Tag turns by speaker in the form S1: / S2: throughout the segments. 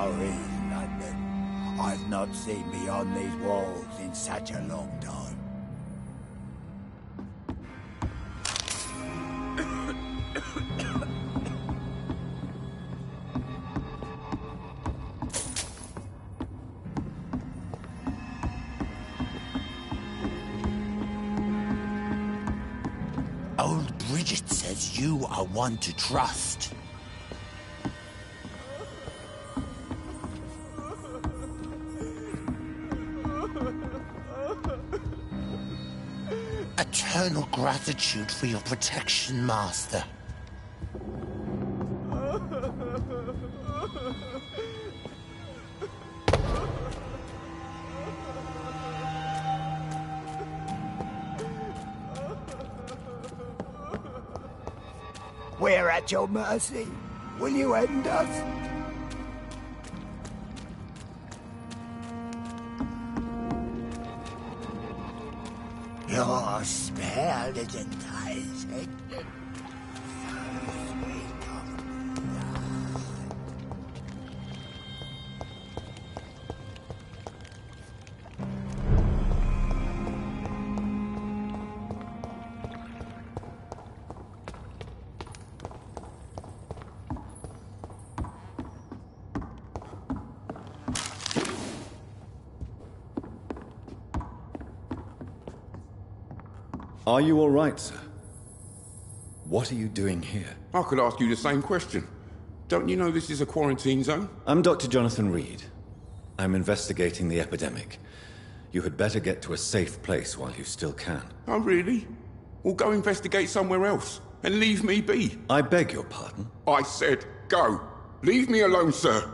S1: in London. I've not seen beyond these walls in such a long time. Old Bridget says you are one to trust. Eternal gratitude for your protection, Master. We're at your mercy. Will you end us? Your spell is enticing.
S2: Are you all right, sir? What are you doing here?
S3: I could ask you the same question. Don't you know this is a quarantine zone?
S2: I'm Dr. Jonathan Reed. I'm investigating the epidemic. You had better get to a safe place while you still can.
S3: Oh, really? Well, go investigate somewhere else and leave me be.
S2: I beg your pardon?
S3: I said go. Leave me alone, sir.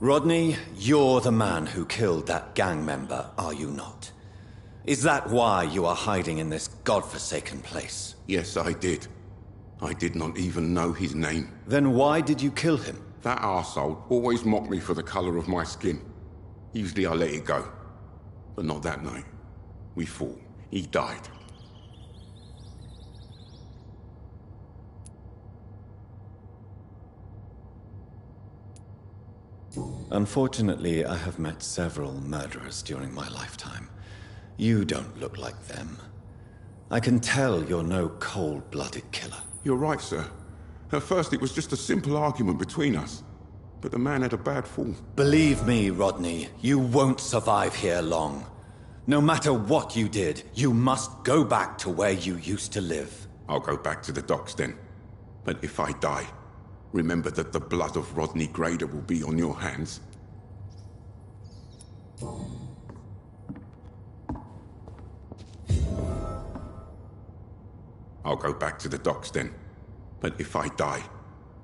S2: Rodney, you're the man who killed that gang member, are you not? Is that why you are hiding in this godforsaken place?
S3: Yes, I did. I did not even know his name.
S2: Then why did you kill him?
S3: That arsehole always mocked me for the color of my skin. Usually I let it go. But not that night. We fought. He died.
S2: Unfortunately, I have met several murderers during my lifetime. You don't look like them. I can tell you're no cold-blooded killer.
S3: You're right, sir. At first it was just a simple argument between us. But the man had a bad fall.
S2: Believe me, Rodney, you won't survive here long. No matter what you did, you must go back to where you used to live.
S3: I'll go back to the docks then. But if I die, remember that the blood of Rodney Grader will be on your hands. I'll go back to the docks then. But if I die,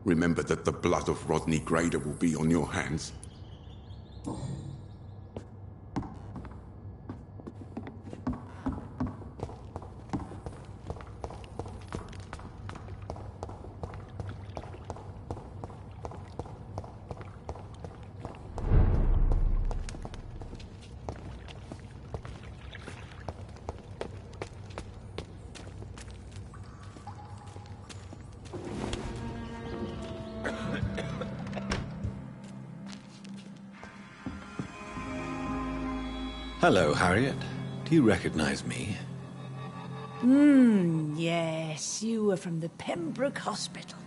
S3: remember that the blood of Rodney Grader will be on your hands.
S2: Hello, Harriet. Do you recognize me?
S4: Yes, you were from the Pembroke Hospital.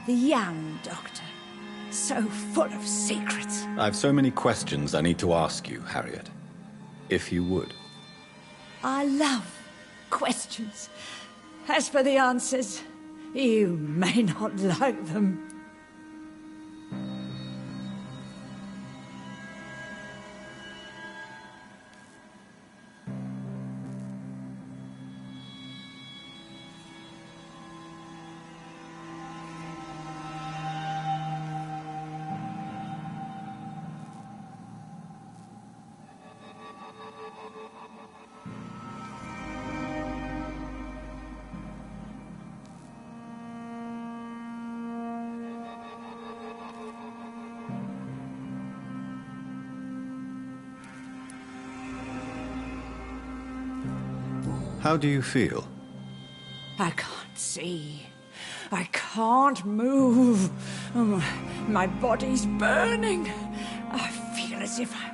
S4: The young doctor. So full of secrets.
S2: I have so many questions I need to ask you, Harriet. If you would.
S4: I love questions. As for the answers, you may not like them.
S2: How do you feel?
S4: I can't see. I can't move. My body's burning. I feel as if I'm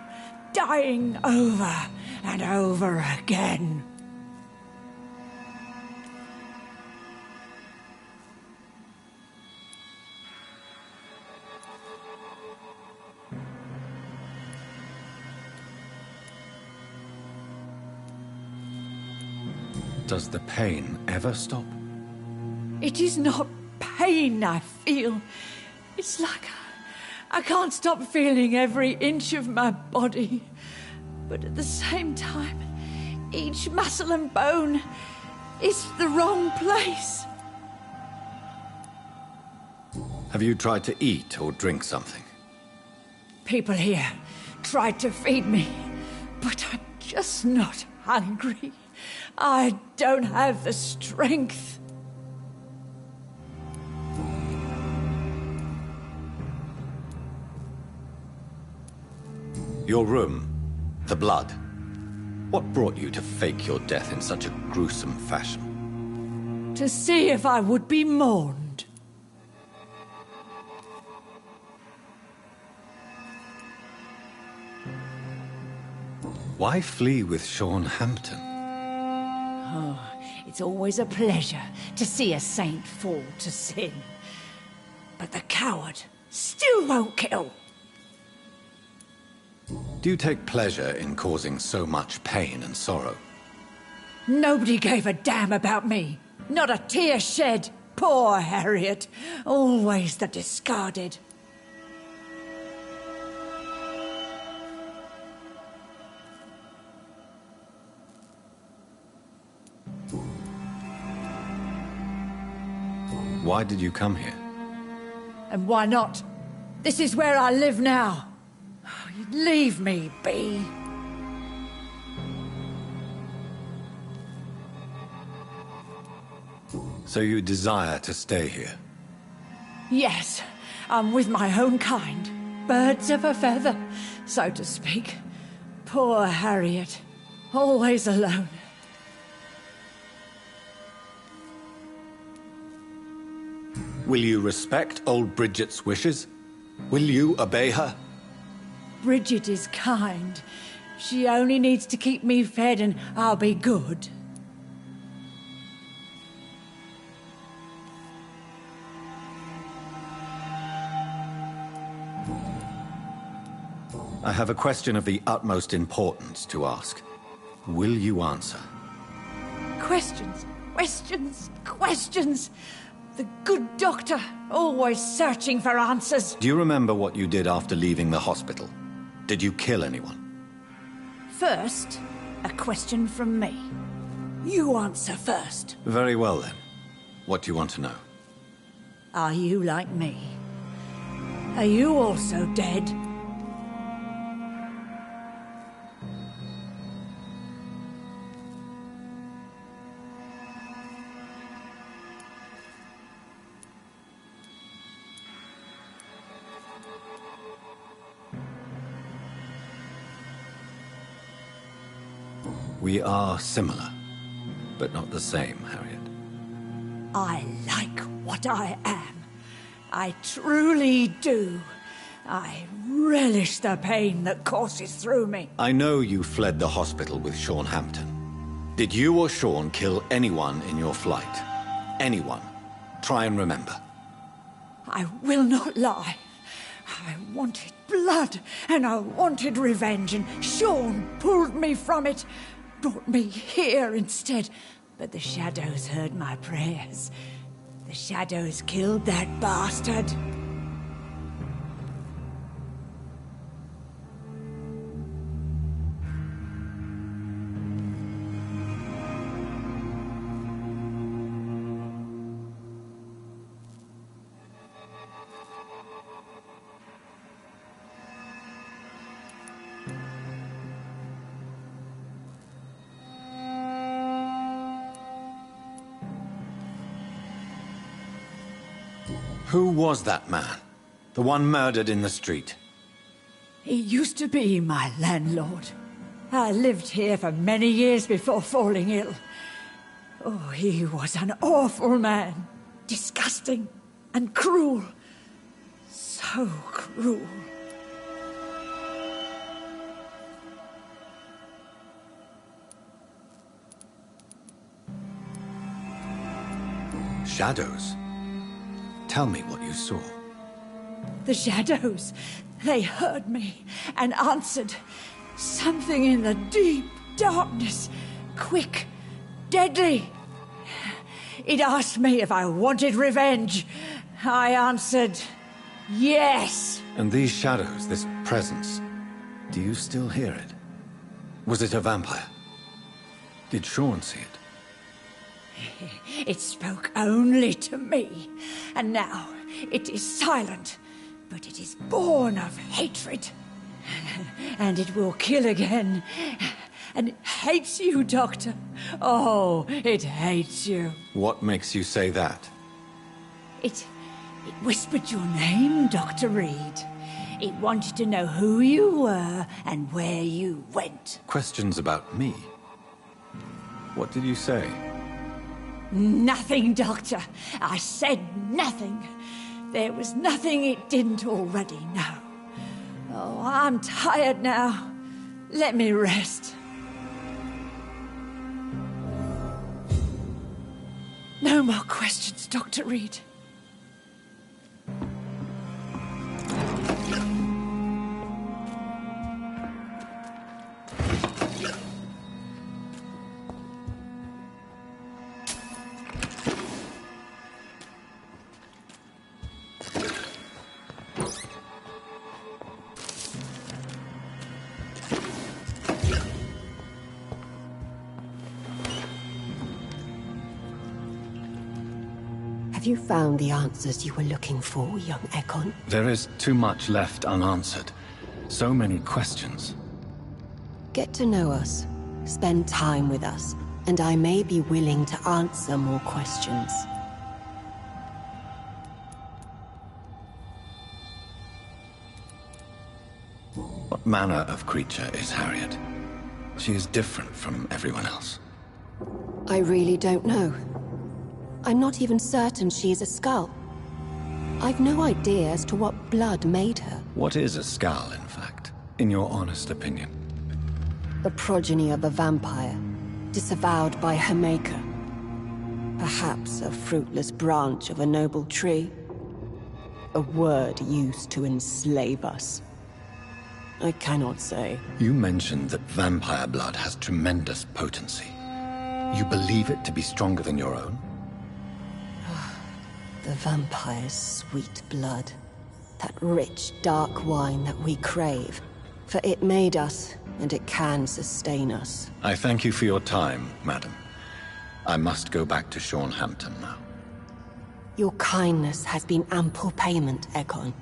S4: dying over and over again.
S2: Does the pain ever stop?
S4: It is not pain I feel. It's like I can't stop feeling every inch of my body. But at the same time, each muscle and bone is the wrong place.
S2: Have you tried to eat or drink something?
S4: People here tried to feed me, but I'm just not hungry. I don't have the strength.
S2: Your room, the blood. What brought you to fake your death in such a gruesome fashion?
S4: To see if I would be mourned.
S2: Why flee with Sean Hampton?
S4: Oh, it's always a pleasure to see a saint fall to sin. But the coward still won't kill.
S2: Do you take pleasure in causing so much pain and sorrow?
S4: Nobody gave a damn about me. Not a tear shed. Poor Harriet. Always the discarded.
S2: Why did you come here?
S4: And why not? This is where I live now. Oh, you'd leave me be.
S2: So you desire to stay here?
S4: Yes, I'm with my own kind. Birds of a feather, so to speak. Poor Harriet. Always alone.
S2: Will you respect old Bridget's wishes? Will you obey her?
S4: Bridget is kind. She only needs to keep me fed and I'll be good.
S2: I have a question of the utmost importance to ask. Will you answer?
S4: Questions, questions, questions. The good doctor, always searching for answers.
S2: Do you remember what you did after leaving the hospital? Did you kill anyone?
S4: First, a question from me. You answer first.
S2: Very well then. What do you want to know?
S4: Are you like me? Are you also dead?
S2: We are similar, but not the same, Harriet.
S4: I like what I am. I truly do. I relish the pain that courses through me.
S2: I know you fled the hospital with Sean Hampton. Did you or Sean kill anyone in your flight? Anyone? Try and remember.
S4: I will not lie. I wanted blood, and I wanted revenge, and Sean pulled me from it. Brought me here instead. But the shadows heard my prayers. The shadows killed that bastard.
S2: Who was that man? The one murdered in the street?
S4: He used to be my landlord. I lived here for many years before falling ill. Oh, he was an awful man. Disgusting and cruel. So cruel.
S2: Shadows? Tell me what you saw.
S4: The shadows, they heard me and answered. Something in the deep darkness, quick, deadly. It asked me if I wanted revenge. I answered, yes.
S2: And these shadows, this presence, do you still hear it? Was it a vampire? Did Sean see it?
S4: It spoke only to me, and now it is silent, but it is born of hatred. And it will kill again. And it hates you, Doctor. Oh, it hates you.
S2: What makes you say that?
S4: It whispered your name, Dr. Reed. It wanted to know who you were and where you went.
S2: Questions about me? What did you say?
S4: Nothing, Doctor. I said nothing. There was nothing it didn't already know. Oh, I'm tired now. Let me rest. No more questions, Dr. Reed.
S5: Have you found the answers you were looking for, young Ekon?
S2: There is too much left unanswered. So many questions.
S5: Get to know us, spend time with us, and I may be willing to answer more questions.
S2: What manner of creature is Harriet? She is different from everyone else.
S5: I really don't know. I'm not even certain she is a skull. I've no idea as to what blood made her.
S2: What is a skull, in fact, in your honest opinion?
S5: The progeny of a vampire, disavowed by her maker. Perhaps a fruitless branch of a noble tree. A word used to enslave us. I cannot say.
S2: You mentioned that vampire blood has tremendous potency. You believe it to be stronger than your own?
S5: The vampire's sweet blood. That rich, dark wine that we crave. For it made us, and it can sustain us.
S2: I thank you for your time, madam. I must go back to Hampton now.
S5: Your kindness has been ample payment, Ekon.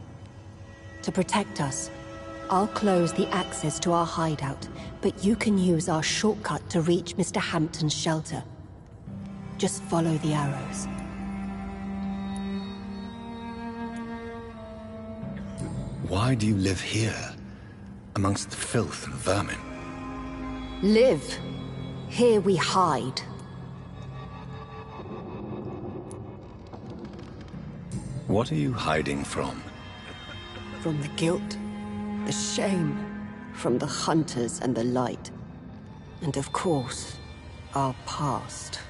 S5: To protect us, I'll close the access to our hideout, but you can use our shortcut to reach Mr. Hampton's shelter. Just follow the arrows.
S2: Why do you live here, amongst the filth and vermin?
S5: Live. Here we hide.
S2: What are you hiding from?
S5: From the guilt, the shame, from the hunters and the light. And of course, our past.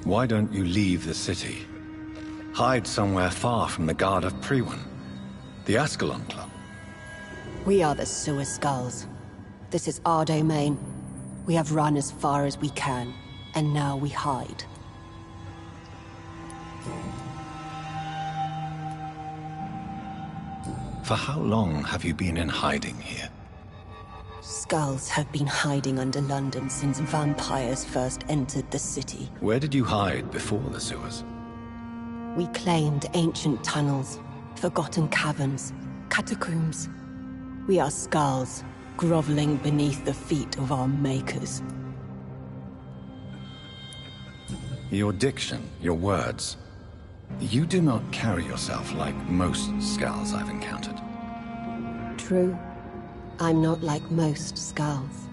S2: Why don't you leave the city? Hide somewhere far from the guard of Priwen, the Ascalon Club.
S5: We are the Sewer Skulls. This is our domain. We have run as far as we can, and now we hide.
S2: For how long have you been in hiding here?
S5: Skulls have been hiding under London since vampires first entered the city.
S2: Where did you hide before the sewers?
S5: We claimed ancient tunnels, forgotten caverns, catacombs. We are skulls, groveling beneath the feet of our makers.
S2: Your diction, your words. You do not carry yourself like most skulls I've encountered.
S5: True. I'm not like most skulls.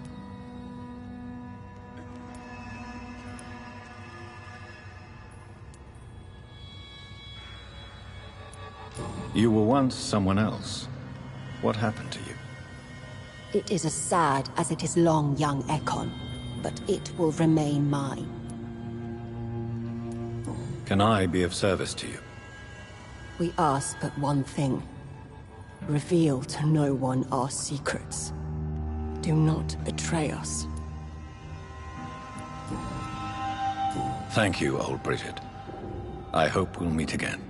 S2: You were once someone else. What happened to you?
S5: It is as sad as it is long, young Ekon, but it will remain mine.
S2: Can I be of service to you?
S5: We ask but one thing. Reveal to no one our secrets. Do not betray us.
S2: Thank you, old Bridget. I hope we'll meet again.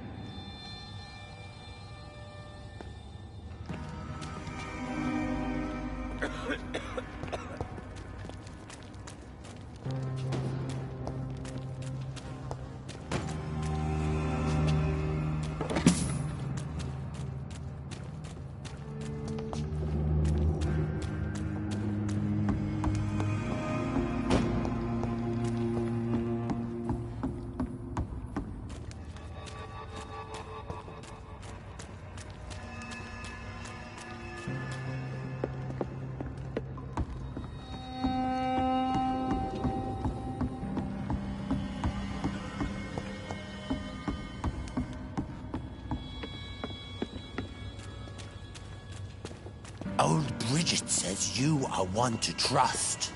S1: Old Bridget says you are one to trust.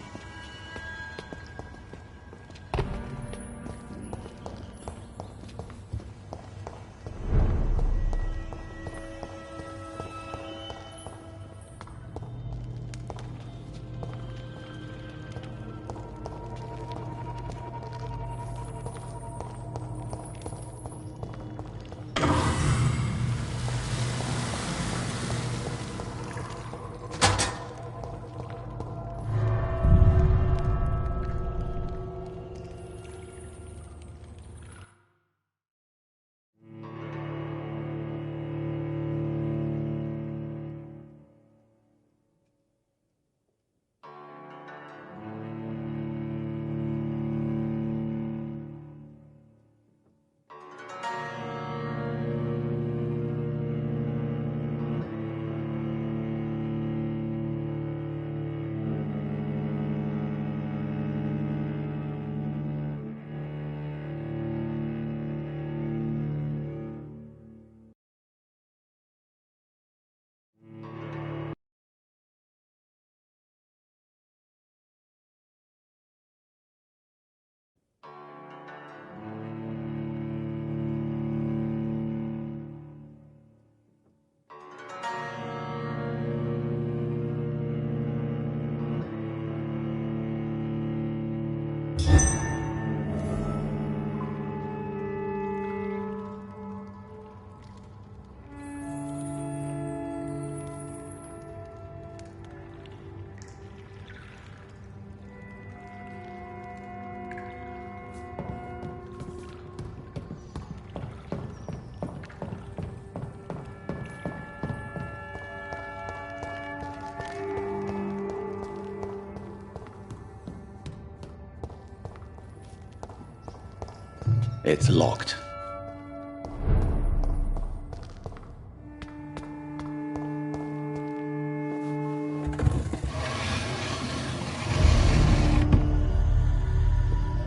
S2: It's locked.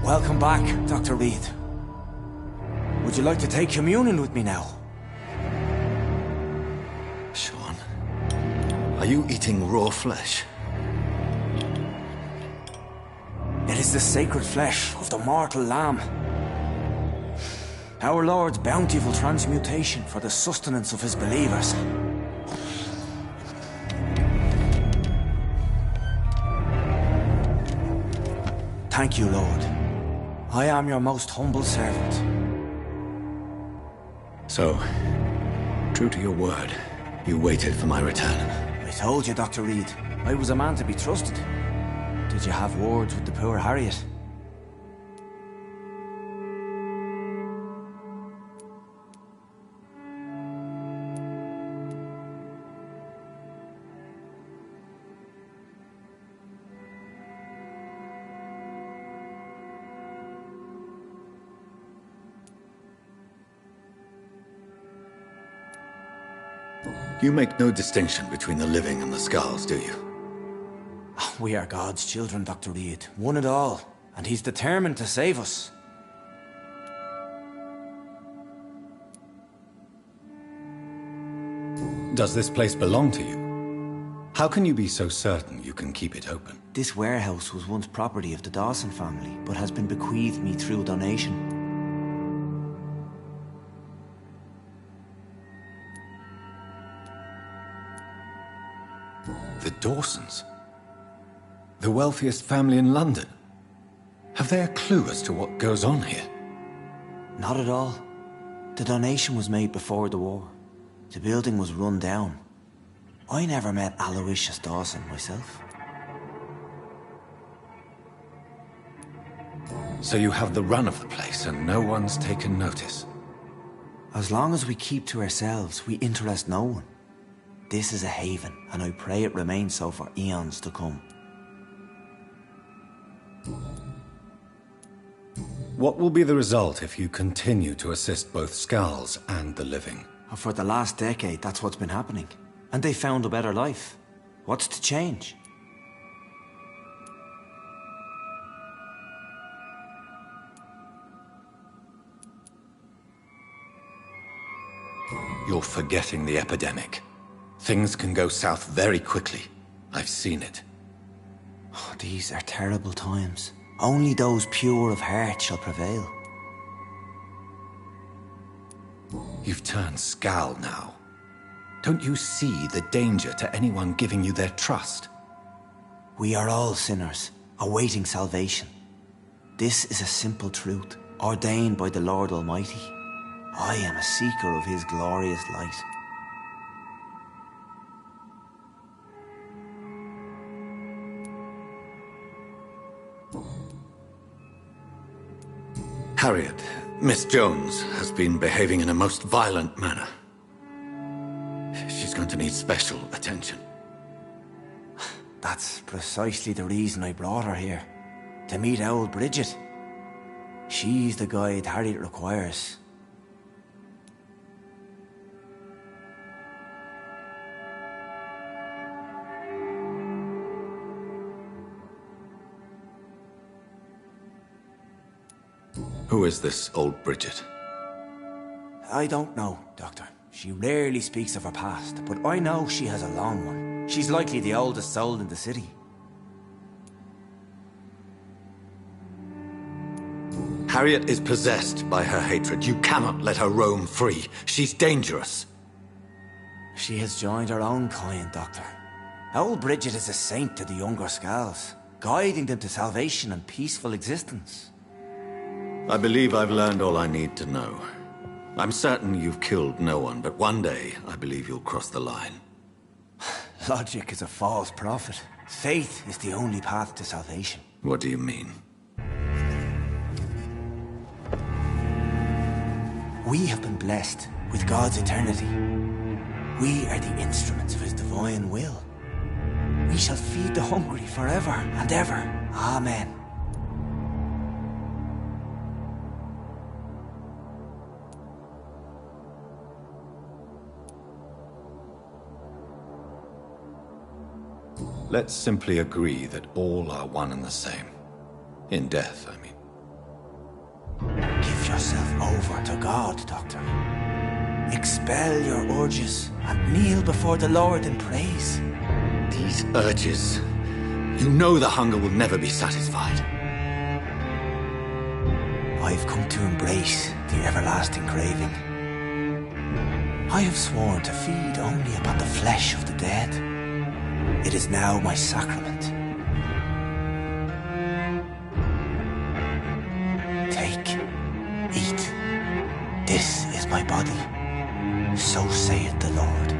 S6: Welcome back, Dr. Reed. Would you like to take communion with me now?
S2: Sean, are you eating raw flesh?
S6: It is the sacred flesh of the mortal lamb. Our Lord's bountiful transmutation for the sustenance of his believers. Thank you, Lord. I am your most humble servant.
S2: So, true to your word, you waited for my return.
S6: I told you, Dr. Reed, I was a man to be trusted. Did you have words with the poor Harriet?
S2: You make no distinction between the living and the skulls, do you?
S6: We are God's children, Dr. Reed. One and all. And he's determined to save us.
S2: Does this place belong to you? How can you be so certain you can keep it open?
S6: This warehouse was once property of the Dawson family, but has been bequeathed me through donation.
S2: The Dawsons? The wealthiest family in London? Have they a clue as to what goes on here?
S6: Not at all. The donation was made before the war. The building was run down. I never met Aloysius Dawson myself.
S2: So you have the run of the place and no one's taken notice?
S6: As long as we keep to ourselves, we interest no one. This is a haven, and I pray it remains so for eons to come.
S2: What will be the result if you continue to assist both Skulls and the living?
S6: For the last decade, that's what's been happening. And they found a better life. What's to change?
S2: You're forgetting the epidemic. Things can go south very quickly. I've seen it.
S6: Oh, these are terrible times. Only those pure of heart shall prevail.
S2: You've turned Skal now. Don't you see the danger to anyone giving you their trust?
S6: We are all sinners, awaiting salvation. This is a simple truth, ordained by the Lord Almighty. I am a seeker of His glorious light.
S2: Harriet, Miss Jones has been behaving in a most violent manner. She's going to need special attention.
S6: That's precisely the reason I brought her here. To meet old Bridget. She's the guide Harriet requires.
S2: Who is this old Bridget?
S6: I don't know, Doctor. She rarely speaks of her past, but I know she has a long one. She's likely the oldest soul in the city.
S2: Harriet is possessed by her hatred. You cannot let her roam free. She's dangerous.
S6: She has joined her own kind, Doctor. Old Bridget is a saint to the younger Skulls, guiding them to salvation and peaceful existence.
S2: I believe I've learned all I need to know. I'm certain you've killed no one, but one day I believe you'll cross the line.
S6: Logic is a false prophet. Faith is the only path to salvation.
S2: What do you mean?
S6: We have been blessed with God's eternity. We are the instruments of His divine will. We shall feed the hungry forever and ever. Amen.
S2: Let's simply agree that all are one and the same. In death, I mean.
S6: Give yourself over to God, Doctor. Expel your urges and kneel before the Lord in praise.
S2: These urges. You know the hunger will never be satisfied.
S6: I've come to embrace the everlasting craving. I have sworn to feed only upon the flesh of the dead. It is now my sacrament. Take, eat. This is my body. So saith the Lord.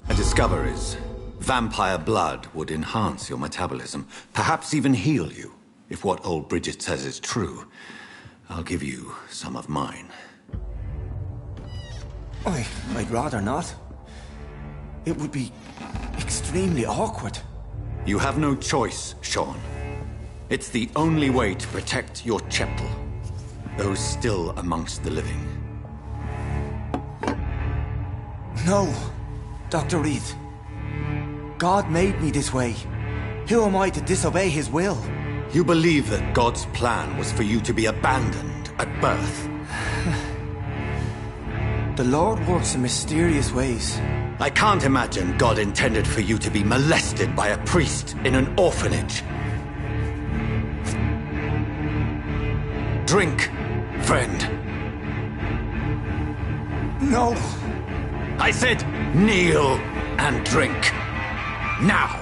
S2: A discover is vampire blood would enhance your metabolism, perhaps even heal you. If what old Bridget says is true, I'll give you some of mine.
S6: I'd rather not. It would be extremely awkward.
S2: You have no choice, Sean. It's the only way to protect your cheptel, those still amongst the living.
S6: No, Dr. Reed. God made me this way. Who am I to disobey his will?
S2: You believe that God's plan was for you to be abandoned at birth?
S6: The Lord works in mysterious ways.
S2: I can't imagine God intended for you to be molested by a priest in an orphanage. Drink, friend.
S6: No!
S2: I said kneel and drink. Now!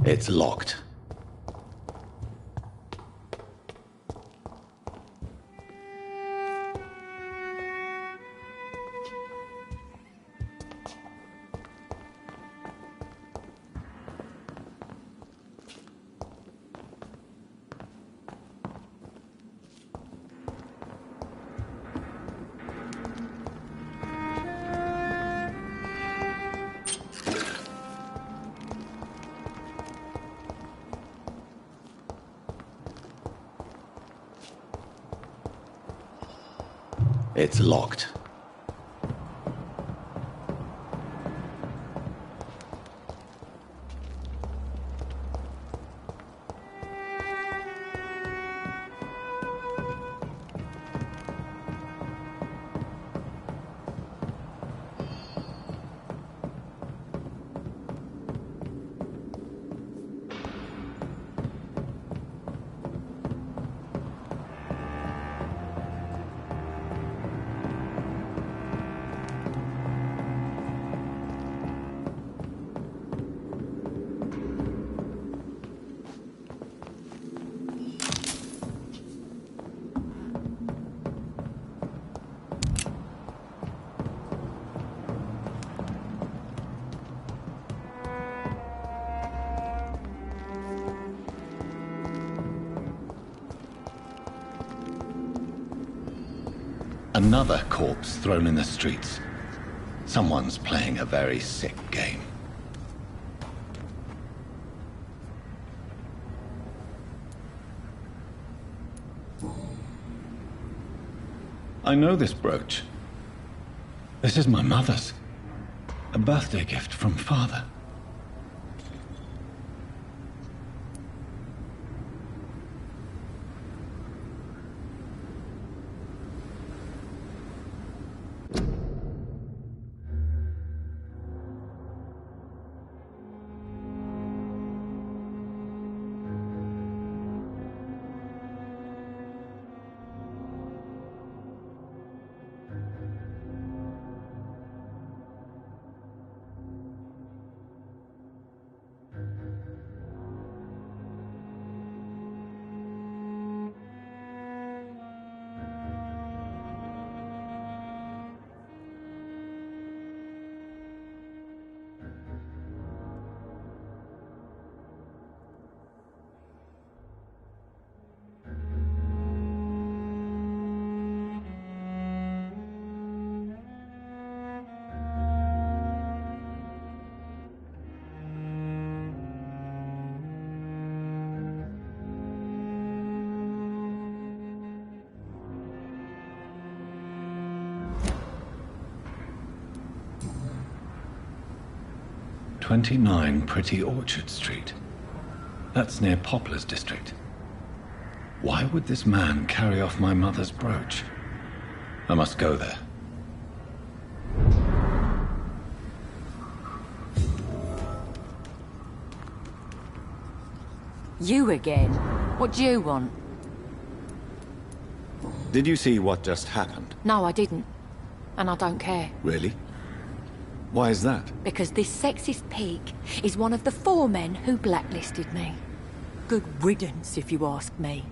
S2: It's locked. It's locked. Another corpse thrown in the streets. Someone's playing a very sick game. I know this brooch. This is my mother's. A birthday gift from father. 29 Pretty Orchard Street. That's near Poplar's district. Why would this man carry off my mother's brooch? I must go there.
S7: You again? What do you want?
S2: Did you see what just happened?
S7: No, I didn't. And I don't care.
S2: Really? Why is that?
S7: Because this sexist pig is one of the 4 men who blacklisted me. Good riddance, if you ask me.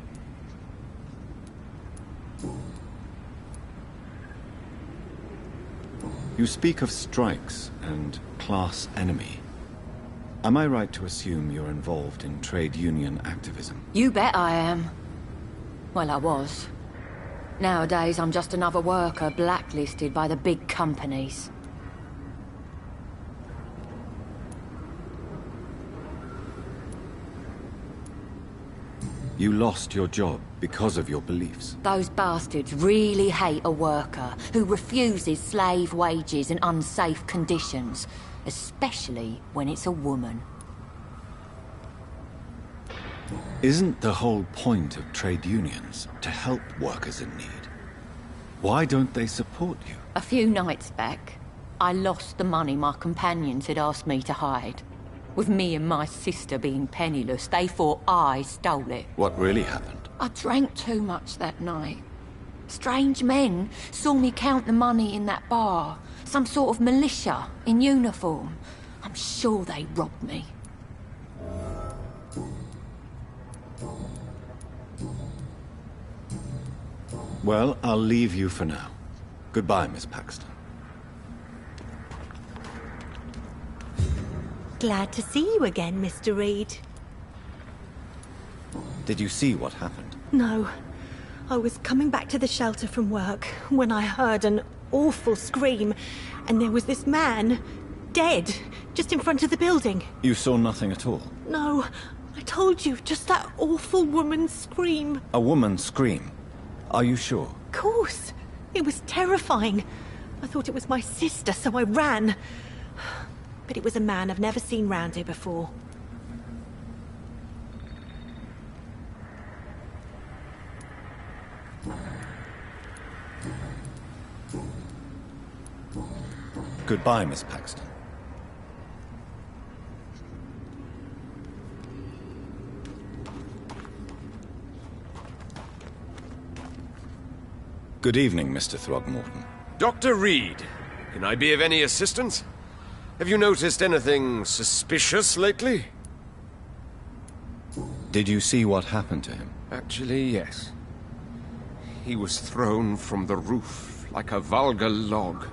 S2: You speak of strikes and class enemy. Am I right to assume you're involved in trade union activism?
S7: You bet I am. Well, I was. Nowadays, I'm just another worker blacklisted by the big companies.
S2: You lost your job because of your beliefs.
S7: Those bastards really hate a worker who refuses slave wages and unsafe conditions, especially when it's a woman.
S2: Isn't the whole point of trade unions to help workers in need? Why don't they support you?
S7: A few nights back, I lost the money my companions had asked me to hide. With me and my sister being penniless, they thought I stole it.
S2: What really happened?
S7: I drank too much that night. Strange men saw me count the money in that bar. Some sort of militia in uniform. I'm sure they robbed me.
S2: Well, I'll leave you for now. Goodbye, Miss Paxton.
S8: Glad to see you again, Mr. Reed.
S2: Did you see what happened?
S8: No. I was coming back to the shelter from work when I heard an awful scream, and there was this man, dead, just in front of the building.
S2: You saw nothing at all?
S8: No. I told you, just that awful woman's scream.
S2: A woman's scream? Are you sure?
S8: Of course. It was terrifying. I thought it was my sister, so I ran. But it was a man I've never seen round here before.
S2: Goodbye, Miss Paxton. Good evening, Mr. Throgmorton.
S9: Dr. Reed, can I be of any assistance? Have you noticed anything suspicious lately?
S2: Did you see what happened to him?
S9: Actually, yes. He was thrown from the roof like a vulgar log.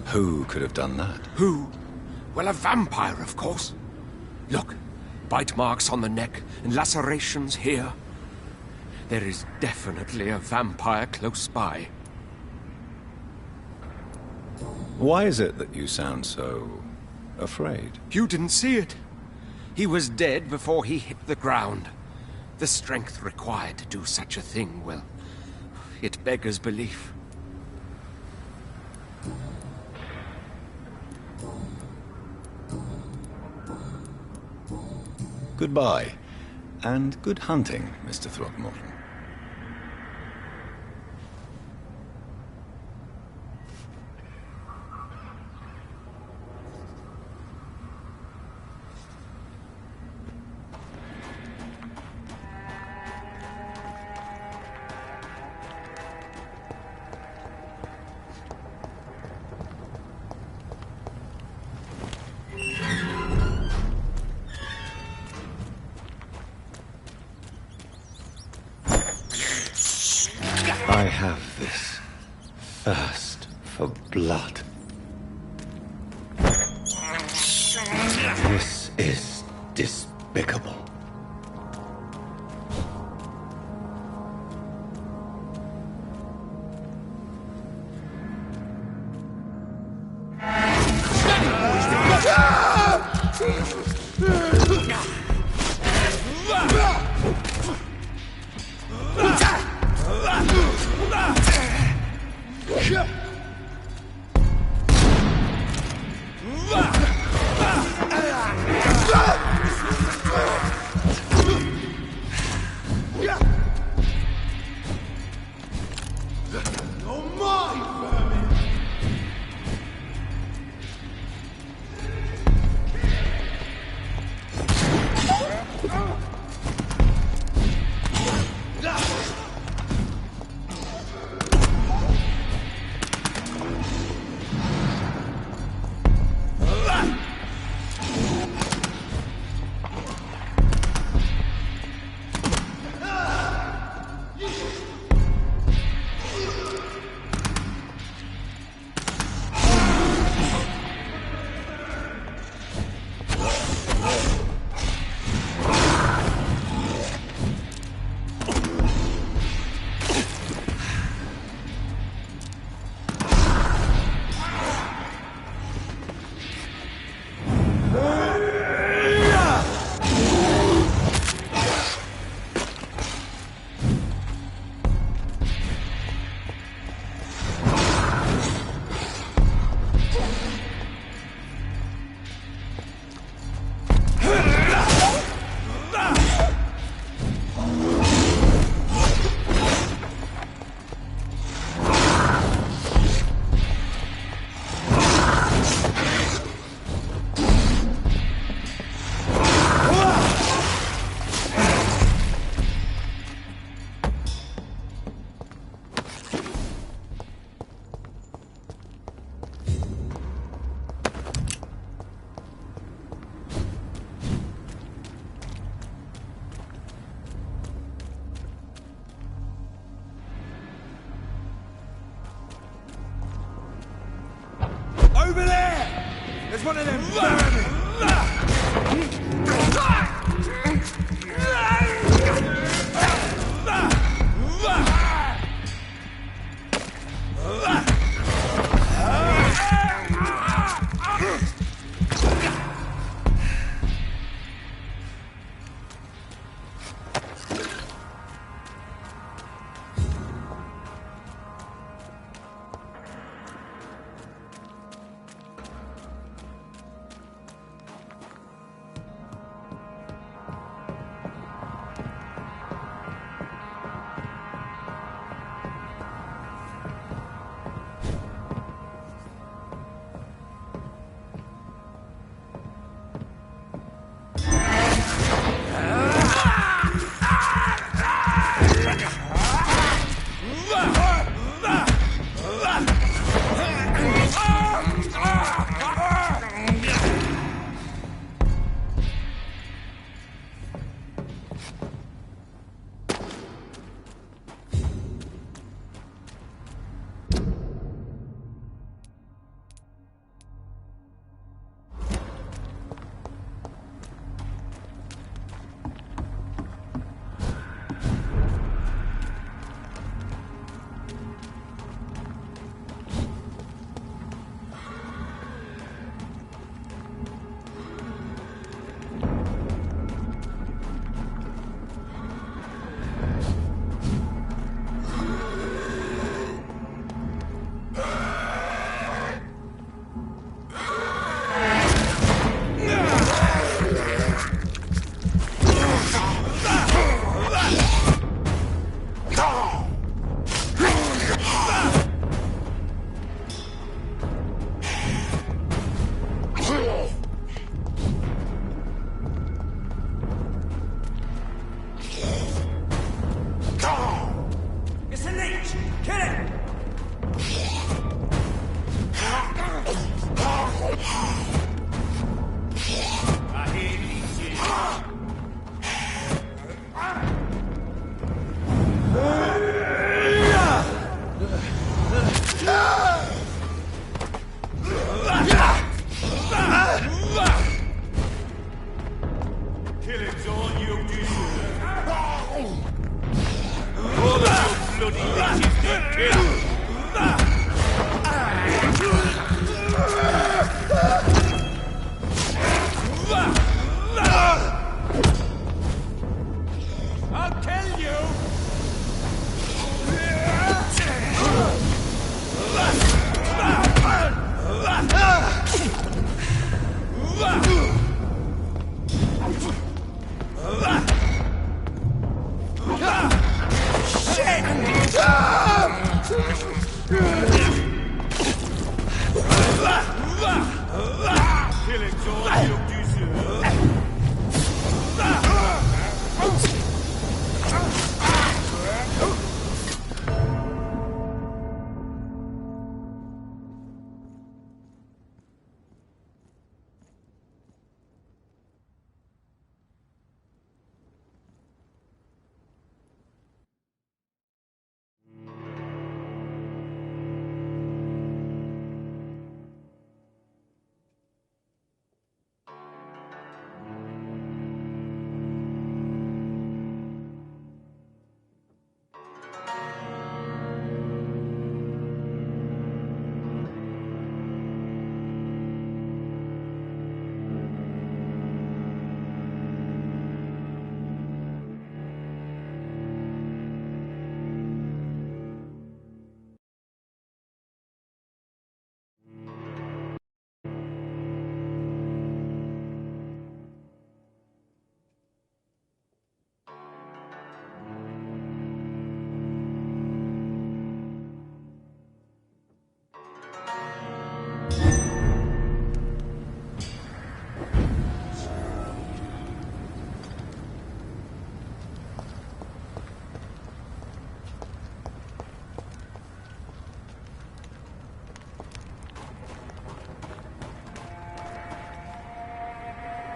S2: Who could have done that?
S9: Who? Well, a vampire, of course. Look, bite marks on the neck and lacerations here. There is definitely a vampire close by.
S2: Why is it that you sound so afraid?
S9: You didn't see it. He was dead before he hit the ground. The strength required to do such a thing, well, it beggars belief.
S2: Goodbye, and good hunting, Mr. Throgmorton. I have this thirst for blood. This is despicable.
S9: There's one of them burning!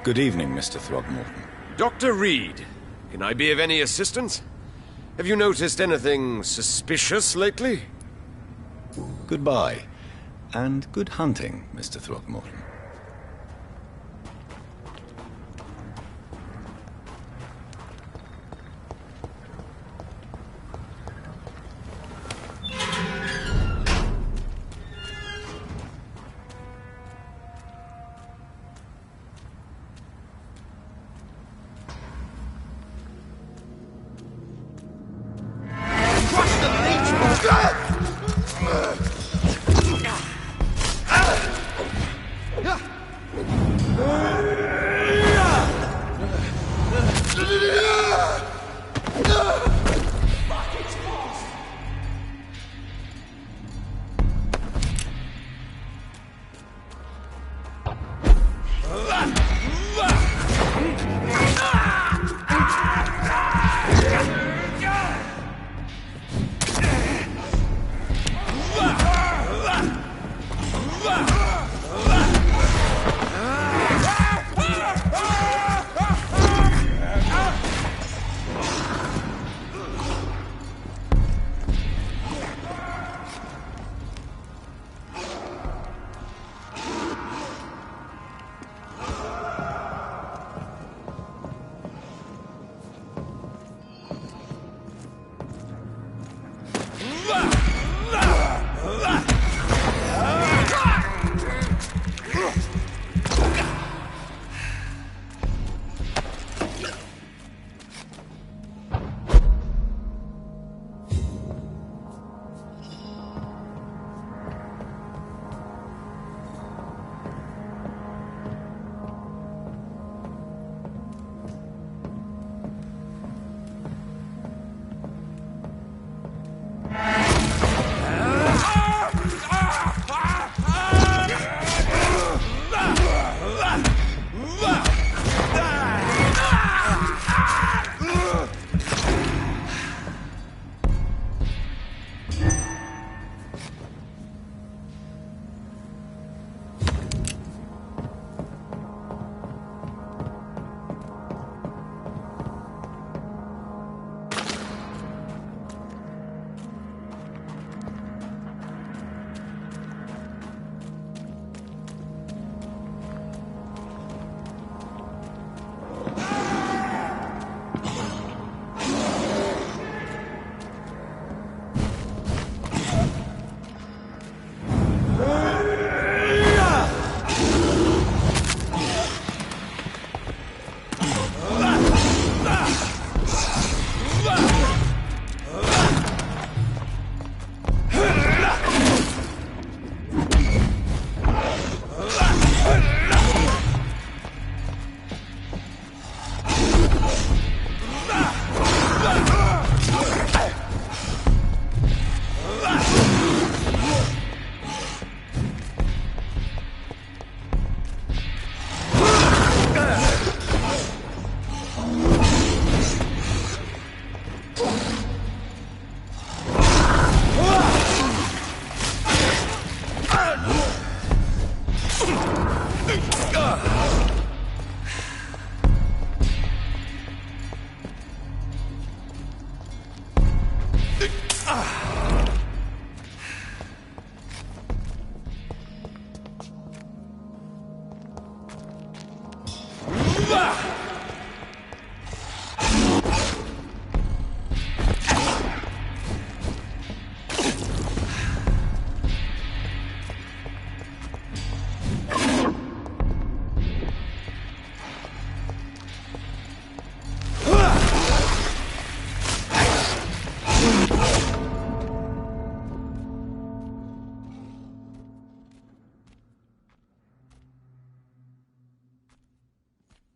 S2: Good evening, Mr. Throgmorton.
S9: Dr. Reed, can I be of any assistance? Have you noticed anything suspicious lately?
S2: Goodbye, and good hunting, Mr. Throgmorton.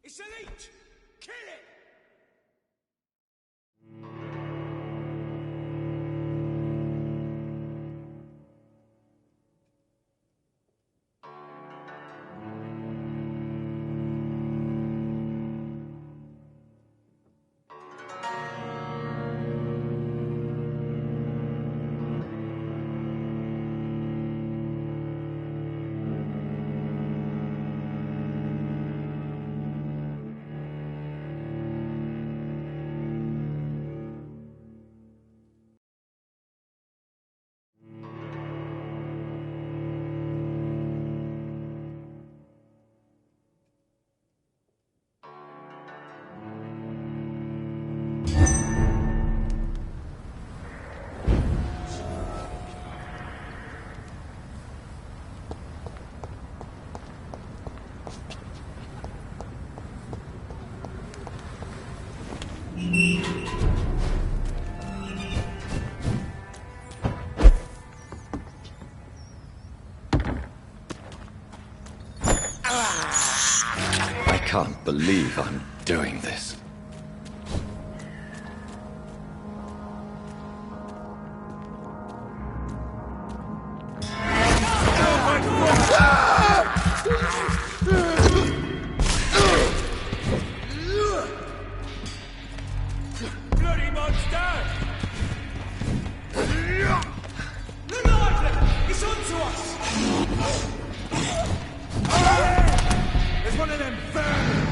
S1: It's a leech! Kill it!
S2: I can't believe I'm doing this.
S1: Bloody monster! The Nightmare! It's onto us! There's one of them burning!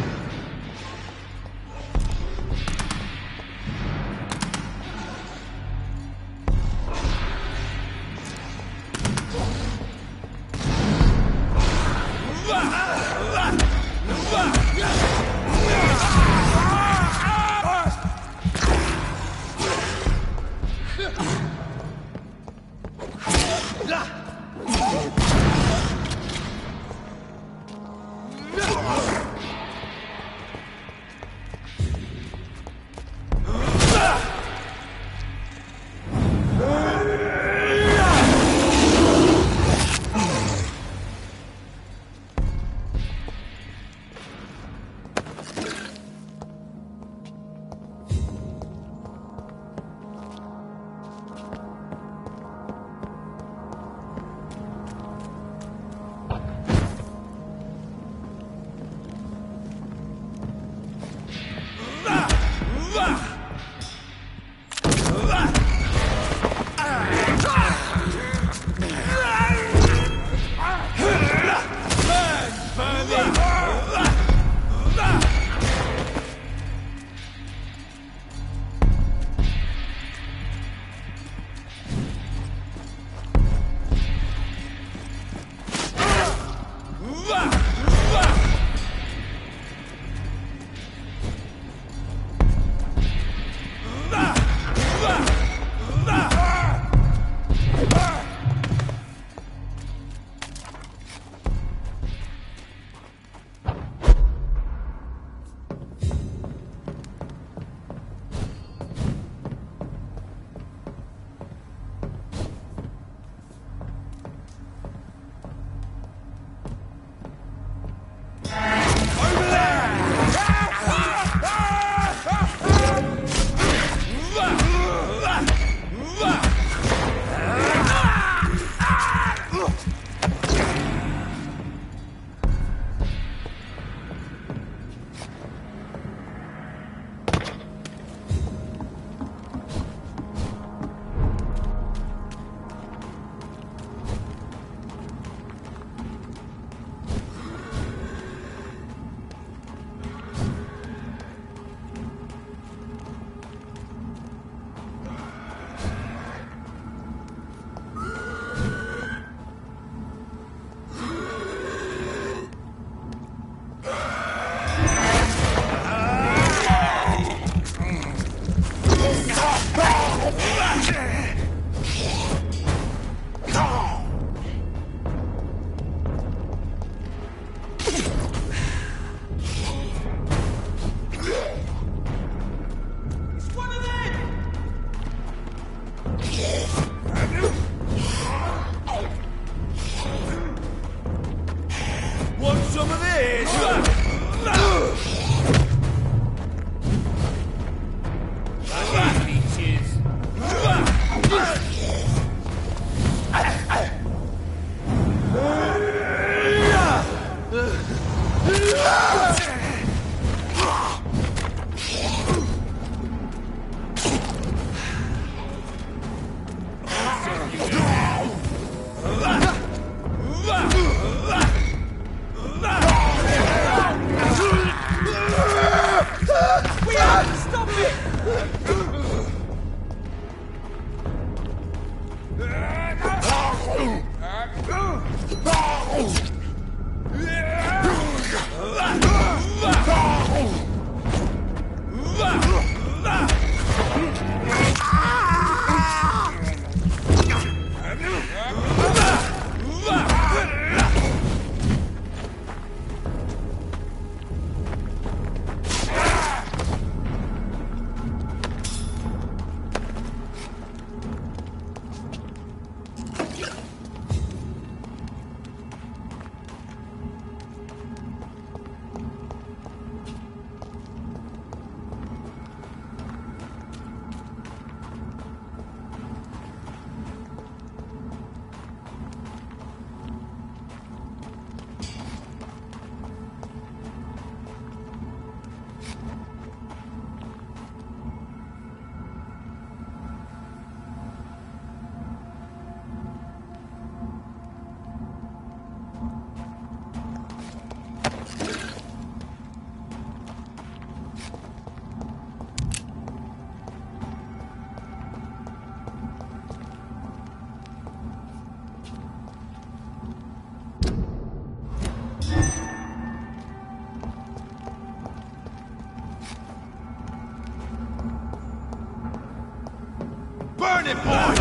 S1: Burn it, boys!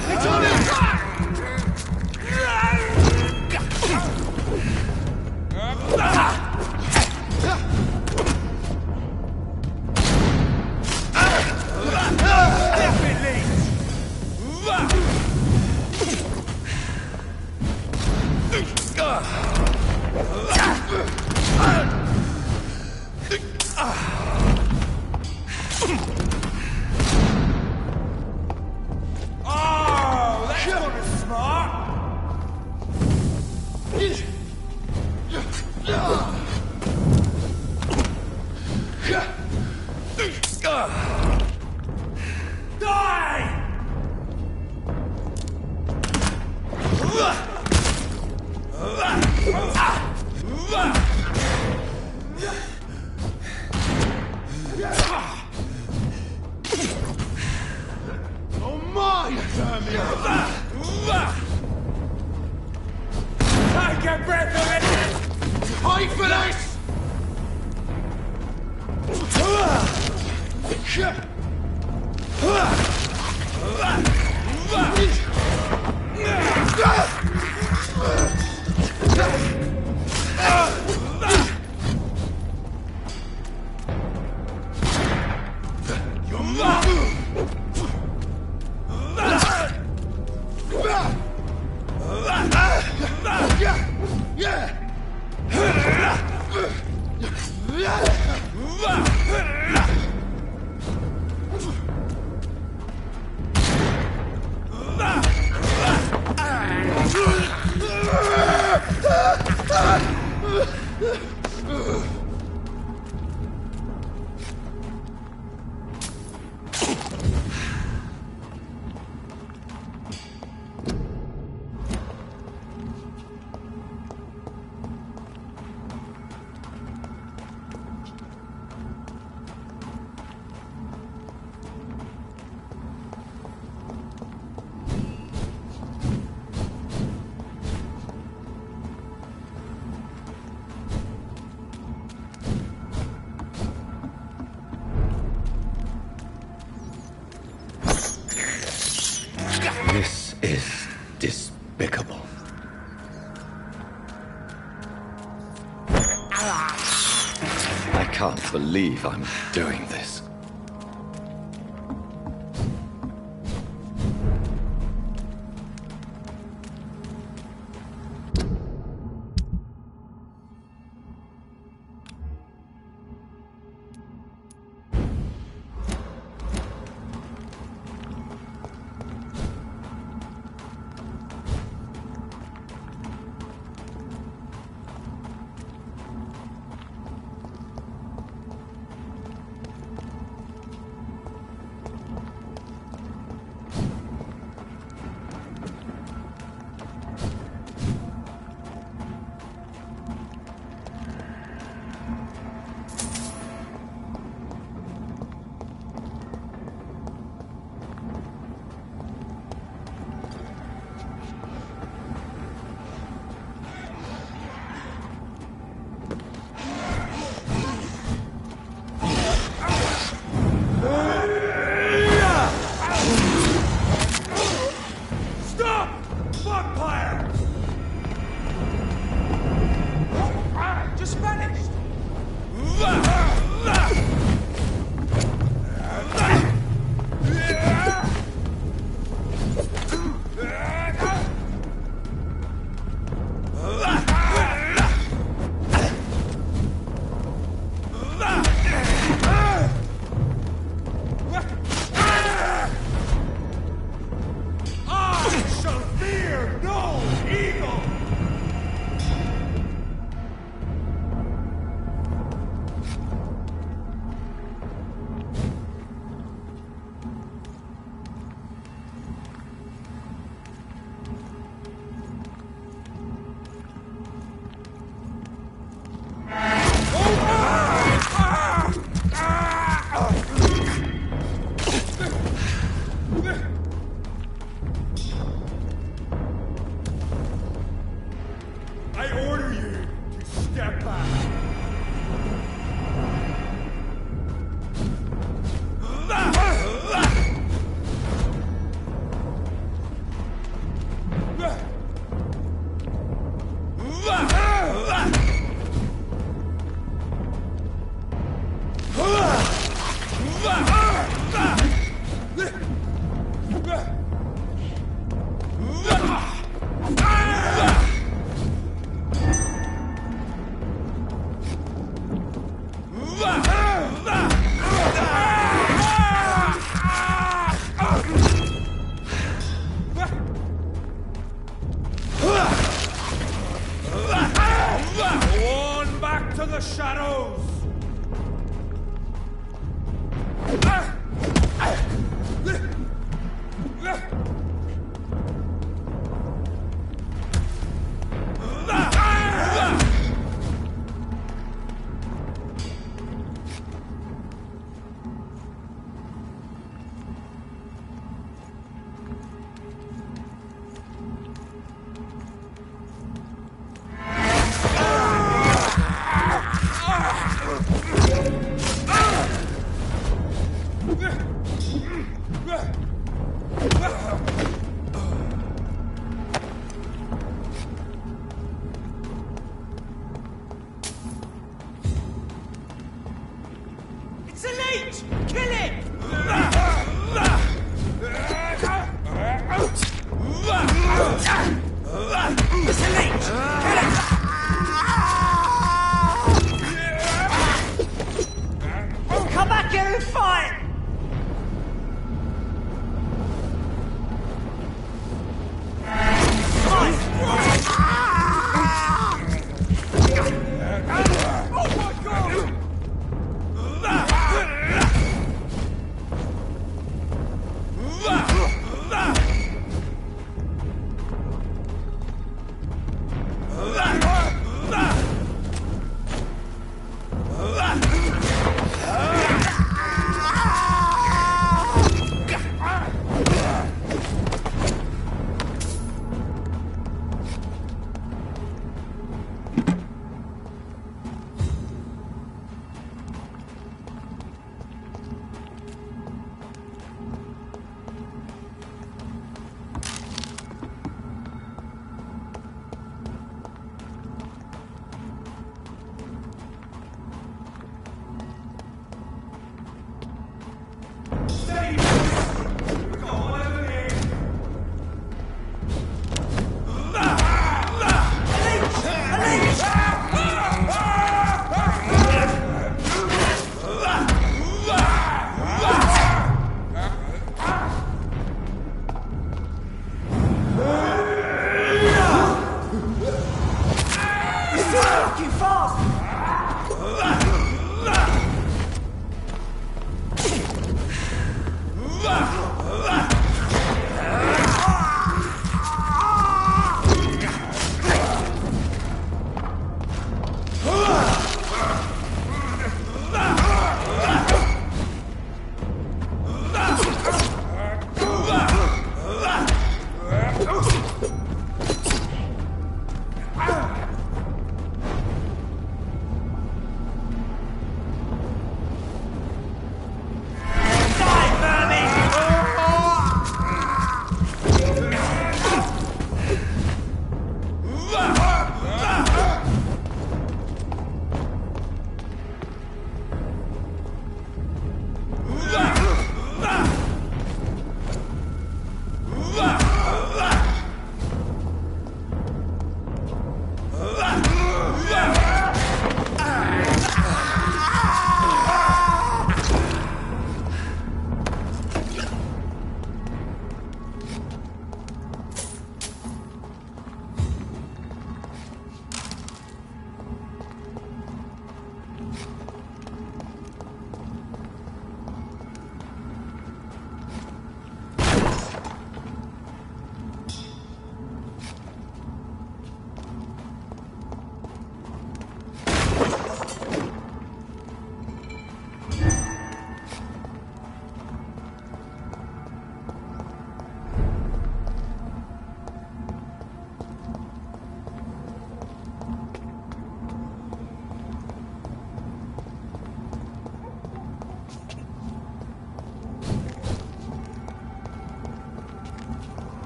S1: It's on him! Oh, that's not as smart. Oh my, I get breath of it! Hide for this!
S2: This is despicable. I can't believe I'm doing this.
S10: shadows! It's a leech! Kill it! It's a leech! Kill it! Come back here and fight!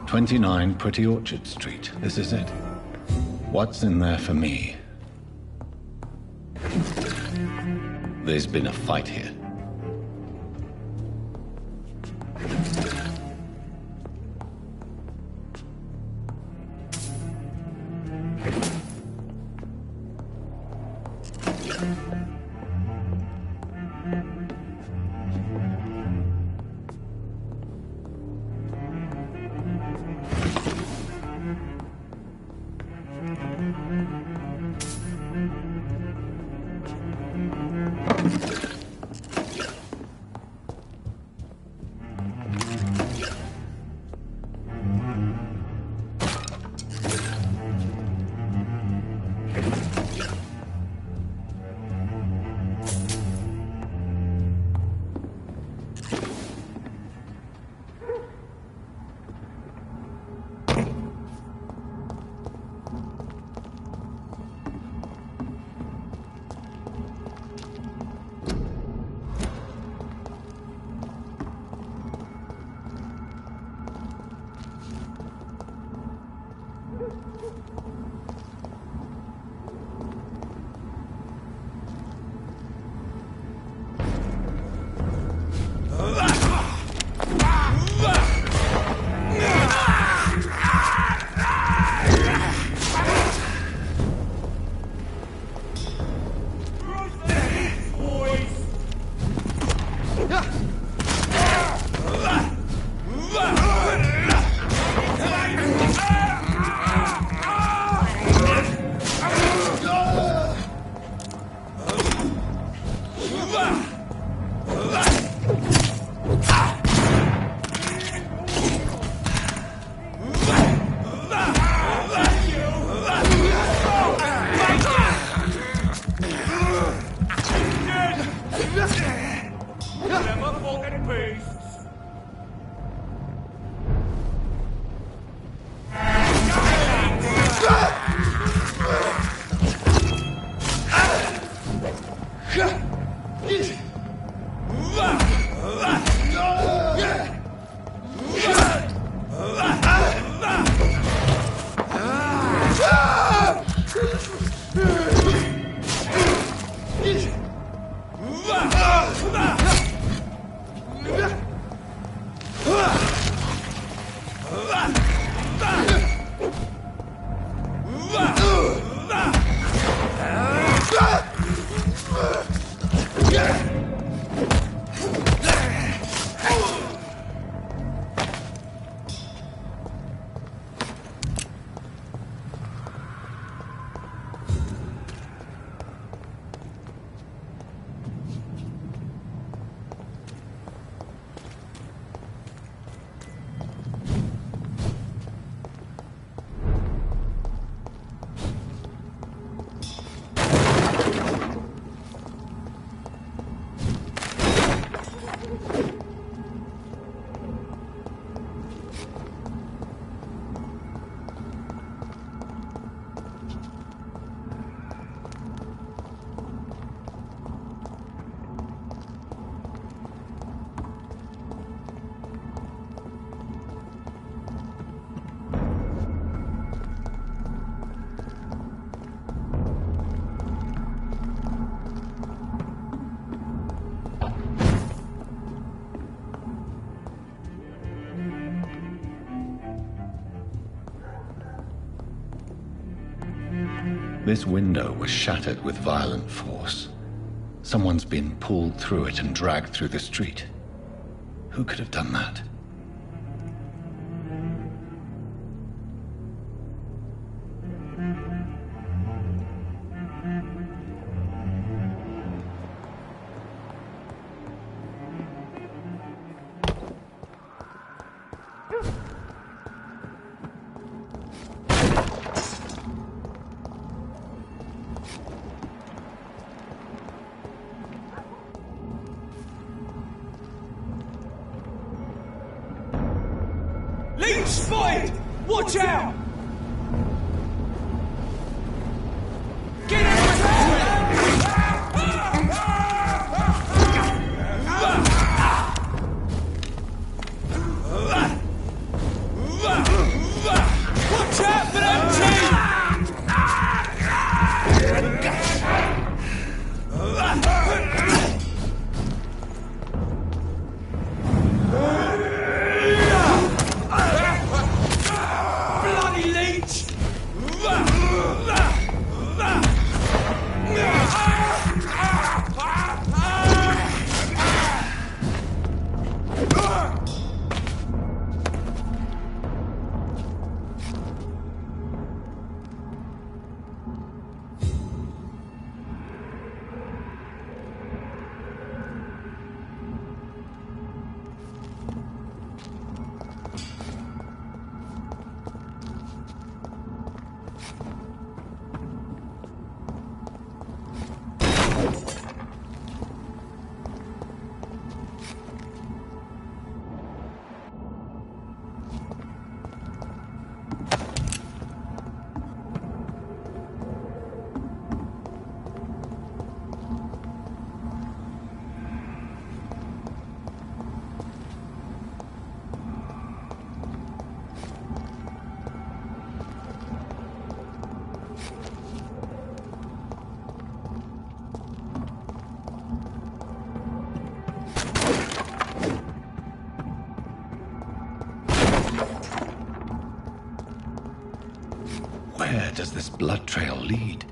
S2: "29 Pretty Orchard Street. This is it. What's in there for me?" There's been a fight here.
S10: Dead beasts!
S2: This window was shattered with violent force. Someone's been pulled through it and dragged through the street. Who could have done that?
S10: Leech spotted! Watch out! Get Watch out for them teeth! Bloody leech!
S2: Where does this blood trail lead?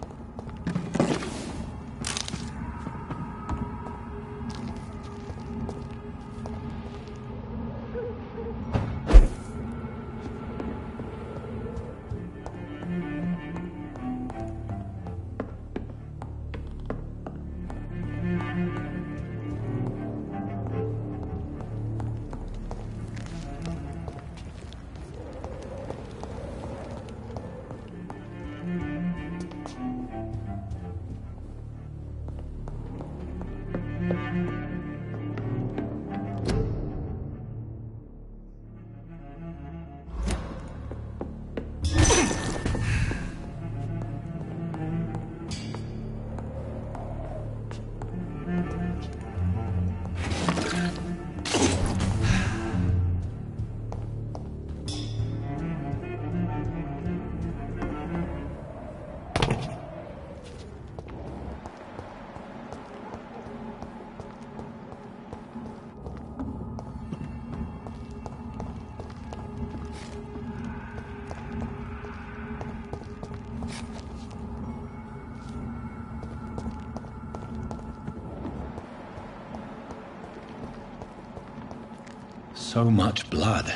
S2: So much blood.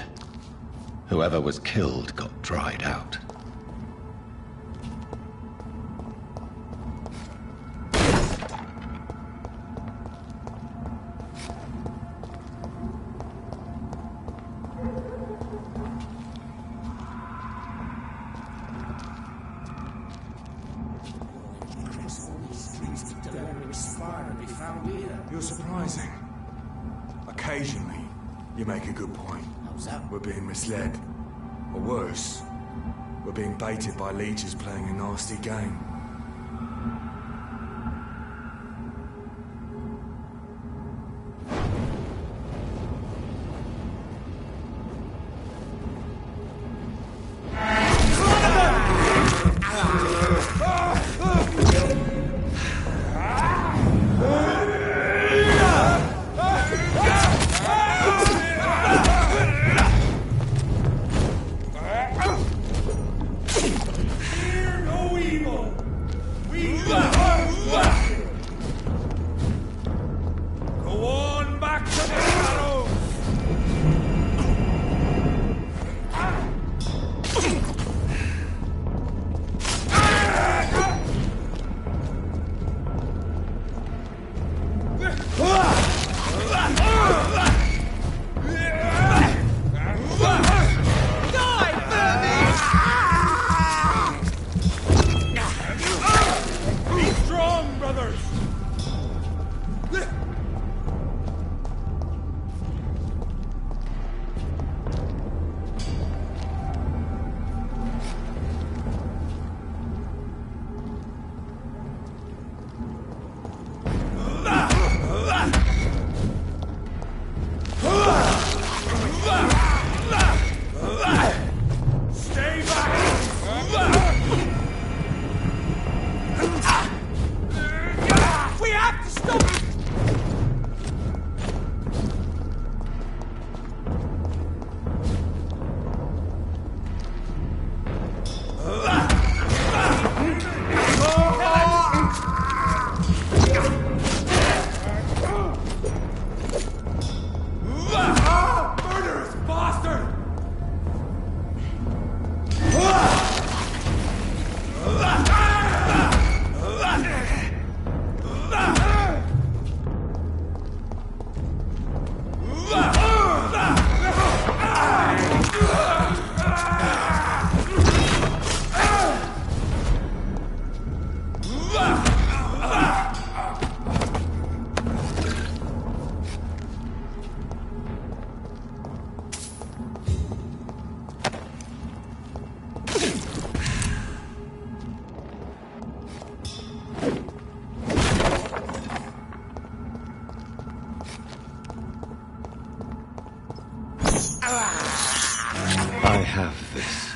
S2: Whoever was killed got dried out.
S11: You're surprising. Occasionally, you make a good point. We're being misled. Or worse, we're being baited by leeches playing a nasty game.
S2: I have this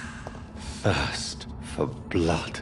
S2: thirst for blood.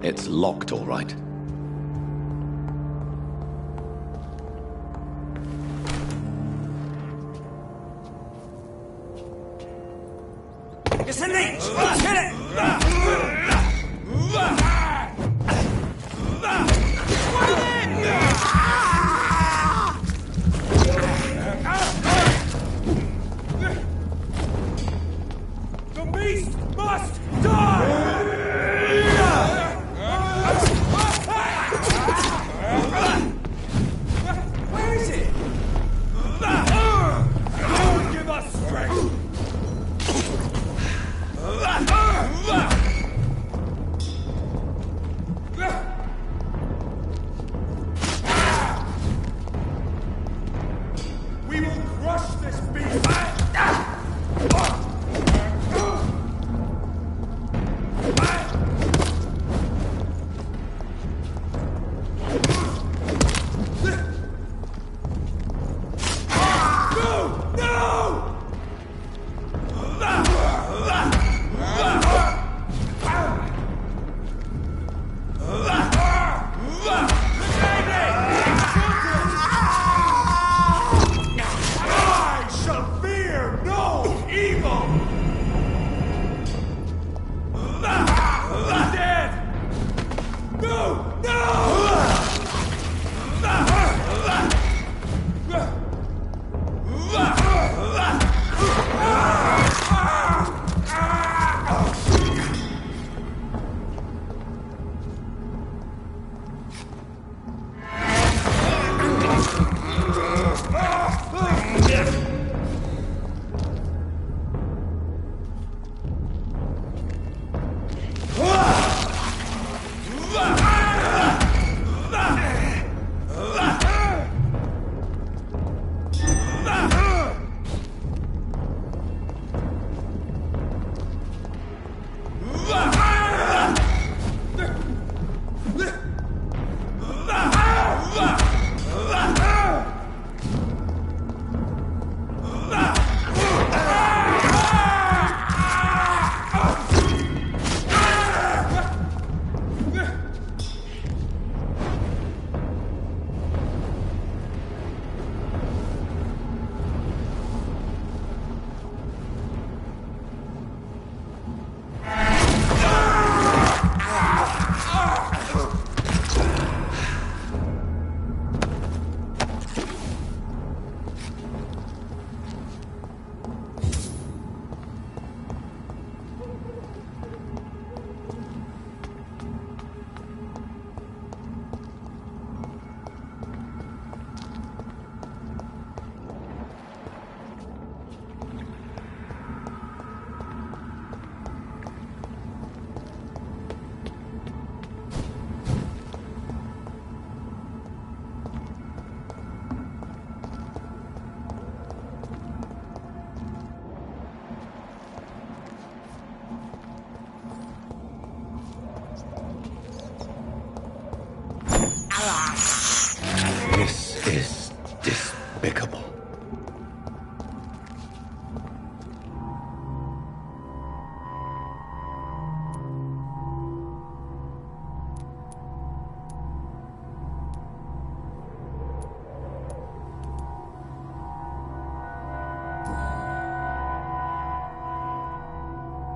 S2: It's locked, all right.
S10: It's a leech! Kill it! The beast must die! Where is it? Lord, give us strength! We will crush this beast!
S2: This is despicable.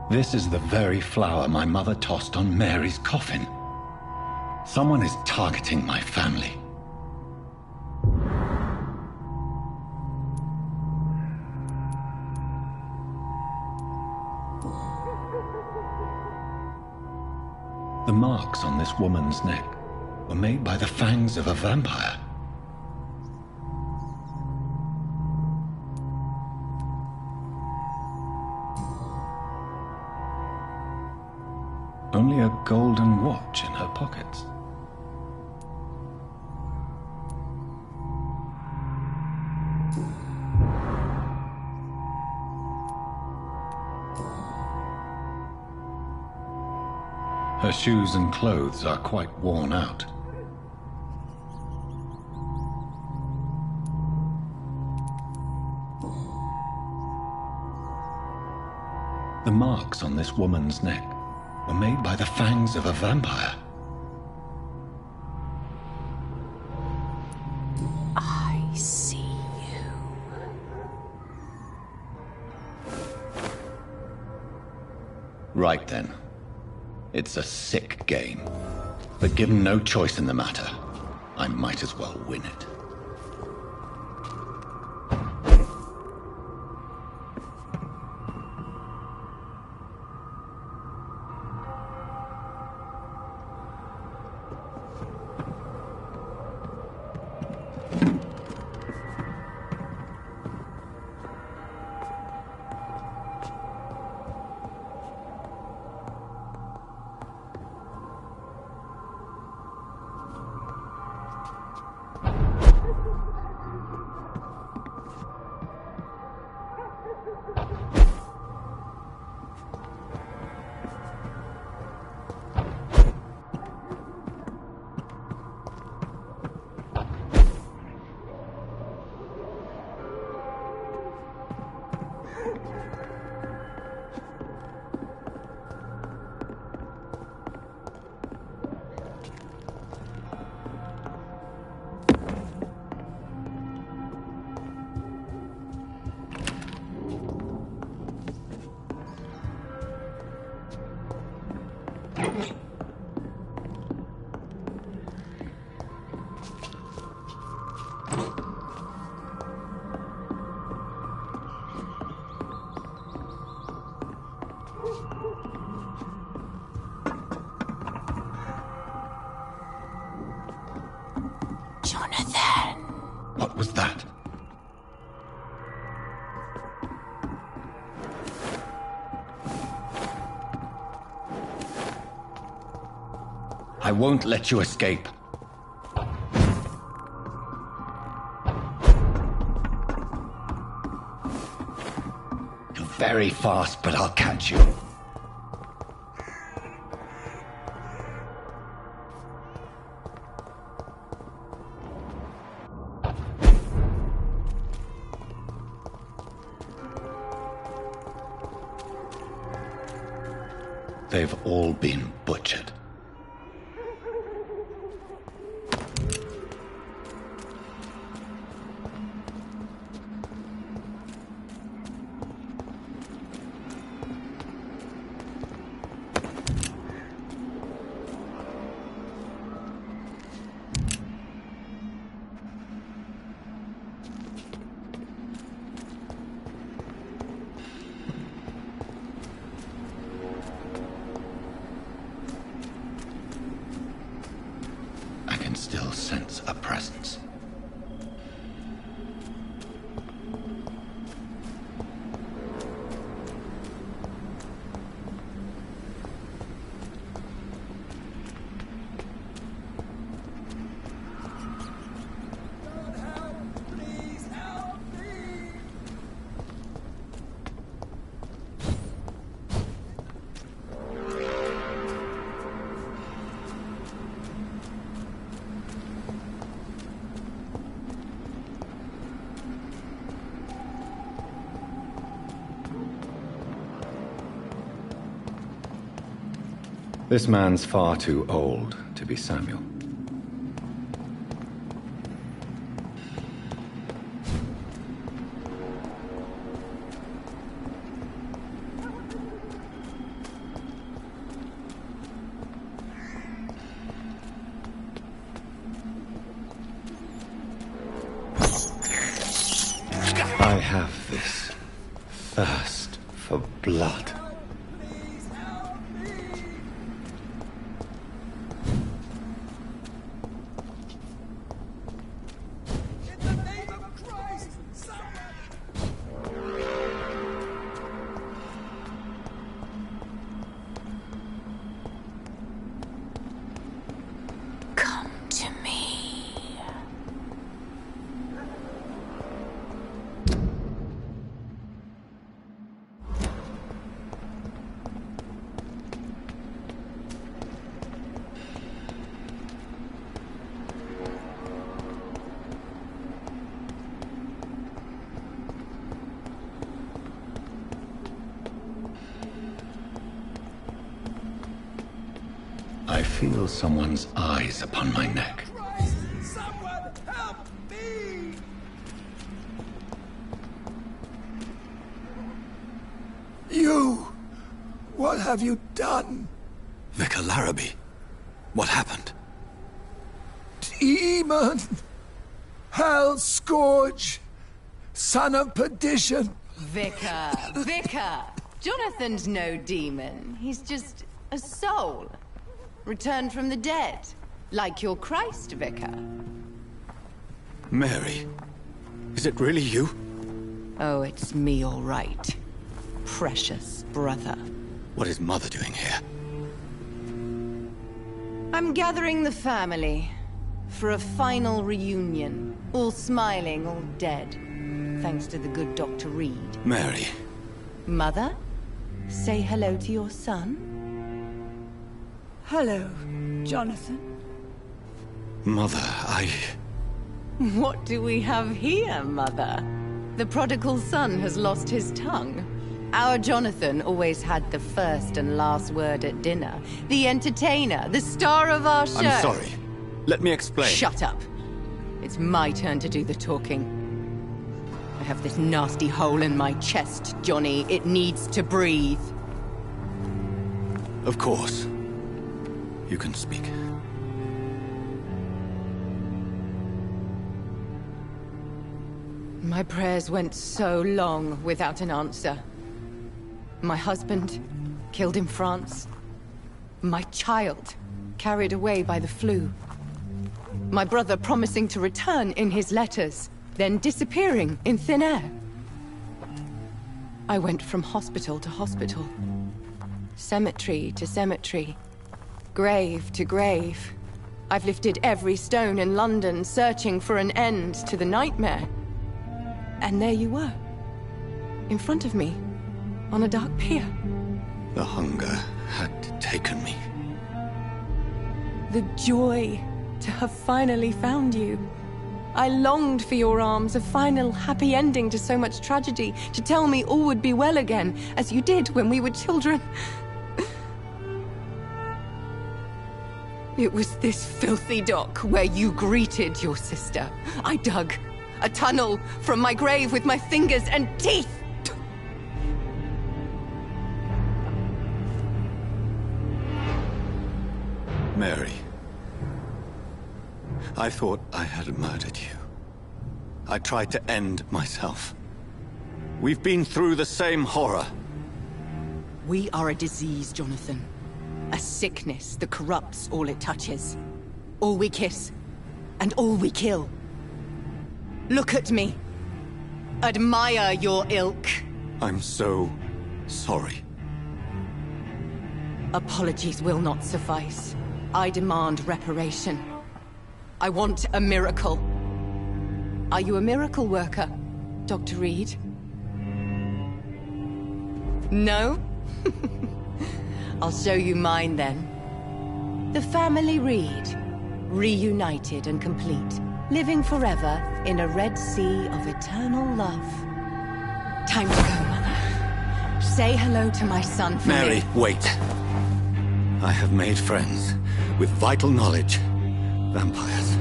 S2: This is the very flower my mother tossed on Mary's coffin. Someone is targeting my family. The marks on this woman's neck were made by the fangs of a vampire. Only a golden watch in her pockets. Her shoes and clothes are quite worn out. The marks on this woman's neck were made by the fangs of a vampire. Right then. It's a sick game. But given no choice in the matter, I might as well win it.
S7: Jonathan.
S2: What was that? I won't let you escape. You're very fast, but I'll catch you. They've all been butchered. Still sense a presence. This man's far too old to be Samuel. I have this thirst for blood. I feel someone's eyes upon my neck.
S10: Someone help me!
S1: You! What What have you done?
S2: Vicar Larrabee, what happened?
S1: Demon! Hell Scourge! Son of perdition!
S12: Vicar! Jonathan's no demon. He's just a soul. Returned from the dead. Like your Christ, Vicar.
S2: Mary, is it really you?
S12: Oh, it's me, all right. Precious brother.
S2: What is Mother doing here?
S12: I'm gathering the family for a final reunion. All smiling, all dead. Thanks to the good Dr. Reed.
S2: Mary.
S12: Mother, say hello to your son.
S4: Hello, Jonathan.
S2: Mother,
S12: What do we have here, Mother? The prodigal son has lost his tongue. Our Jonathan always had the first and last word at dinner. The entertainer, the star of our show.
S2: I'm sorry. Let me explain.
S12: Shut up. It's my turn to do the talking. I have this nasty hole in my chest, Johnny. It needs to breathe.
S2: Of course. You can speak.
S12: My prayers went so long without an answer. My husband, killed in France. My child, carried away by the flu. My brother promising to return in his letters, then disappearing in thin air. I went from hospital to hospital. Cemetery to cemetery. Grave to grave. I've lifted every stone in London, searching for an end to the nightmare. And there you were. In front of me. On a dark pier.
S2: The hunger had taken me.
S12: The joy to have finally found you. I longed for your arms, a final happy ending to so much tragedy, to tell me all would be well again, as you did when we were children. It was this filthy dock where you greeted your sister. I dug a tunnel from my grave with my fingers and teeth.
S2: Mary, I thought I had murdered you. I tried to end myself. We've been through the same horror.
S12: We are a disease, Jonathan. A sickness that corrupts all it touches. All we kiss, and all we kill. Look at me. Admire your ilk.
S2: I'm so sorry.
S12: Apologies will not suffice. I demand reparation. I want a miracle. Are you a miracle worker, Dr. Reed? No? I'll show you mine then. The family Reed, reunited and complete, living forever in a red sea of eternal love. Time to go, Mother. Say hello to my son for
S2: Mary,
S12: me.
S2: wait. I have made friends with vital knowledge. Vampires.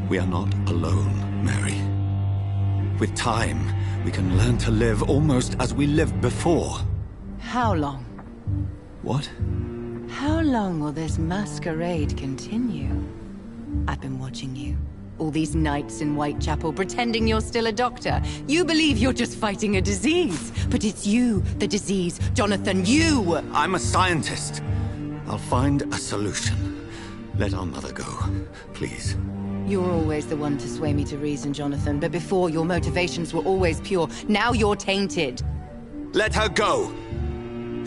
S2: We are not alone, Mary. With time, we can learn to live almost as we lived before.
S12: How long?
S2: What?
S12: How long will this masquerade continue? I've been watching you. All these nights in Whitechapel, pretending you're still a doctor. You believe you're just fighting a disease. But it's you, the disease. Jonathan, you!
S2: I'm a scientist. I'll find a solution. Let our mother go, please.
S12: You're always the one to sway me to reason, Jonathan. But before, your motivations were always pure. Now you're tainted.
S2: Let her go!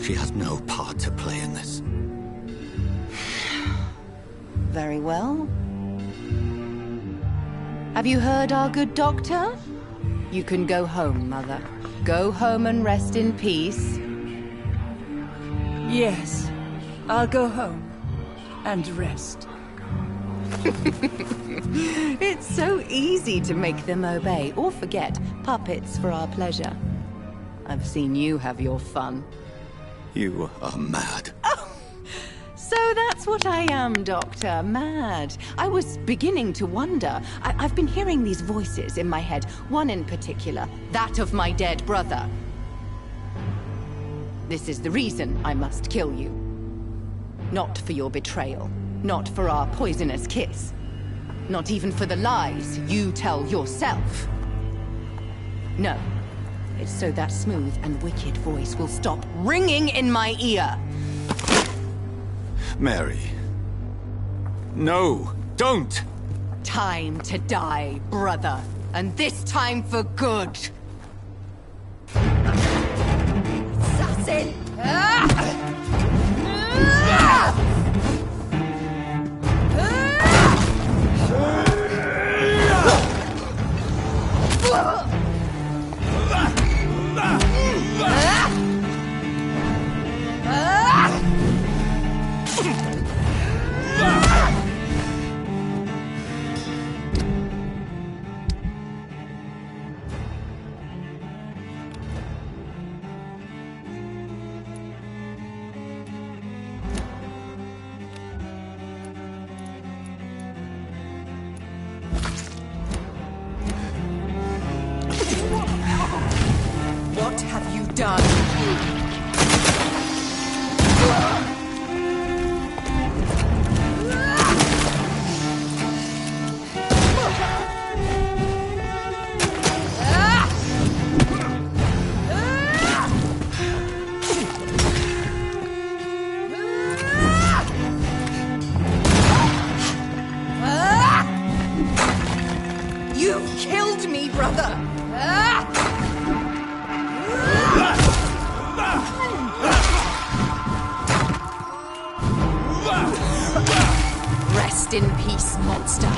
S2: She has no part to play in this.
S12: Very well. Have you heard our good doctor? You can go home, Mother. Go home and rest in peace.
S4: Yes, I'll go home and rest.
S12: It's so easy to make them obey or forget. Puppets for our pleasure. I've seen you have your fun.
S2: You are mad.
S12: Oh, so that's what I am, Doctor. Mad. I was beginning to wonder. I've been hearing these voices in my head. One in particular. That of my dead brother. This is the reason I must kill you. Not for your betrayal. Not for our poisonous kiss. Not even for the lies you tell yourself. No. It's so that smooth and wicked voice will stop ringing in my ear.
S2: Mary. No, don't!
S12: Time to die, brother. And this time for good.
S7: Assassin!
S12: What have you done? You killed me, brother! Rest in peace, monster.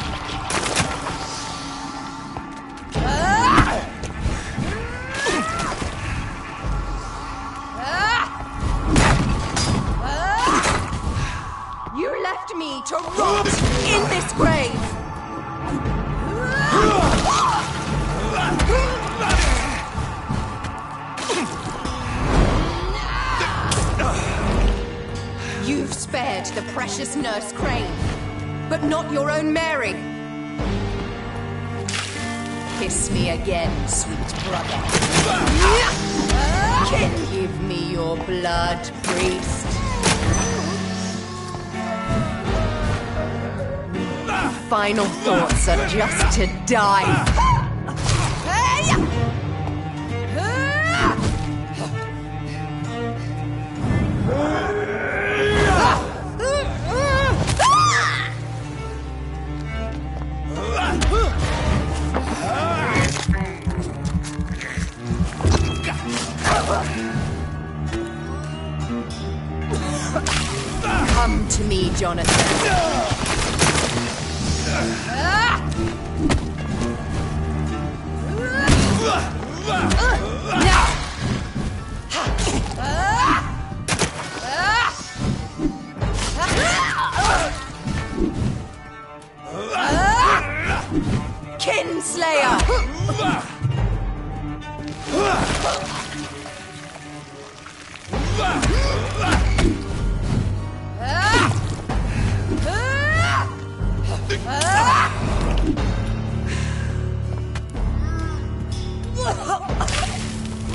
S12: You left me to rot in this grave! You've spared the precious Nurse Crane, but not your own Mary. Kiss me again, sweet brother. Give me your blood, priest. Final thoughts are just to die. Come to me, Jonathan. Kinslayer!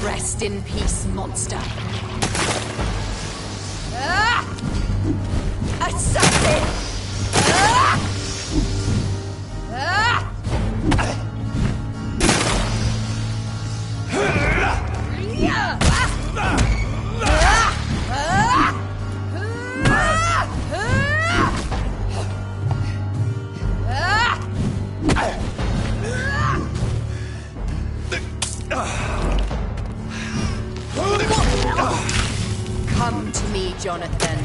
S12: Rest in peace, monster. Assassin! Come to me, Jonathan.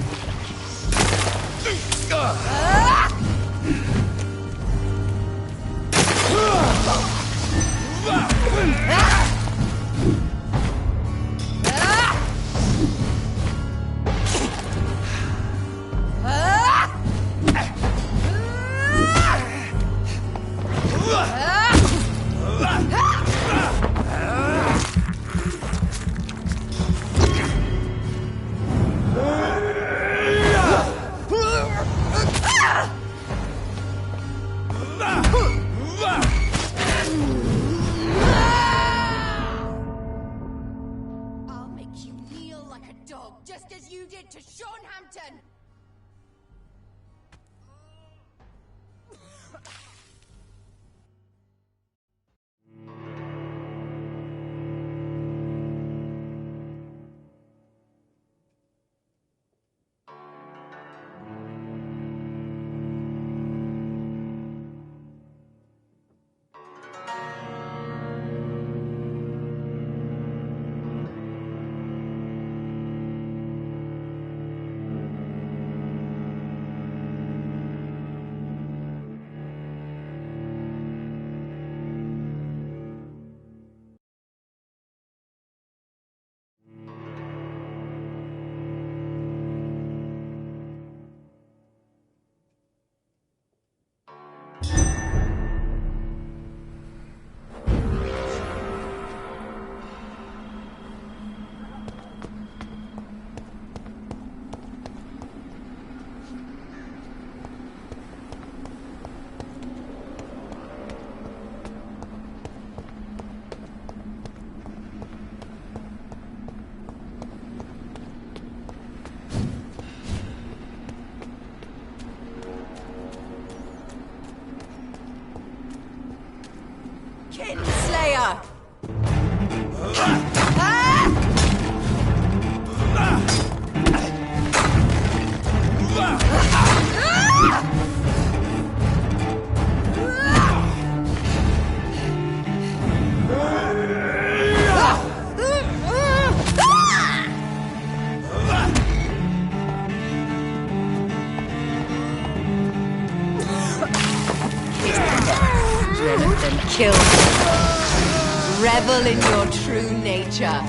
S12: just as you did to Sean Hampton! Kinslayer! Jonathan killed you. Revel in your true nature.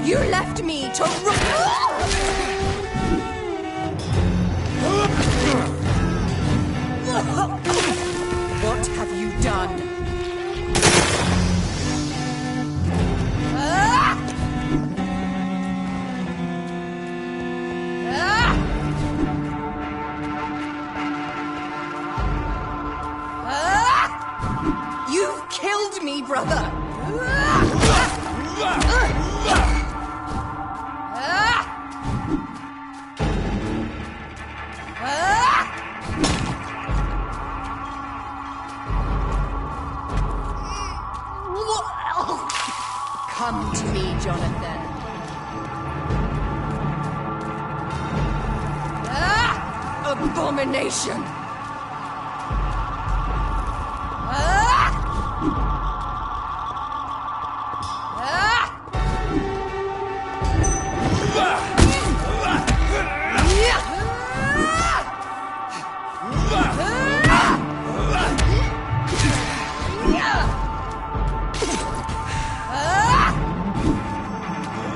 S12: You left me to What have you done? You've killed me, brother! Come to me, Jonathan. Abomination!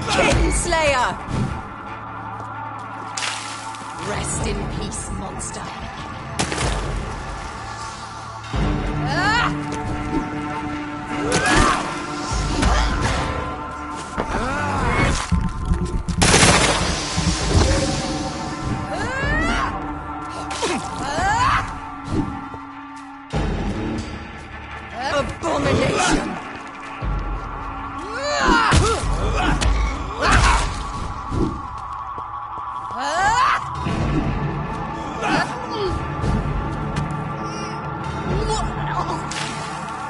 S12: Kinslayer! Rest in peace, monster. Abomination!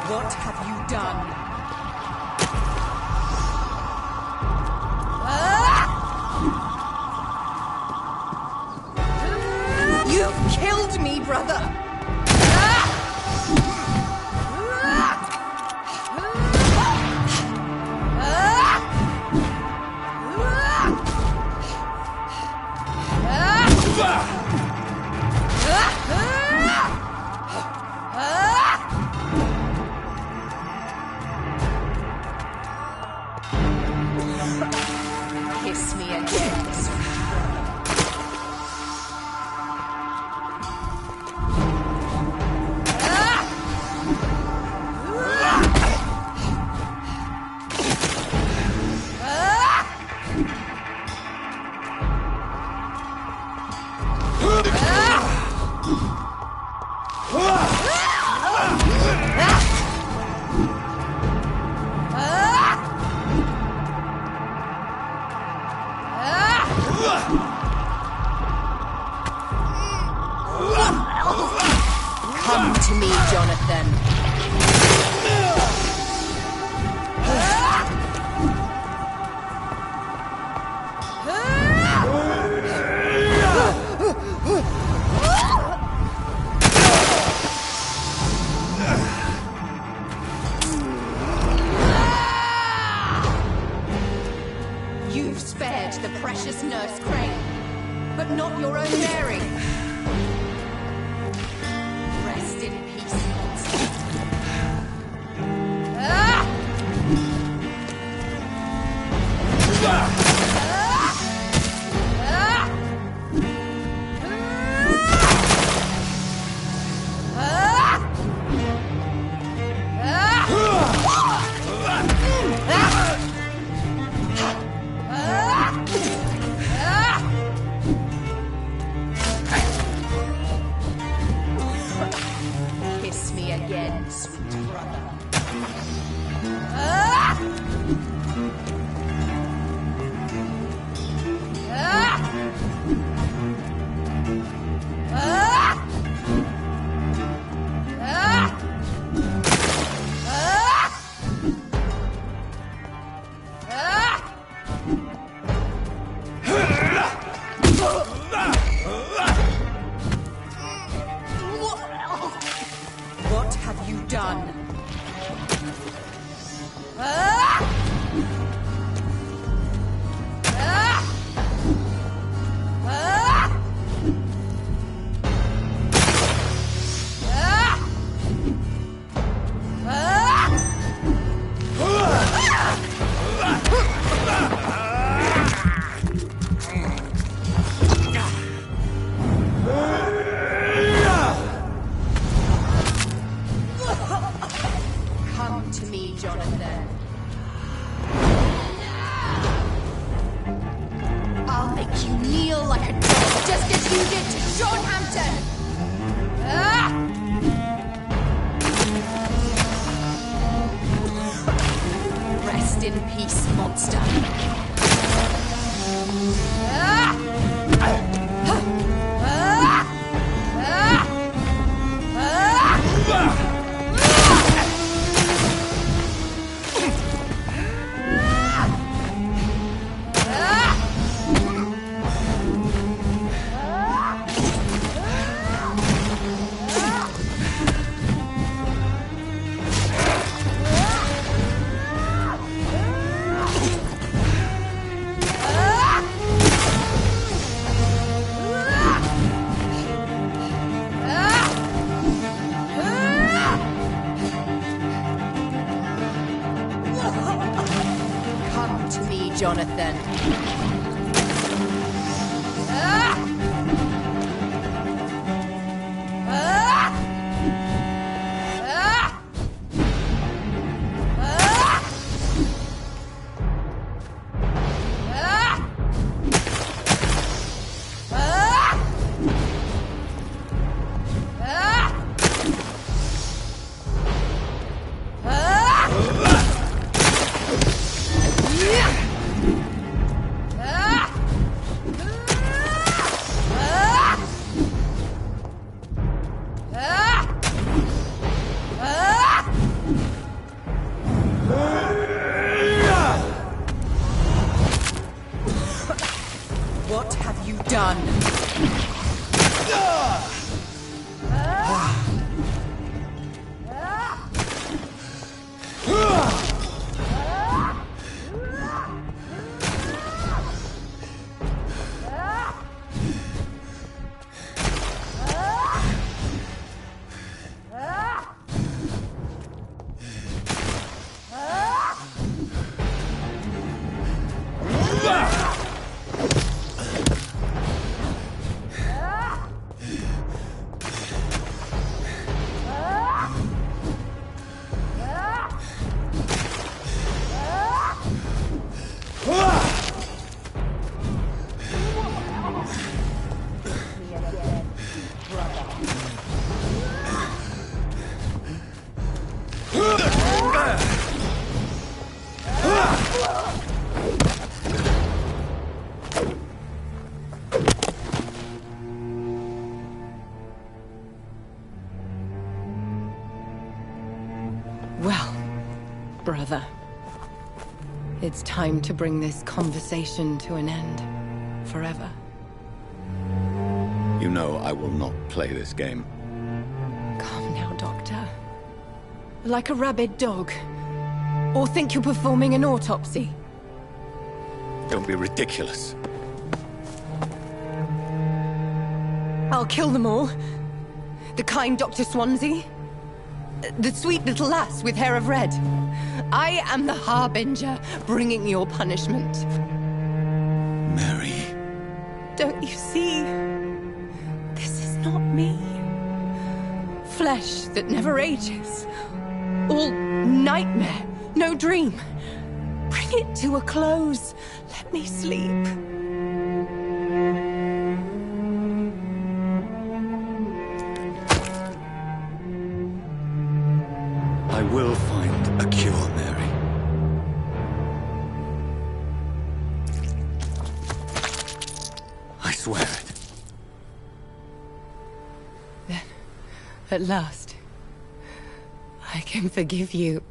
S12: What have you done? You've killed me, brother! Kiss me again, sweet brother.
S7: avenge the precious Nurse Crane, but not your own Mary. Rest in peace, monster. Kiss me again, sweet brother. What have you done? Come to me, Jonathan. I'll make you kneel like a dog, just as you did to John Hampton. Rest in peace, monster. Come to me, Jonathan. What have you done? Well, brother, it's time to bring this conversation to an end. Forever.
S2: You know I will not play this game.
S7: Calm now, Doctor. Like a rabid dog. Or think you're performing an autopsy.
S2: Don't be ridiculous.
S12: I'll kill them all. The kind Dr. Swansea. The sweet little lass with hair of red. I am the Harbinger, bringing your punishment.
S2: Mary.
S12: Don't you see? This is not me. Flesh that never ages. All nightmare, no dream. Bring it to a close. Let me sleep.
S2: I will find a cure, Mary. I swear it.
S12: Then, at last, I can forgive you.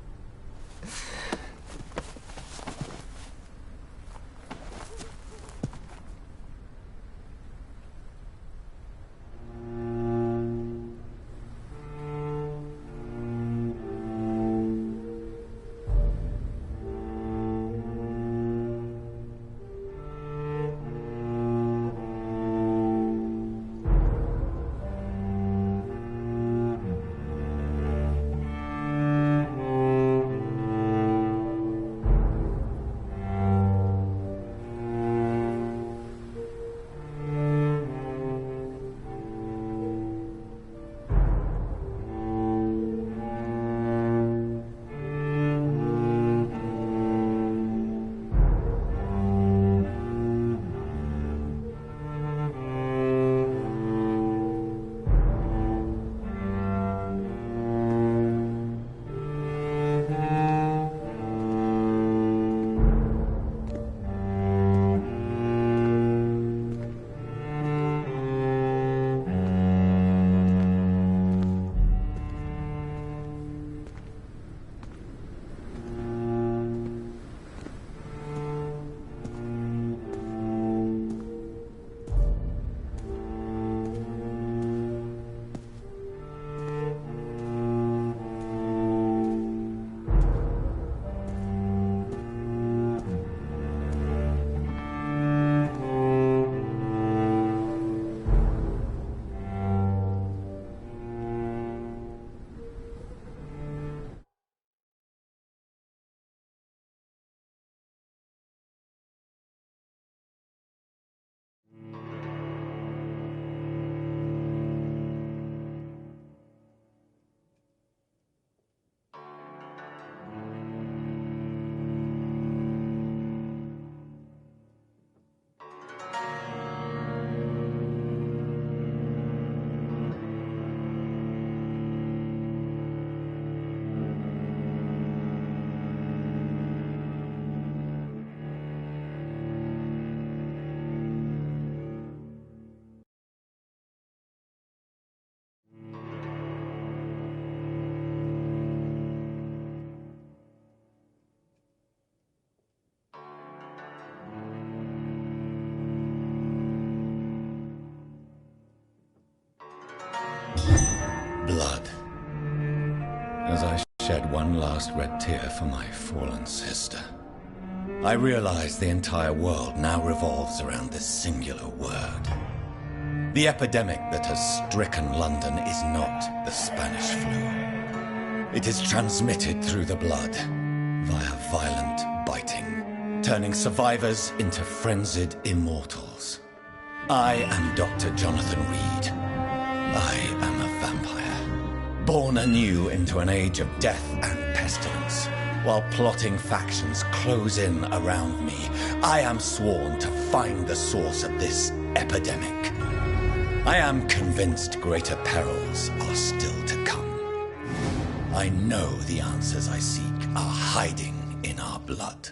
S2: Blood. As I shed one last red tear for my fallen sister, I realize the entire world now revolves around this singular word. The epidemic that has stricken London is not the Spanish flu. It is transmitted through the blood, via violent biting, turning survivors into frenzied immortals. I am Dr. Jonathan Reed. I am a vampire, born anew into an age of death and pestilence. While plotting factions close in around me, I am sworn to find the source of this epidemic. I am convinced greater perils are still to come. I know the answers I seek are hiding in our blood.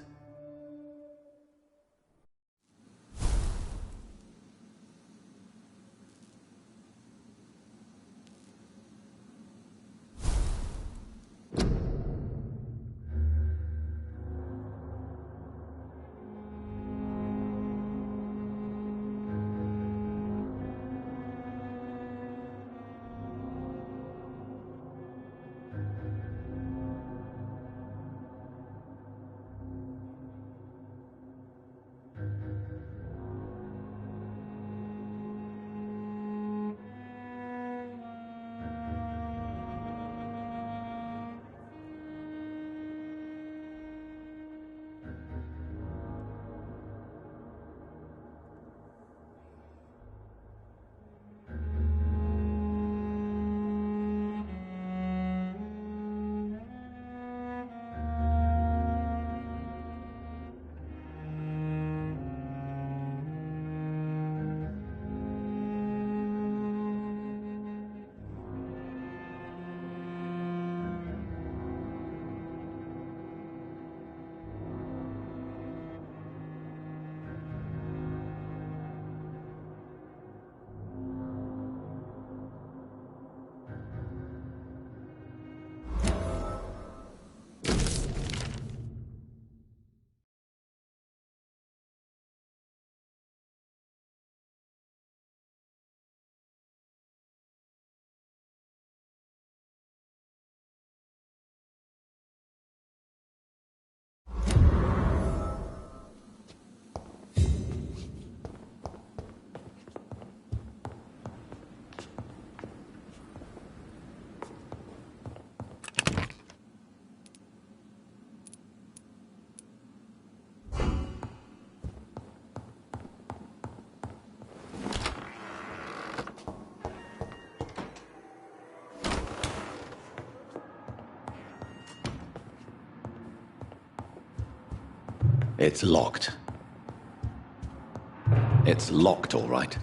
S2: It's locked. It's locked, all right.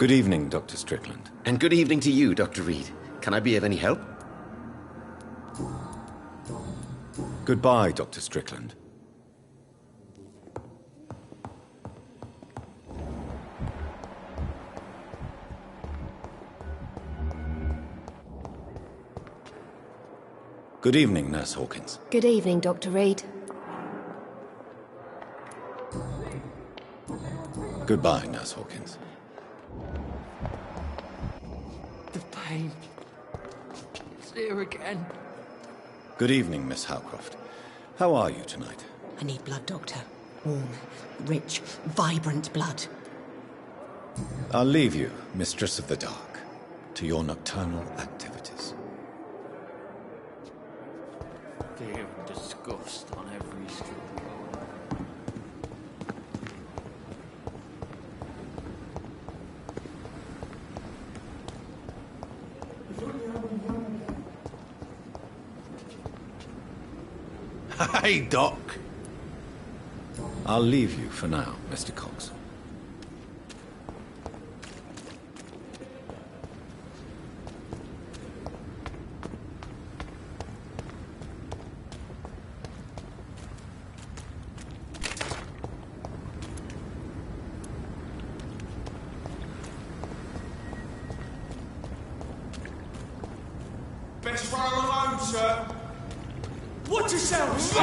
S2: Good evening, Dr. Strickland.
S13: And good evening to you, Dr. Reed. Can I be of any help?
S2: Goodbye, Dr. Strickland. Good evening, Nurse Hawkins.
S5: Good evening, Dr. Reed.
S2: Goodbye, Nurse Hawkins.
S10: The pain. It's here again.
S2: Good evening, Miss Howcroft. How are you tonight?
S14: I need blood, Doctor. Warm, rich, vibrant blood.
S2: I'll leave you, Mistress of the Dark, to your nocturnal activities.
S10: Fear and disgust on every street.
S6: Hey, Doc.
S2: I'll leave you for now, Mr. Cox.
S11: Best run alone, sir. Watch yourselves!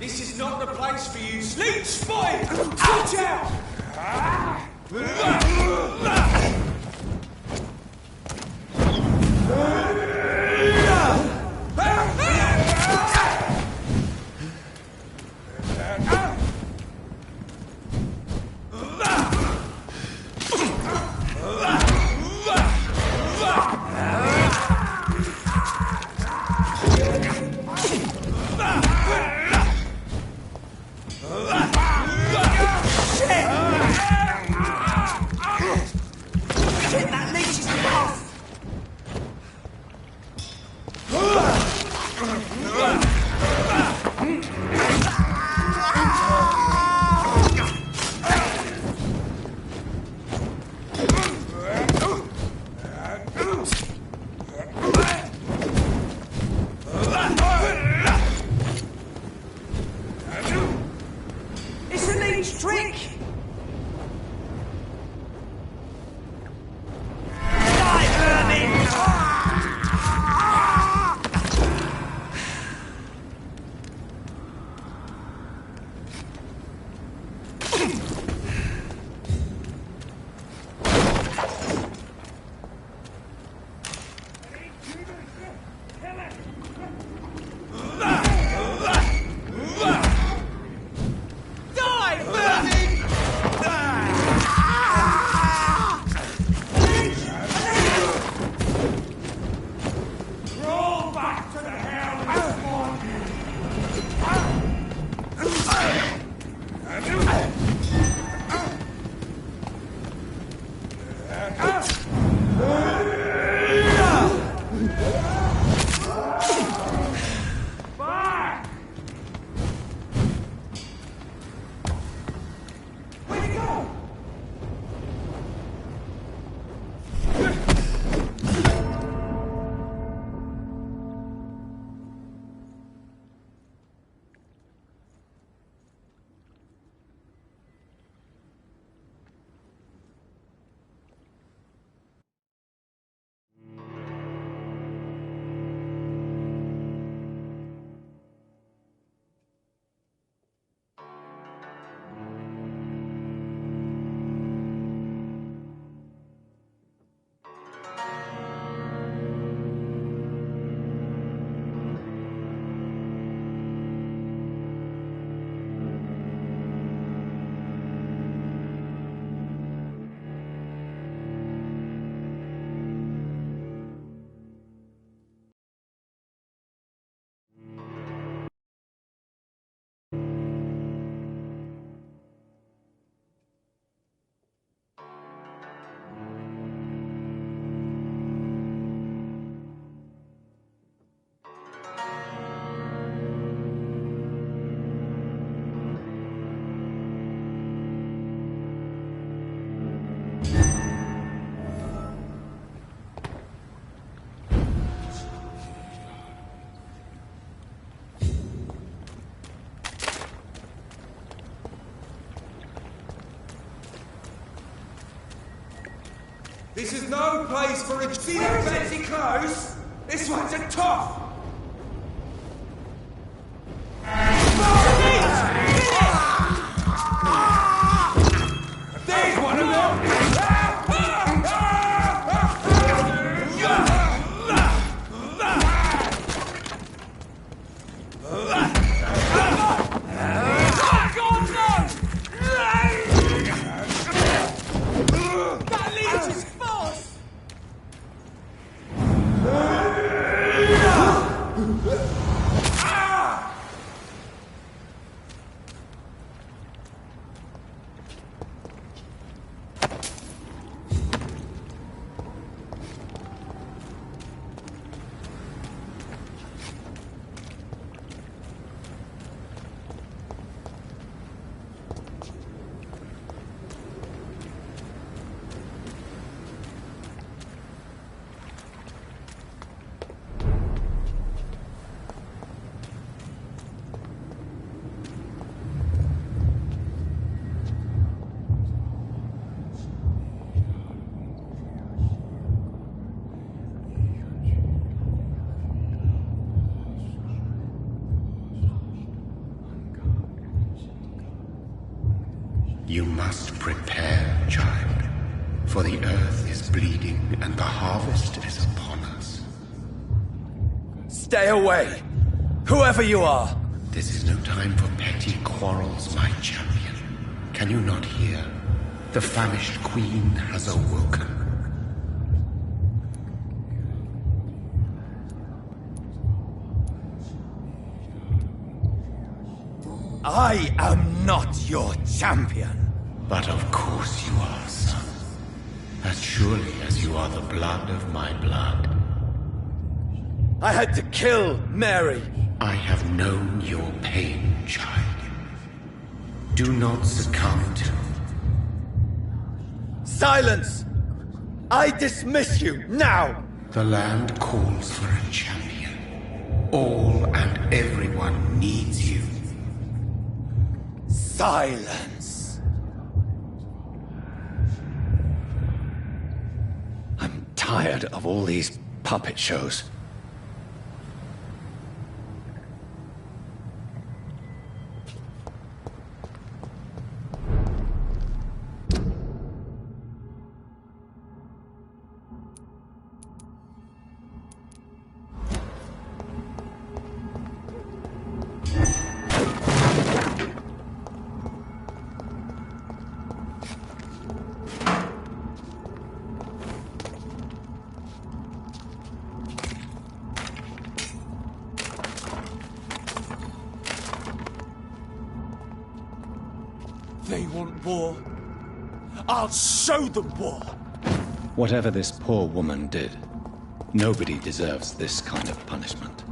S15: This is not the place for you. Leech spotted! Watch out! This is no place for a... See them fancy clothes? This one's a tough! There's one of them!
S16: You must prepare, child, for the earth is bleeding and the harvest is upon us.
S17: Stay away! Whoever you are!
S16: This is no time for petty quarrels, my champion. Can you not hear? The famished queen has awoken.
S17: I am not your champion.
S16: But of course you are, son. As surely as you are the blood of my blood.
S17: I had to kill Mary.
S16: I have known your pain, child. Do not succumb to...
S17: Silence! I dismiss you, now!
S16: The land calls for a champion. All and everyone needs you.
S17: Silence!
S2: I'm tired of all these puppet shows.
S15: They want war. I'll show them war.
S2: Whatever this poor woman did, nobody deserves this kind of punishment.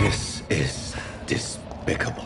S2: This is despicable.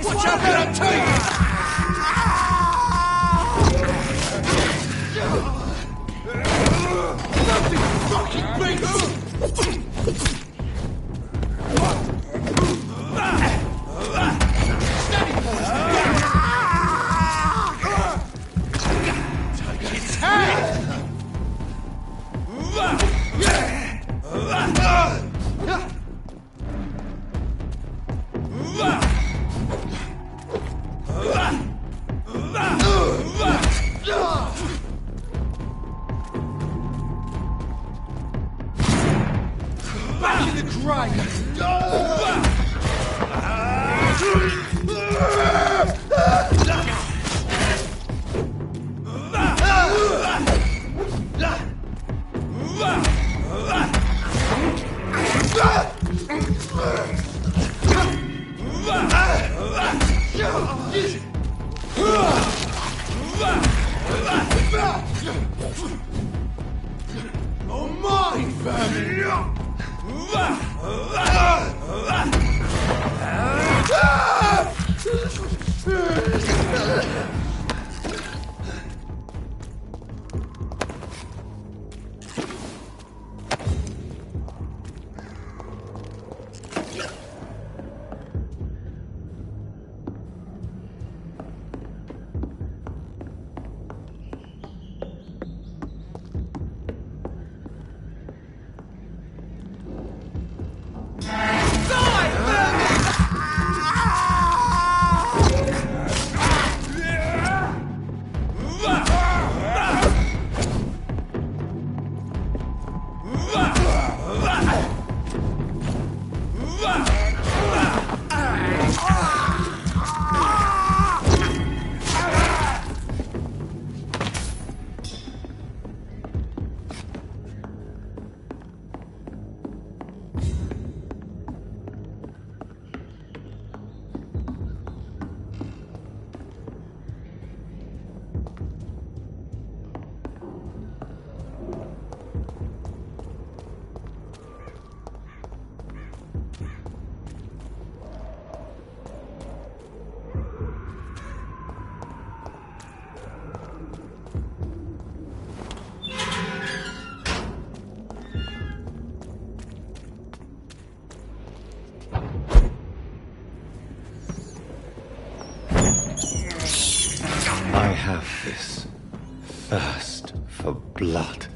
S15: Watch out for that teeth! Fucking beast! Take its head! Back in the grave! Oh my family!
S16: I have this thirst for blood.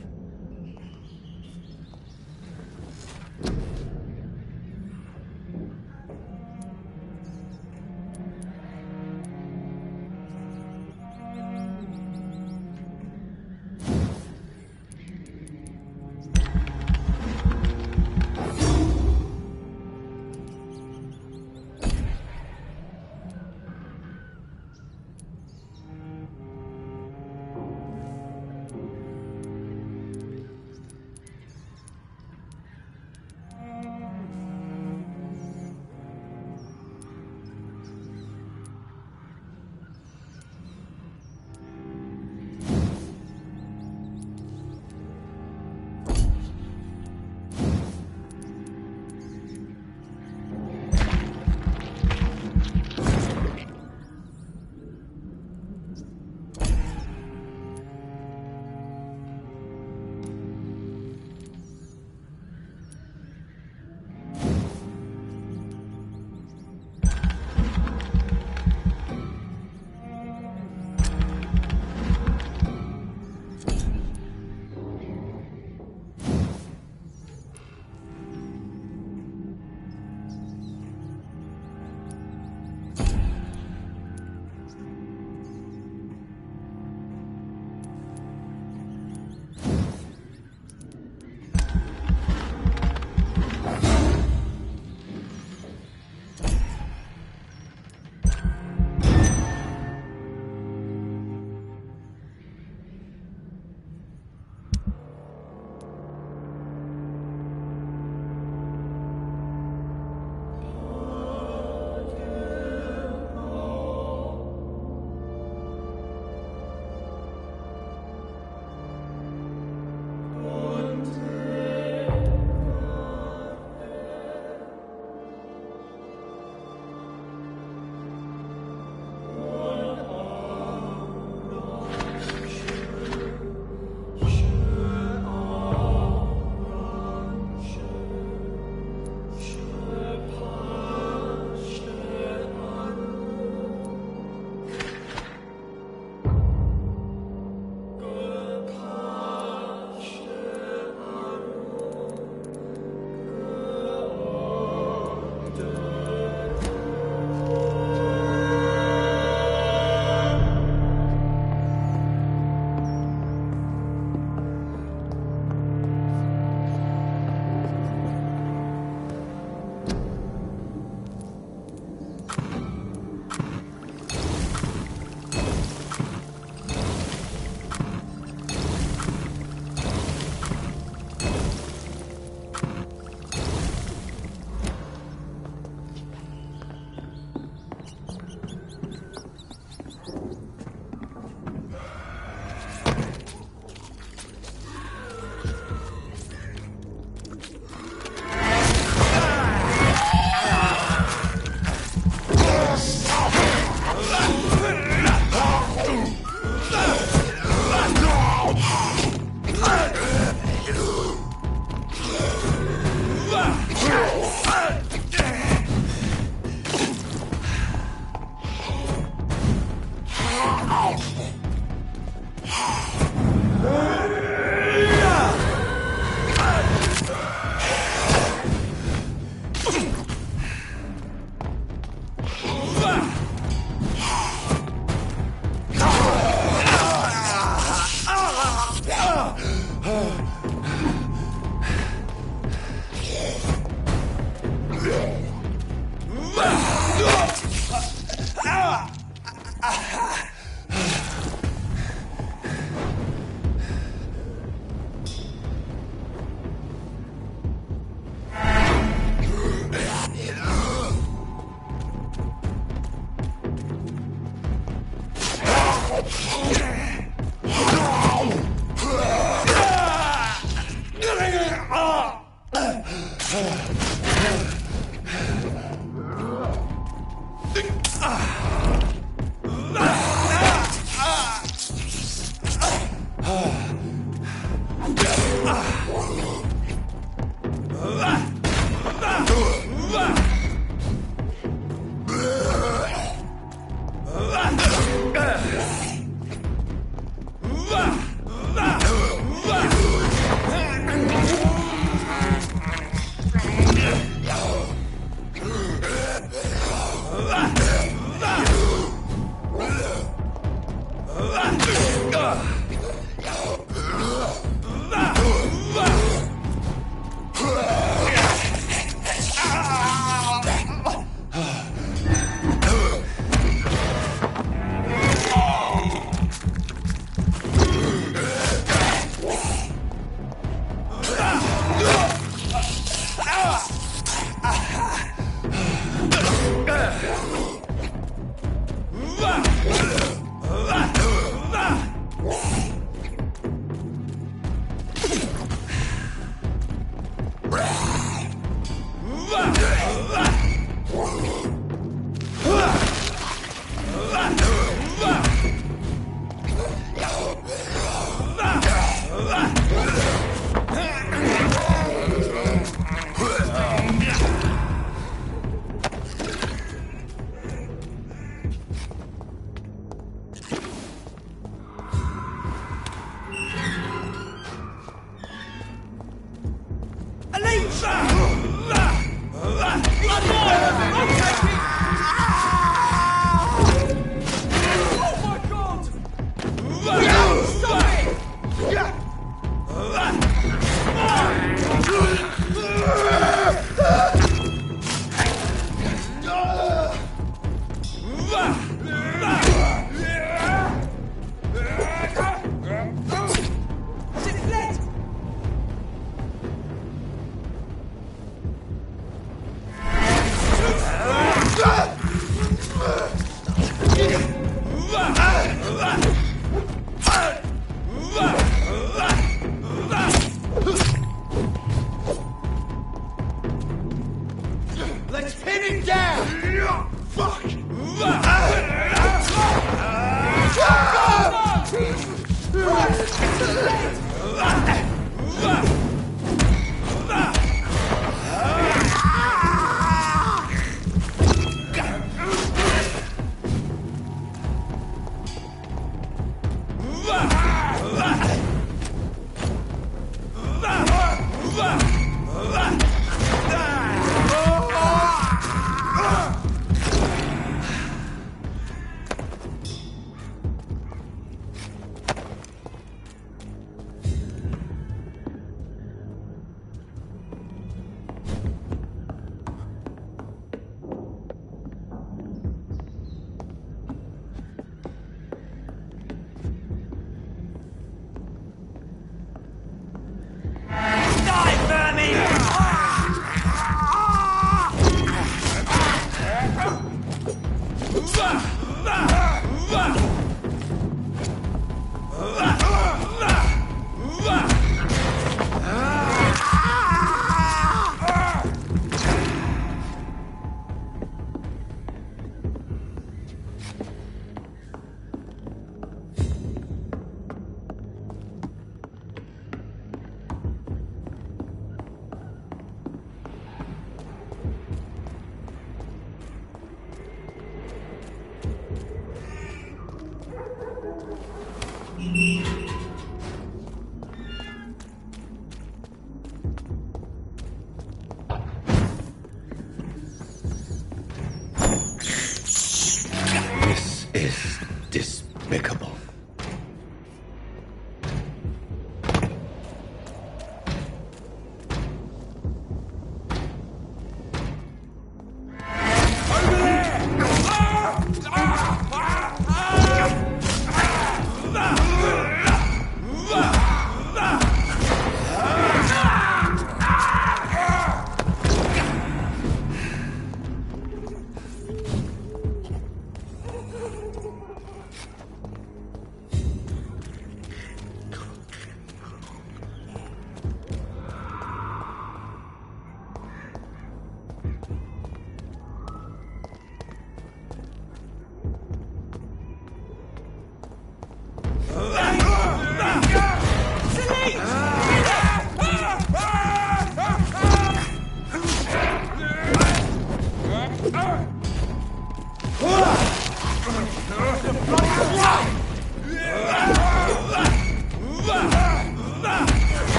S16: is despicable.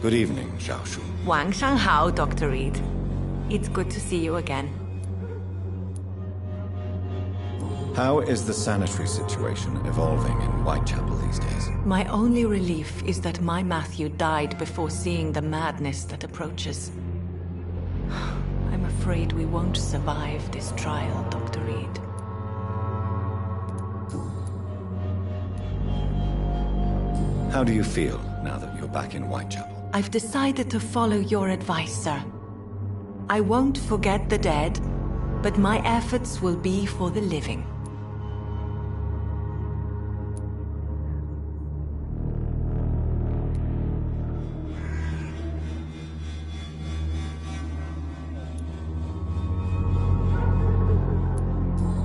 S2: Good evening, Xiaoshu.
S12: 晚上好, Dr. Reed. It's good to see you again.
S2: How is the sanitary situation evolving in Whitechapel these days?
S12: My only relief is that my Matthew died before seeing the madness that approaches. I'm afraid we won't survive this trial, Dr. Reed.
S2: How do you feel now that you're back in Whitechapel?
S12: I've decided to follow your advice, sir. I won't forget the dead, but my efforts will be for the living.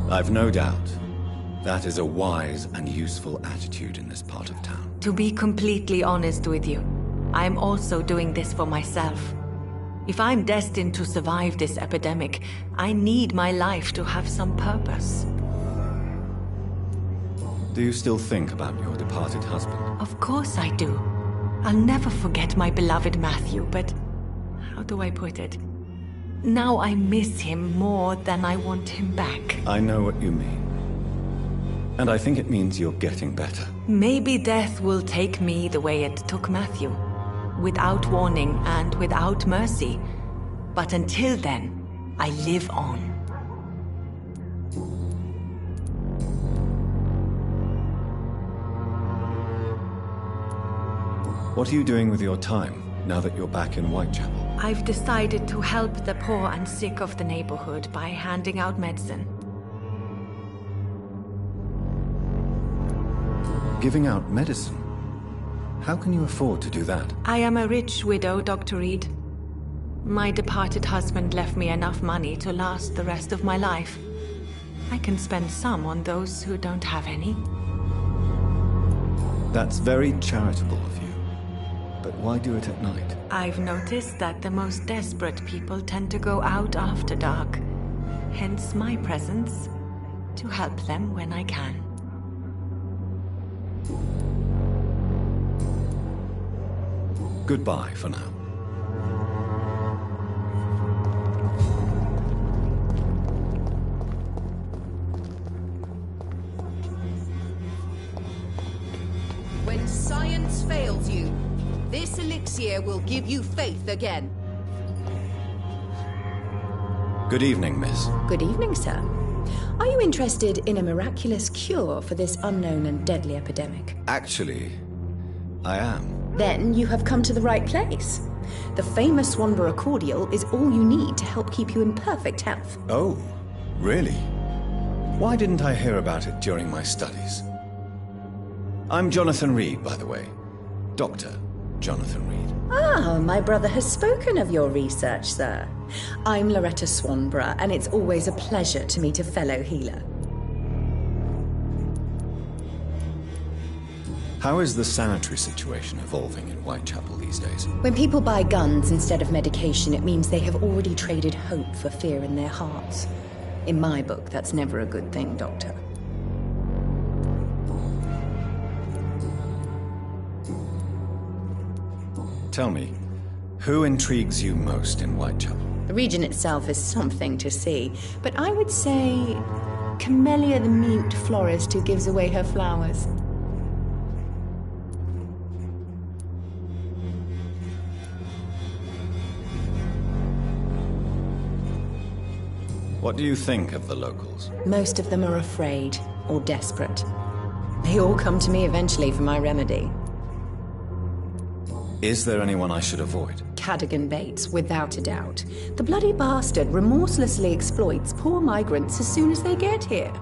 S2: I've no doubt that is a wise and useful attitude in this part of town.
S12: To be completely honest with you, I am also doing this for myself. If I'm destined to survive this epidemic, I need my life to have some purpose.
S2: Do you still think about your departed husband?
S12: Of course I do. I'll never forget my beloved Matthew, but how do I put it? Now I miss him more than I want him back.
S2: I know what you mean. And I think it means you're getting better.
S12: Maybe death will take me the way it took Matthew. Without warning and without mercy. But until then, I live on.
S2: What are you doing with your time, now that you're back in Whitechapel?
S12: I've decided to help the poor and sick of the neighborhood by handing out medicine.
S2: Giving out medicine? How can you afford to do that?
S12: I am a rich widow, Dr. Reed. My departed husband left me enough money to last the rest of my life. I can spend some on those who don't have any.
S2: That's very charitable of you. But why do it at night?
S12: I've noticed that the most desperate people tend to go out after dark. Hence my presence, to help them when I can.
S2: Goodbye for now.
S18: When science fails you, this elixir will give you faith again.
S2: Good evening, miss.
S19: Good evening, sir. Are you interested in a miraculous cure for this unknown and deadly epidemic?
S2: Actually, I am.
S19: Then you have come to the right place. The famous Swanborough cordial is all you need to help keep you in perfect health.
S2: Oh, really? Why didn't I hear about it during my studies? I'm Jonathan Reed, by the way. Dr. Jonathan Reed.
S19: Ah, my brother has spoken of your research, sir. I'm Loretta Swanborough, and it's always a pleasure to meet a fellow healer.
S2: How is the sanitary situation evolving in Whitechapel these days?
S19: When people buy guns instead of medication, it means they have already traded hope for fear in their hearts. In my book, that's never a good thing, Doctor.
S2: Tell me, who intrigues you most in Whitechapel?
S19: The region itself is something to see, but I would say Camellia the mute florist who gives away her flowers.
S2: What do you think of the locals?
S19: Most of them are afraid or desperate. They all come to me eventually for my remedy.
S2: Is there anyone I should avoid?
S19: Cadogan Bates, without a doubt. The bloody bastard remorselessly exploits poor migrants as soon as they get here.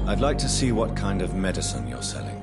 S2: I'd like to see what kind of medicine you're selling.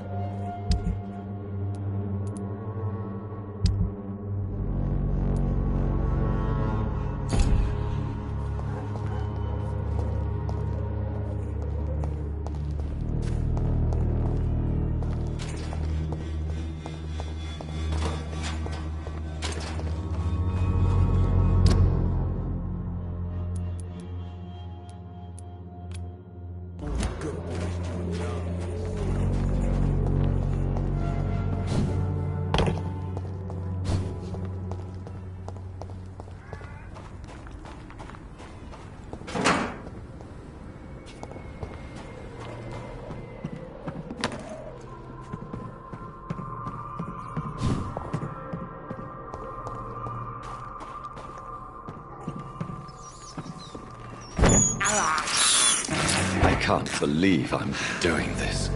S2: I can't believe I'm doing this.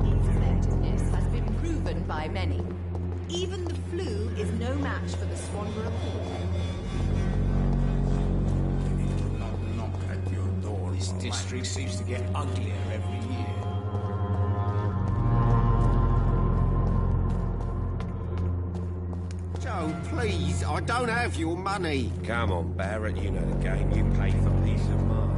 S18: Effectiveness has been proven by many. Even the flu is no match for the Swanborough Cordial.
S15: Knock at your door. This district seems to get uglier every year.
S13: Joe, please, I don't have your money.
S9: Come on, Barrett, you know the game. You pay for peace of mind.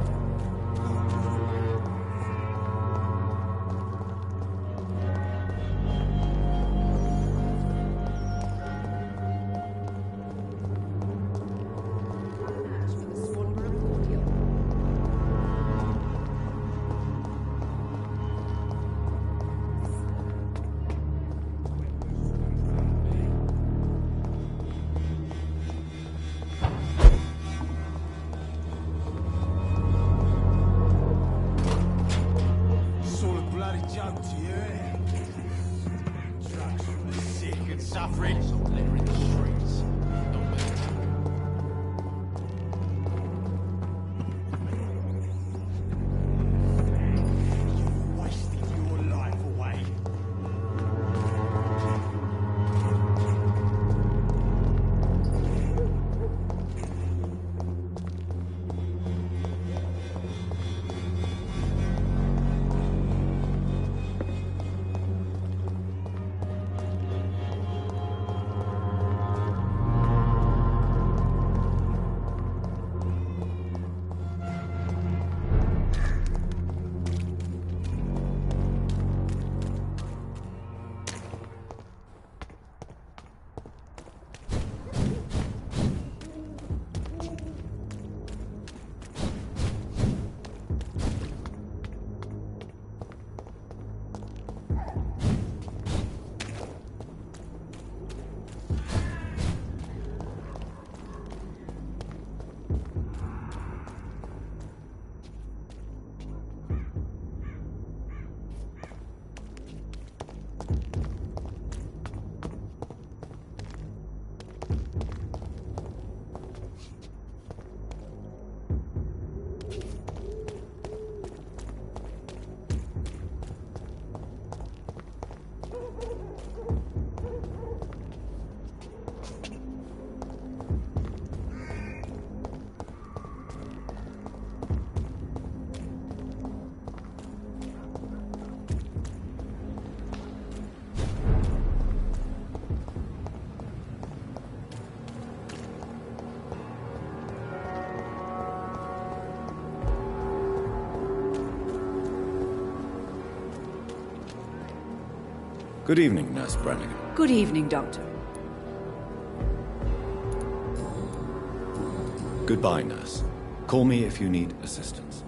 S15: Suffering, so litter in the streets. You're wasting your life away.
S2: Good evening, Nurse Brannigan.
S20: Good evening, Doctor.
S2: Goodbye, Nurse. Call me if you need assistance.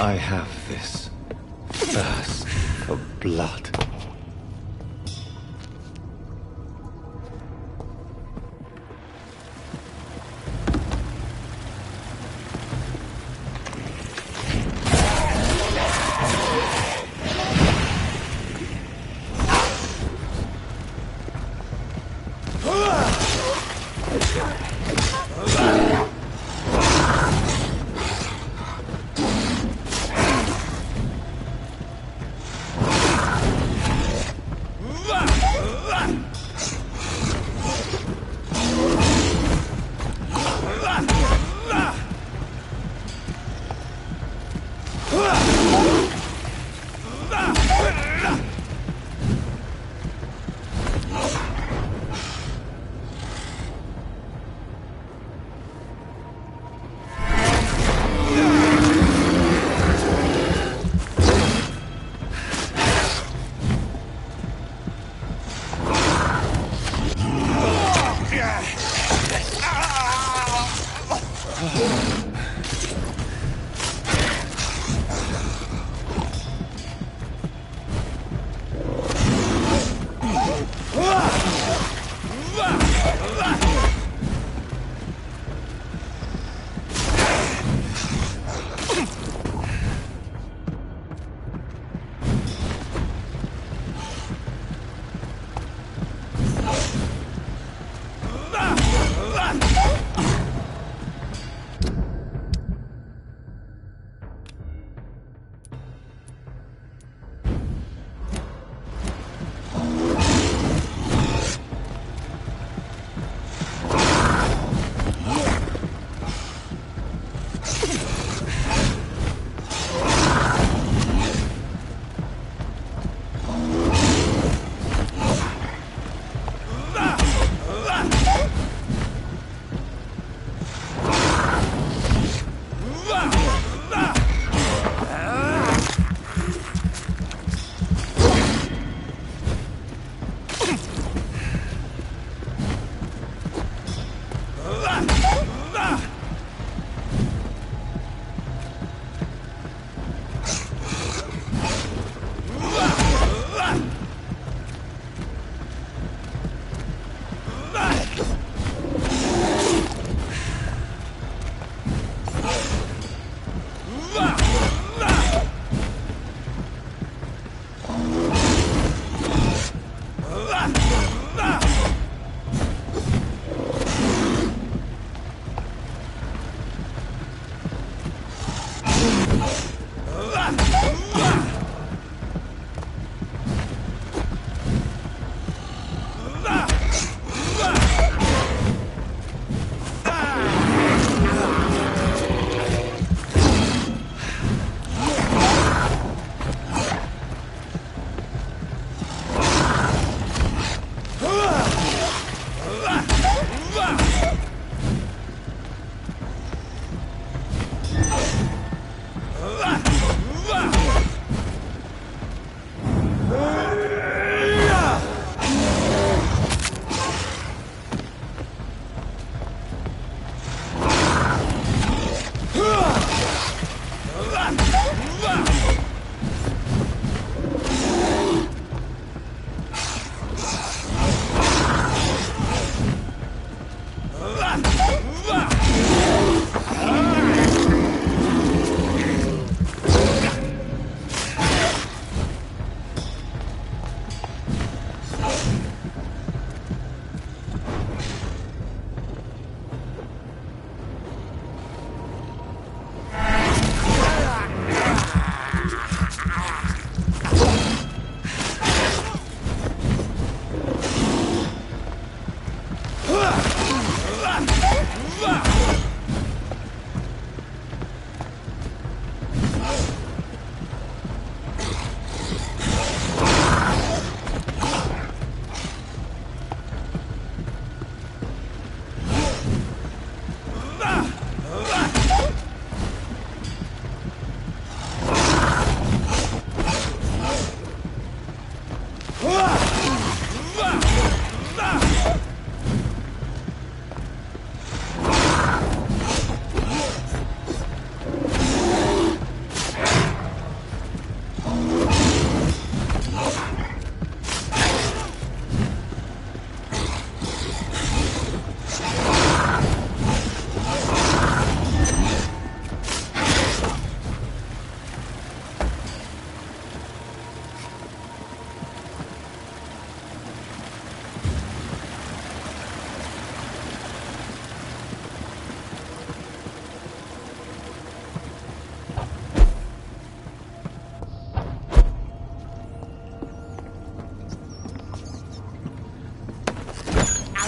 S2: I have this thirst for blood.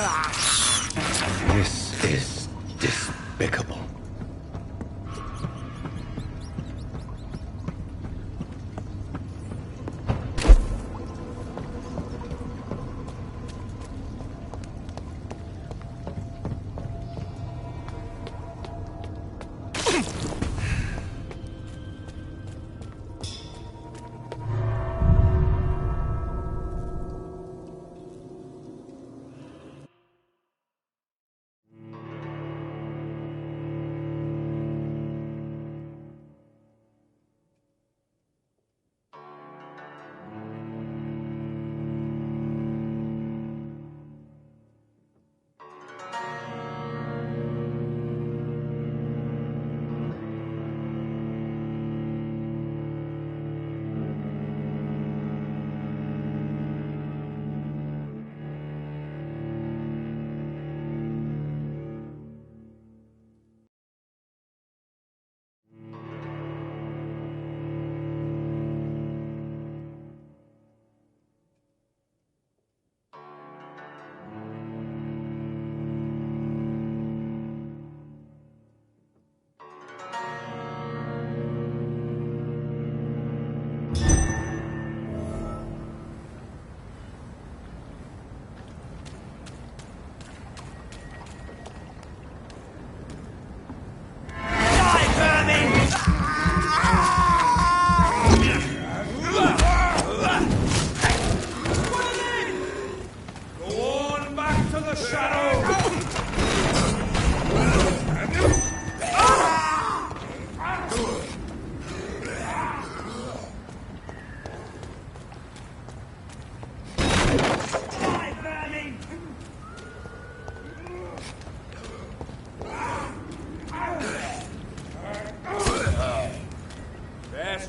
S16: This is despicable.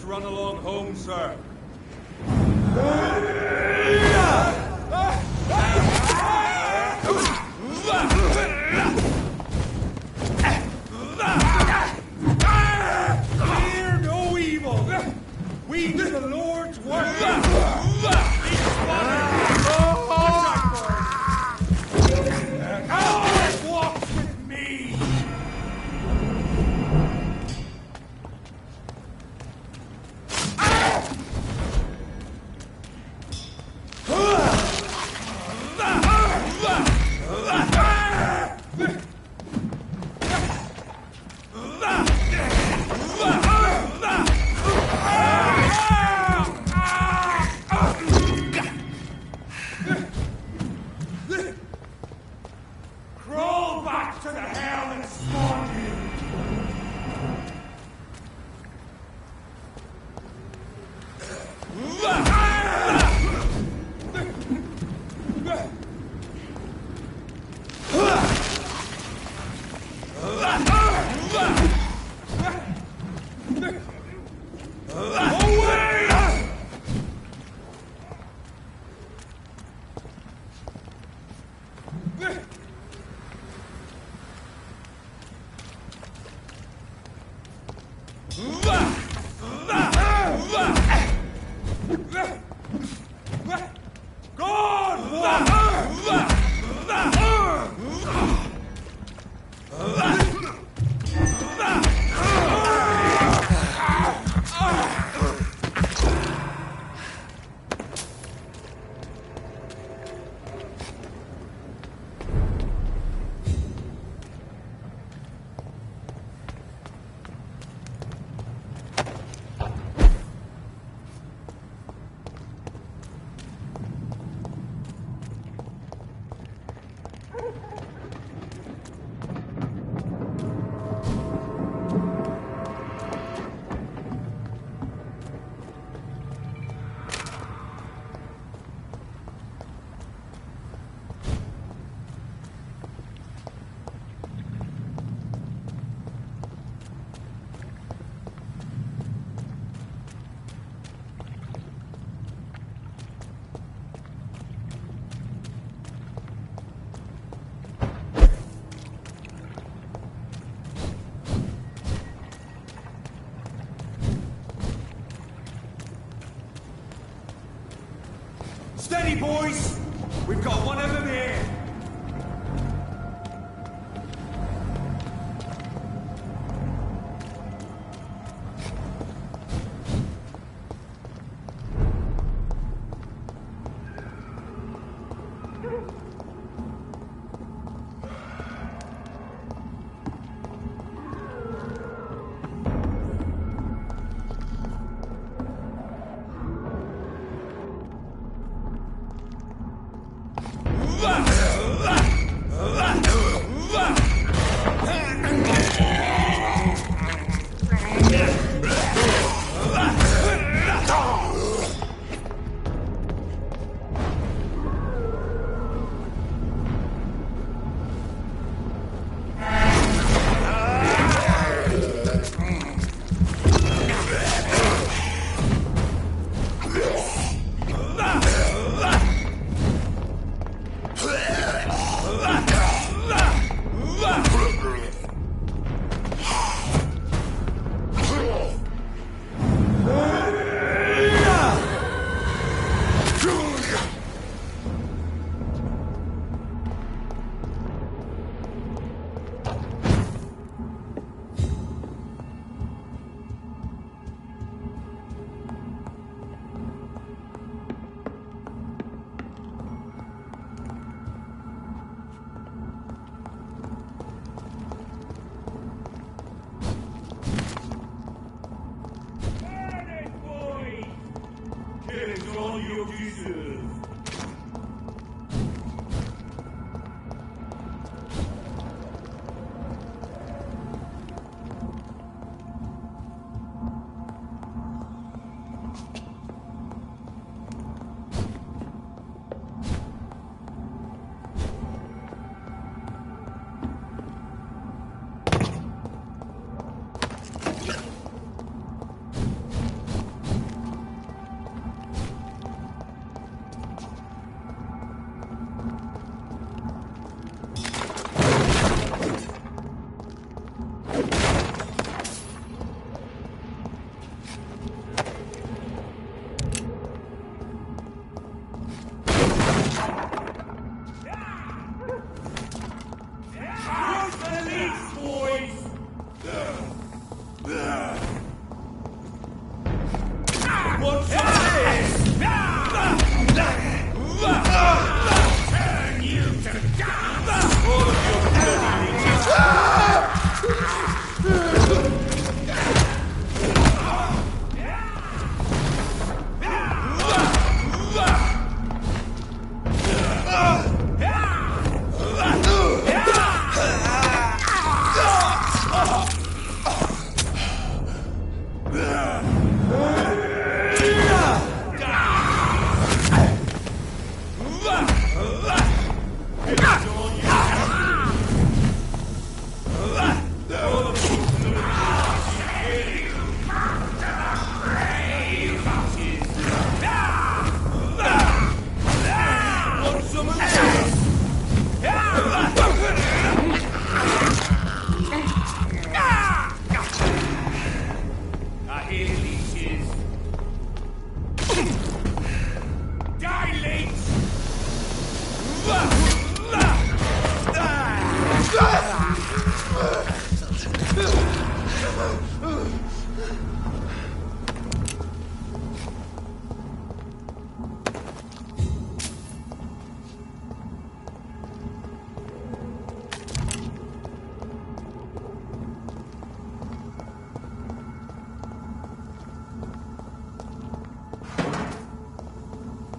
S11: Run along home, sir. Fear no evil. We do the Lord's work. Walk with me. Crawl back to the hell that spawned you! Steady, boys! We've got one of them here!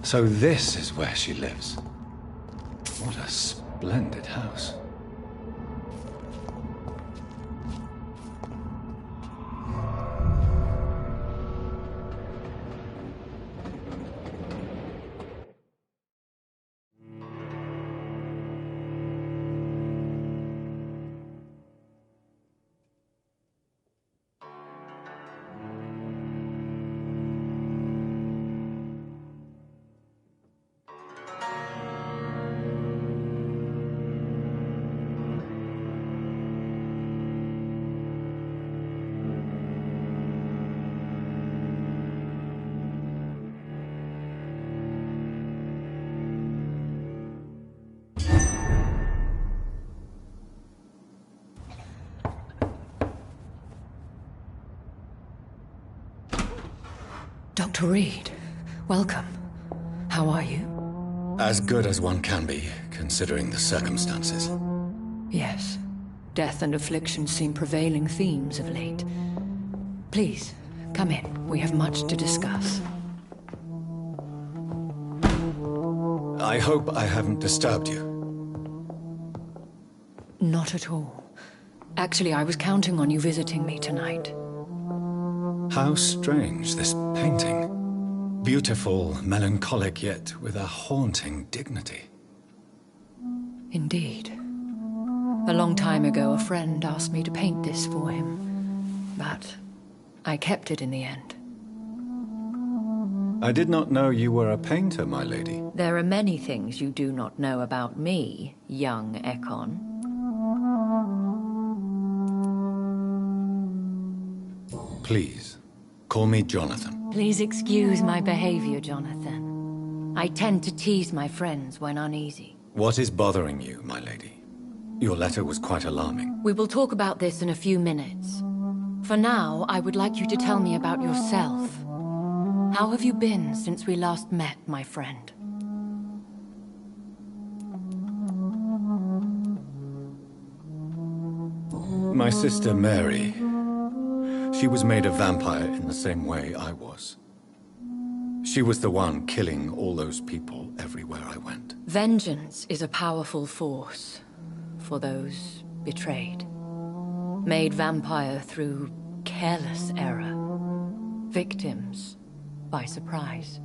S2: So this is where she lives. What a splendid house.
S4: Dr. Reed, welcome. How are you?
S2: As good as one can be, considering the circumstances.
S7: Yes. Death and affliction seem prevailing themes of late. Please, come in. We have much to discuss.
S2: I hope I haven't disturbed you.
S7: Not at all. Actually, I was counting on you visiting me tonight.
S2: How strange, this painting. Beautiful, melancholic, yet with a haunting dignity.
S7: Indeed. A long time ago, a friend asked me to paint this for him, but I kept it in the end.
S2: I did not know you were a painter, my lady.
S7: There are many things you do not know about me, young Ekon.
S2: Please, call me Jonathan.
S7: Please excuse my behavior, Jonathan. I tend to tease my friends when uneasy.
S2: What is bothering you, my lady? Your letter was quite alarming.
S7: We will talk about this in a few minutes. For now, I would like you to tell me about yourself. How have you been since we last met, my friend?
S2: My sister Mary. She was made a vampire in the same way I was. She was the one killing all those people everywhere I went.
S7: Vengeance is a powerful force for those betrayed. Made vampire through careless error. Victims by surprise.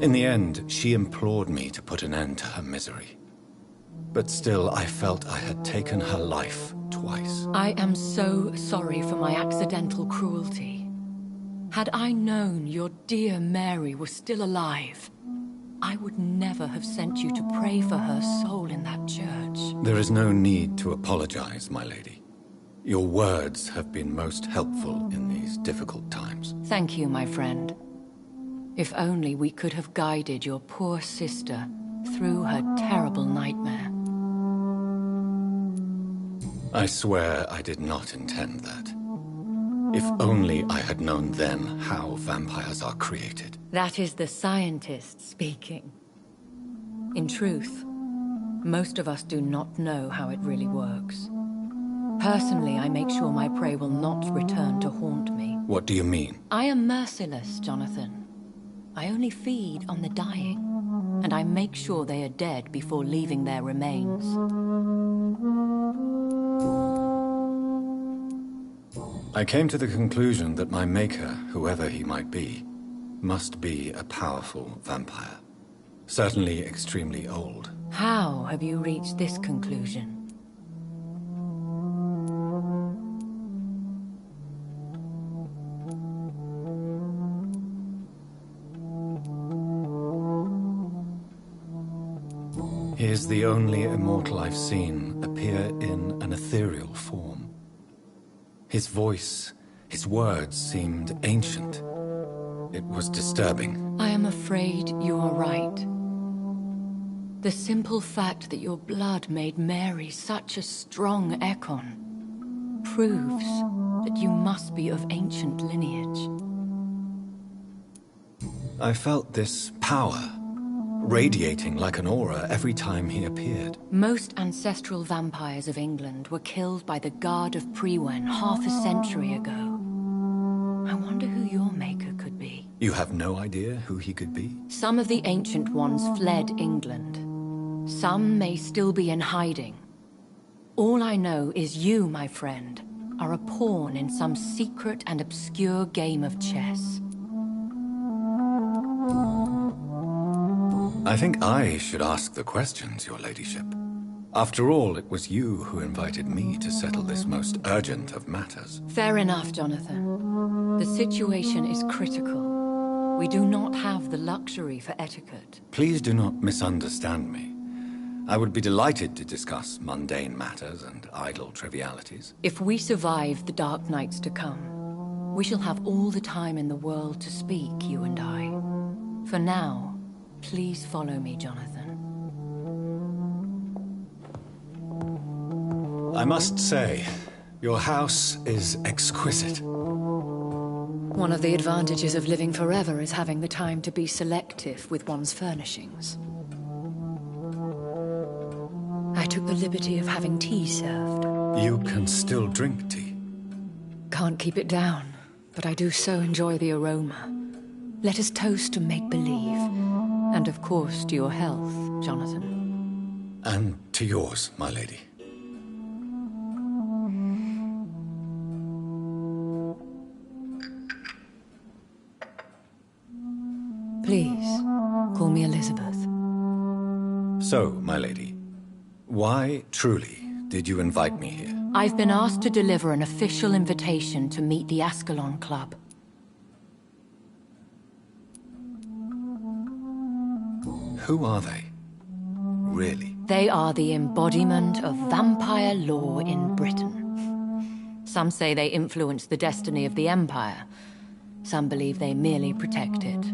S2: In the end, she implored me to put an end to her misery. But still, I felt I had taken her life twice.
S7: I am so sorry for my accidental cruelty. Had I known your dear Mary was still alive, I would never have sent you to pray for her soul in that church.
S2: There is no need to apologize, my lady. Your words have been most helpful in these difficult times.
S7: Thank you, my friend. If only we could have guided your poor sister through her terrible nightmare.
S2: I swear I did not intend that. If only I had known then how vampires are created.
S7: That is the scientist speaking. In truth, most of us do not know how it really works. Personally, I make sure my prey will not return to haunt me.
S2: What do you mean?
S7: I am merciless, Jonathan. I only feed on the dying, and I make sure they are dead before leaving their remains.
S2: I came to the conclusion that my maker, whoever he might be, must be a powerful vampire. Certainly extremely old.
S7: How have you reached this conclusion?
S2: He is the only immortal I've seen appear in an ethereal form. His voice, his words seemed ancient. It was disturbing.
S7: I am afraid you are right. The simple fact that your blood made Mary such a strong Ekon proves that you must be of ancient lineage.
S2: I felt this power, radiating like an aura every time he appeared.
S7: Most ancestral vampires of England were killed by the Guard of Priwen half a century ago. I wonder who your maker could be.
S2: You have no idea who he could be?
S7: Some of the ancient ones fled England. Some may still be in hiding. All I know is you, my friend, are a pawn in some secret and obscure game of chess.
S2: I think I should ask the questions, your ladyship. After all, it was you who invited me to settle this most urgent of matters.
S7: Fair enough, Jonathan. The situation is critical. We do not have the luxury for etiquette.
S2: Please do not misunderstand me. I would be delighted to discuss mundane matters and idle trivialities.
S7: If we survive the dark nights to come, we shall have all the time in the world to speak, you and I. For now, please follow me, Jonathan.
S2: I must say, Your house is exquisite.
S7: One of the advantages of living forever is having the time to be selective with one's furnishings. I took the liberty of having tea served.
S2: You can still drink tea.
S7: Can't keep it down, but I do so enjoy the aroma. Let us toast to make-believe. And of course to your health, Jonathan.
S2: And to yours, my lady.
S7: Please, call me Elizabeth.
S2: So, my lady, why, truly, did you invite me here?
S7: I've been asked to deliver an official invitation to meet the Ascalon Club.
S2: Who are they? Really?
S7: They are the embodiment of vampire law in Britain. Some say they influence the destiny of the Empire. Some believe they merely protect it.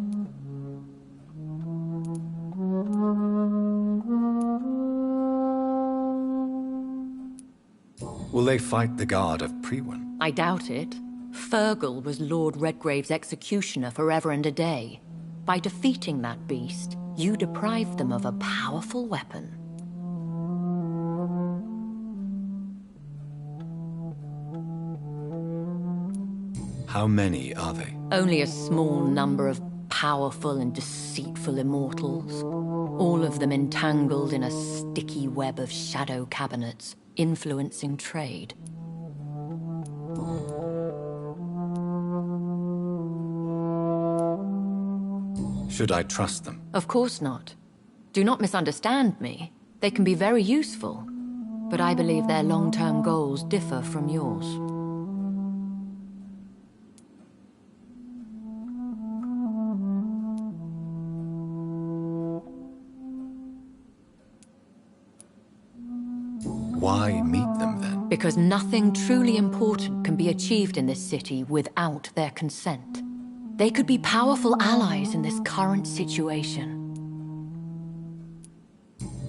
S2: Will they fight the guard of Priwen?
S7: I doubt it. Fergal was Lord Redgrave's executioner forever and a day. By defeating that beast, you deprived them of a powerful weapon.
S2: How many are they?
S7: Only a small number of powerful and deceitful immortals. All of them entangled in a sticky web of shadow cabinets, influencing trade.
S2: Should I trust them?
S7: Of course not. Do not misunderstand me. They can be very useful, but I believe their long-term goals differ from yours.
S2: Why meet them then?
S7: Because nothing truly important can be achieved in this city without their consent. They could be powerful allies in this current situation.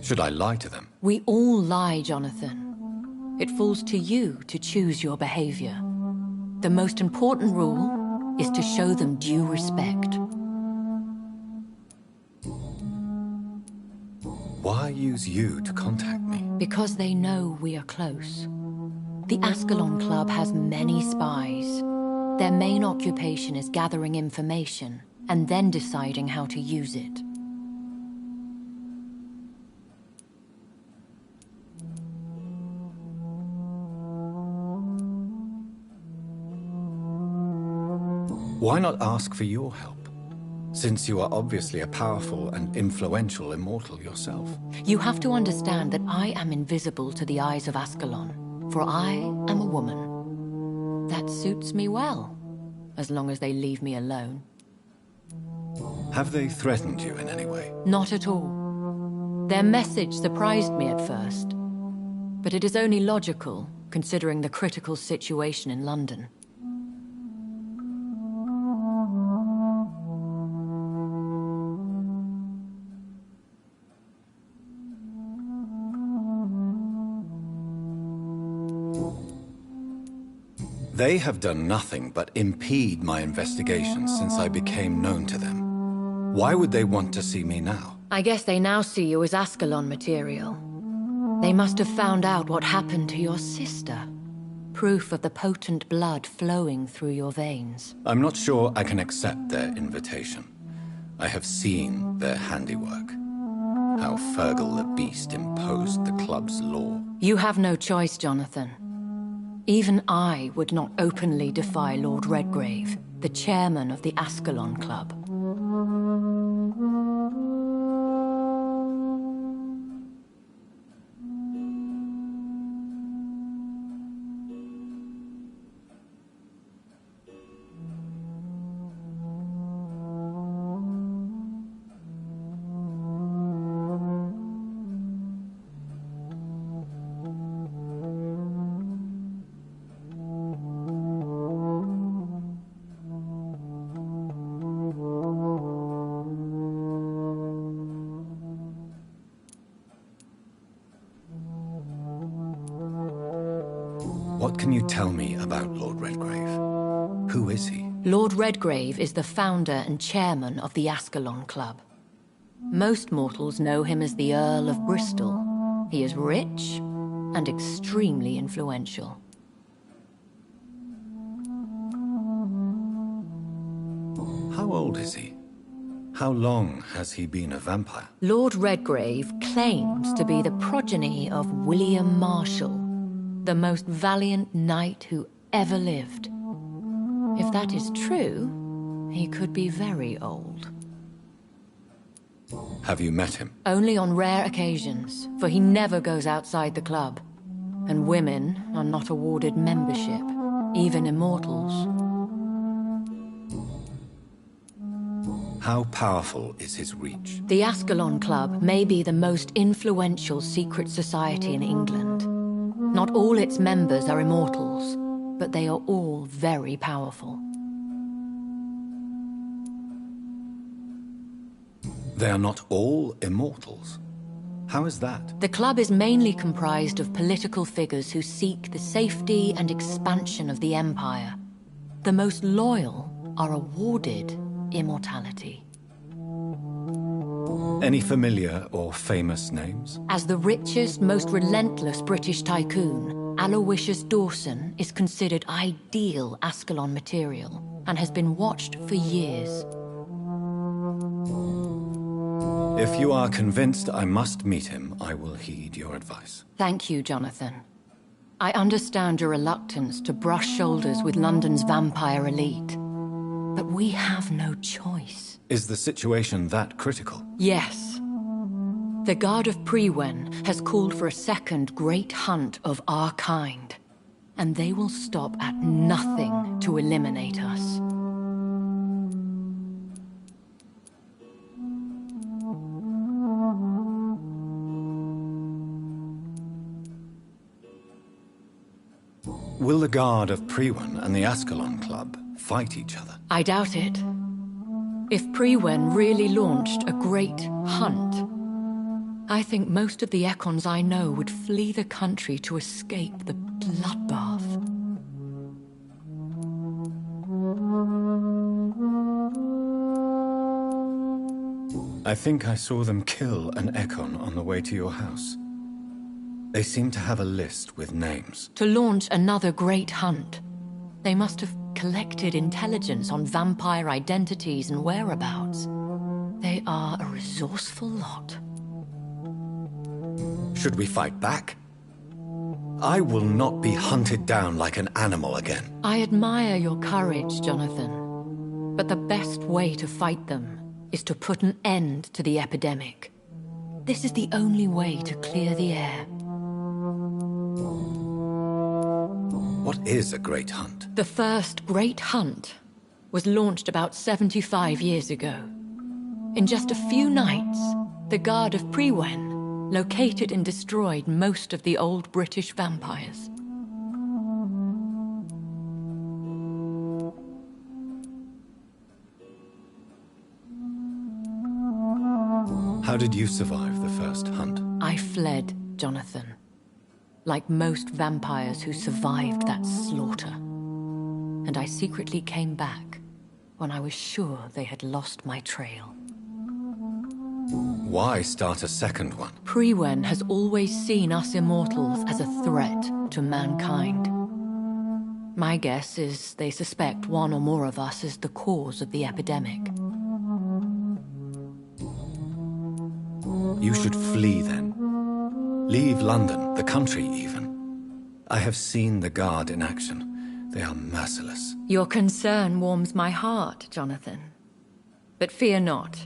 S2: Should I lie to them?
S7: We all lie, Jonathan. It falls to you to choose your behavior. The most important rule is to show them due respect.
S2: Why use you to contact me?
S7: Because they know we are close. The Ascalon Club has many spies. Their main occupation is gathering information and then deciding how to use it.
S2: Why not ask for your help? Since you are obviously a powerful and influential immortal yourself.
S7: You have to understand that I am invisible to the eyes of Ascalon, for I am a woman. That suits me well, as long as they leave me alone.
S2: Have they threatened you in any way?
S7: Not at all. Their message surprised me at first, but it is only logical, considering the critical situation in London.
S2: They have done nothing but impede my investigations since I became known to them. Why would they want to see me now?
S7: I guess they now see you as Ascalon material. They must have found out what happened to your sister. Proof of the potent blood flowing through your veins.
S2: I'm not sure I can accept their invitation. I have seen their handiwork. How Fergal the Beast imposed the club's law.
S7: You have no choice, Jonathan. Even I would not openly defy Lord Redgrave, the chairman of the Ascalon Club.
S2: can you tell me about Lord Redgrave? Who is he?
S7: Lord Redgrave is the founder and chairman of the Ascalon Club. Most mortals know him as the Earl of Bristol. He is rich and extremely influential.
S2: How old is he? How long has he been a vampire?
S7: Lord Redgrave claims to be the progeny of William Marshall, the most valiant knight who ever lived. If that is true, he could be very old.
S2: Have you met him?
S7: Only on rare occasions, for he never goes outside the club. And women are not awarded membership, even immortals.
S2: How powerful is his reach?
S7: The Ascalon Club may be the most influential secret society in England. Not all its members are immortals, but they are all very powerful.
S2: They are not all immortals. How is that?
S7: The club is mainly comprised of political figures who seek the safety and expansion of the Empire. The most loyal are awarded immortality.
S2: Any familiar or famous names?
S7: As the richest, most relentless British tycoon, Aloysius Dawson is considered ideal Ascalon material and has been watched for years.
S2: If you are convinced I must meet him, I will heed your advice.
S7: Thank you, Jonathan. I understand your reluctance to brush shoulders with London's vampire elite, but we have no choice.
S2: Is the situation that critical?
S7: Yes. The Guard of Prewen has called for a second great hunt of our kind, and they will stop at nothing to eliminate us.
S2: Will the Guard of Prewen and the Ascalon Club fight each other?
S7: I doubt it. If Prewen really launched a great hunt, I think most of the Ekons I know would flee the country to escape the bloodbath.
S2: I think I saw them kill an Ekon on the way to your house. They seem to have a list with names.
S7: To launch another great hunt, they must have collected intelligence on vampire identities and whereabouts. They are a resourceful lot.
S2: Should we fight back? I will not be hunted down like an animal again.
S7: I admire your courage, Jonathan. But the best way to fight them is to put an end to the epidemic. This is the only way to clear the air.
S2: What is a great hunt?
S7: The first great hunt was launched about 75 years ago. In just a few nights, the Guard of Prewen located and destroyed most of the old British vampires.
S2: How did you survive the first hunt?
S7: I fled, Jonathan. Like most vampires who survived that slaughter. And I secretly came back when I was sure they had lost my trail.
S2: Why start a second one?
S7: Prewen has always seen us immortals as a threat to mankind. My guess is they suspect one or more of us is the cause of the epidemic.
S2: You should flee then. Leave London, the country even. I have seen the Guard in action. They are merciless.
S7: Your concern warms my heart, Jonathan. But fear not.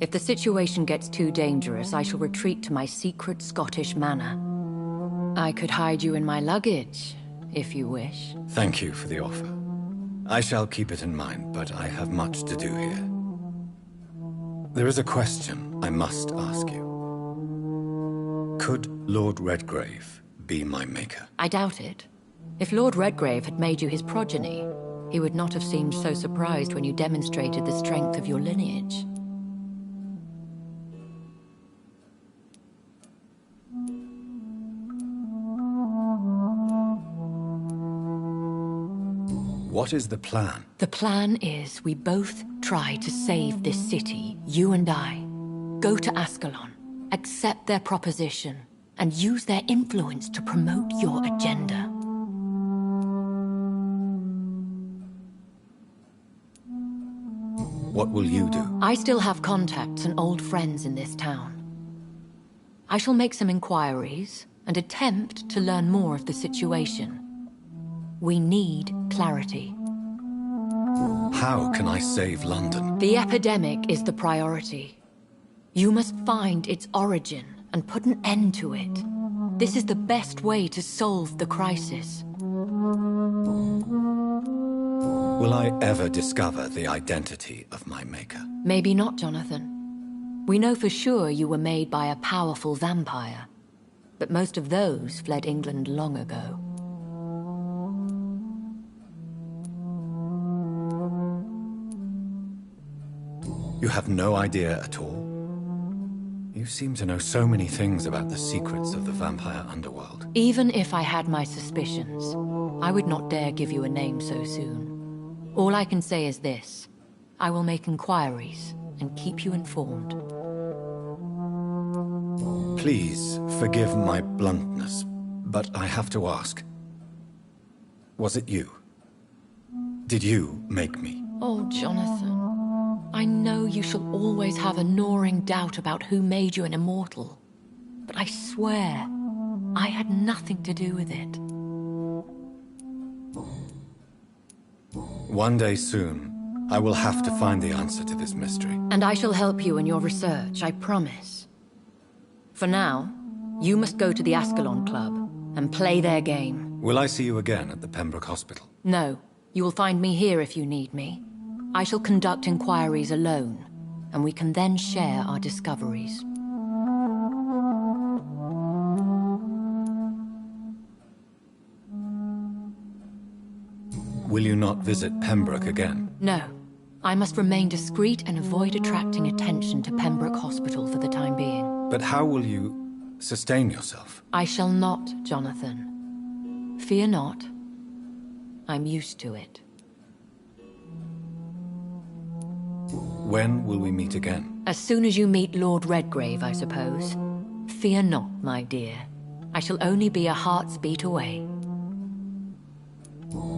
S7: If the situation gets too dangerous, I shall retreat to my secret Scottish manor. I could hide you in my luggage, if you wish.
S2: Thank you for the offer. I shall keep it in mind, but I have much to do here. There is a question I must ask you. Could Lord Redgrave be my maker?
S7: I doubt it. If Lord Redgrave had made you his progeny, he would not have seemed so surprised when you demonstrated the strength of your lineage.
S2: What is the plan?
S7: The plan is we both try to save this city, you and I. Go to Ascalon, accept their proposition, and use their influence to promote your agenda.
S2: What will you do?
S7: I still have contacts and old friends in this town. I shall make some inquiries and attempt to learn more of the situation. We need clarity.
S2: How can I save London?
S7: The epidemic is the priority. You must find its origin and put an end to it. This is the best way to solve the crisis.
S2: Will I ever discover the identity of my maker?
S7: Maybe not, Jonathan. We know for sure you were made by a powerful vampire, but most of those fled England long ago.
S2: You have no idea at all? You seem to know so many things about the secrets of the vampire underworld.
S7: Even if I had my suspicions, I would not dare give you a name so soon. All I can say is this. I will make inquiries and keep you informed.
S2: Please forgive my bluntness, but I have to ask. Was it you? Did you make me?
S7: Oh, Jonathan. I know you shall always have a gnawing doubt about who made you an immortal. But I swear, I had nothing to do with it.
S2: One day soon, I will have to find the answer to this mystery.
S7: And I shall help you in your research, I promise. For now, you must go to the Ascalon Club and play their game.
S2: Will I see you again at the Pembroke Hospital?
S7: No, you will find me here if you need me. I shall conduct inquiries alone, and we can then share our discoveries.
S2: Will you not visit Pembroke again?
S7: No. I must remain discreet and avoid attracting attention to Pembroke Hospital for the time being.
S2: But how will you sustain yourself?
S7: I shall not, Jonathan. Fear not. I'm used to it.
S2: When will we meet again?
S7: As soon as you meet Lord Redgrave, I suppose. Fear not, my dear. I shall only be a heart's beat away.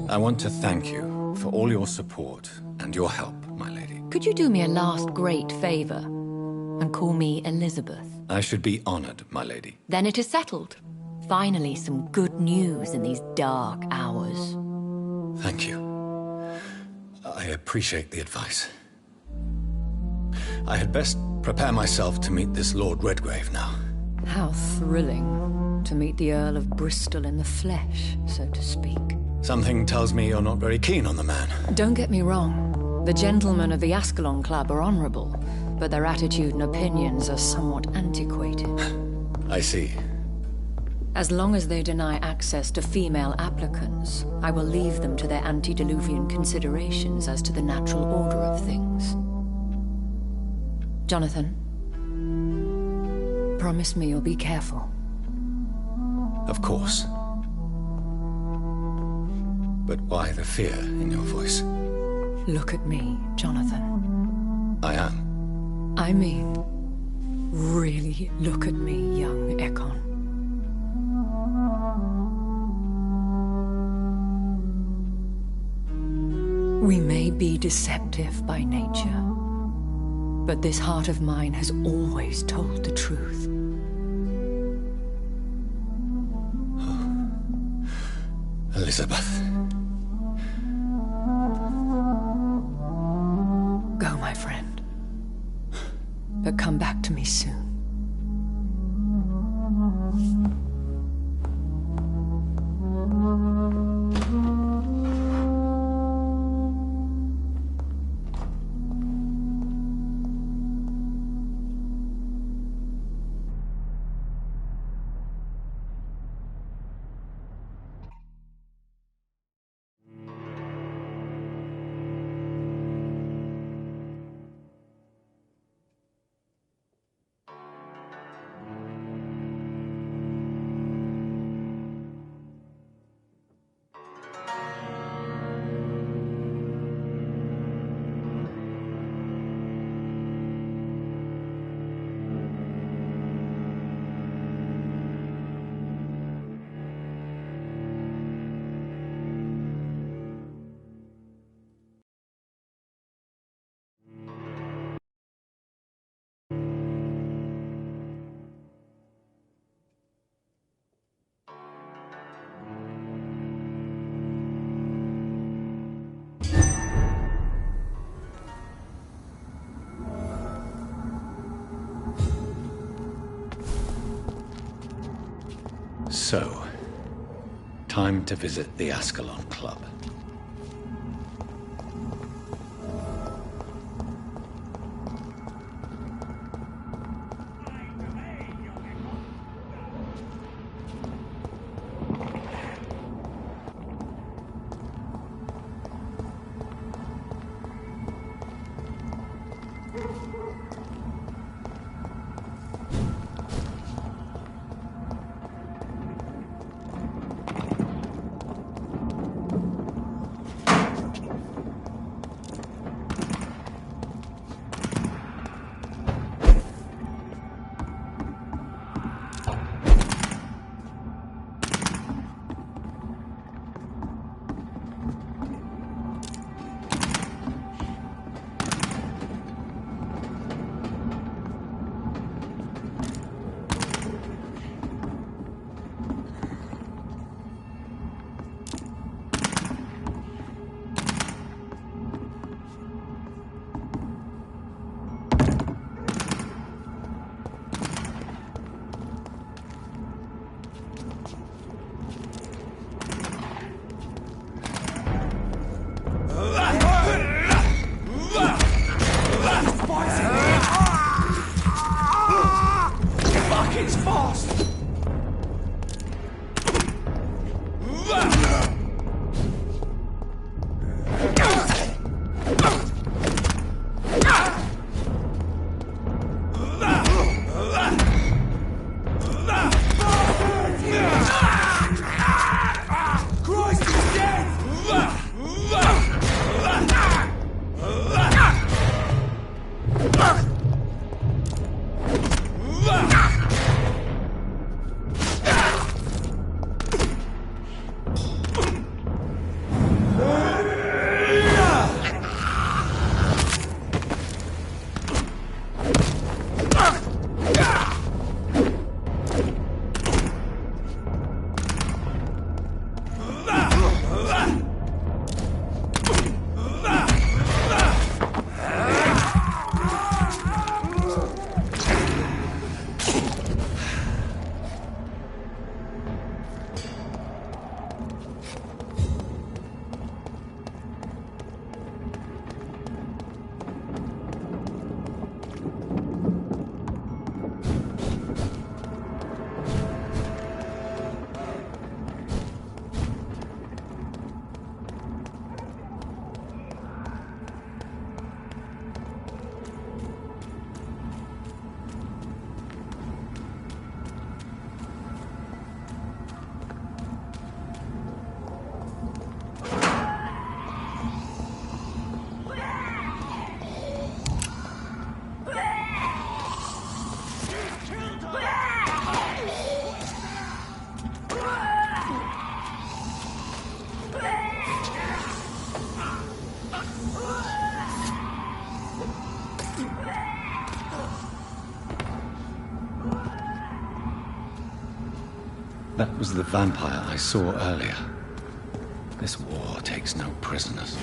S2: I want to thank you for all your support and your help, my lady.
S7: Could you do me a last great favor and call me Elizabeth?
S2: I should be honored, my lady.
S7: Then it is settled. Finally, some good news in these dark hours.
S2: Thank you. I appreciate the advice. I had best prepare myself to meet this Lord Redgrave now.
S7: How thrilling to meet the Earl of Bristol in the flesh, so to speak.
S2: Something tells me you're not very keen on the man.
S7: Don't get me wrong. The gentlemen of the Ascalon Club are honorable, but their attitude and opinions are somewhat antiquated.
S2: I see.
S7: As long as they deny access to female applicants, I will leave them to their antediluvian considerations as to the natural order of things. Jonathan, promise me you'll be careful.
S2: Of course. But why the fear in your voice?
S7: Look at me, Jonathan.
S2: I am.
S7: I mean, really look at me, young Ekon. We may be deceptive by nature, but this heart of mine has always told the truth.
S2: Elizabeth.
S7: Go, my friend. But come back to me soon.
S2: So, time to visit the Ascalon Club. That was the vampire I saw earlier. This war takes no prisoners.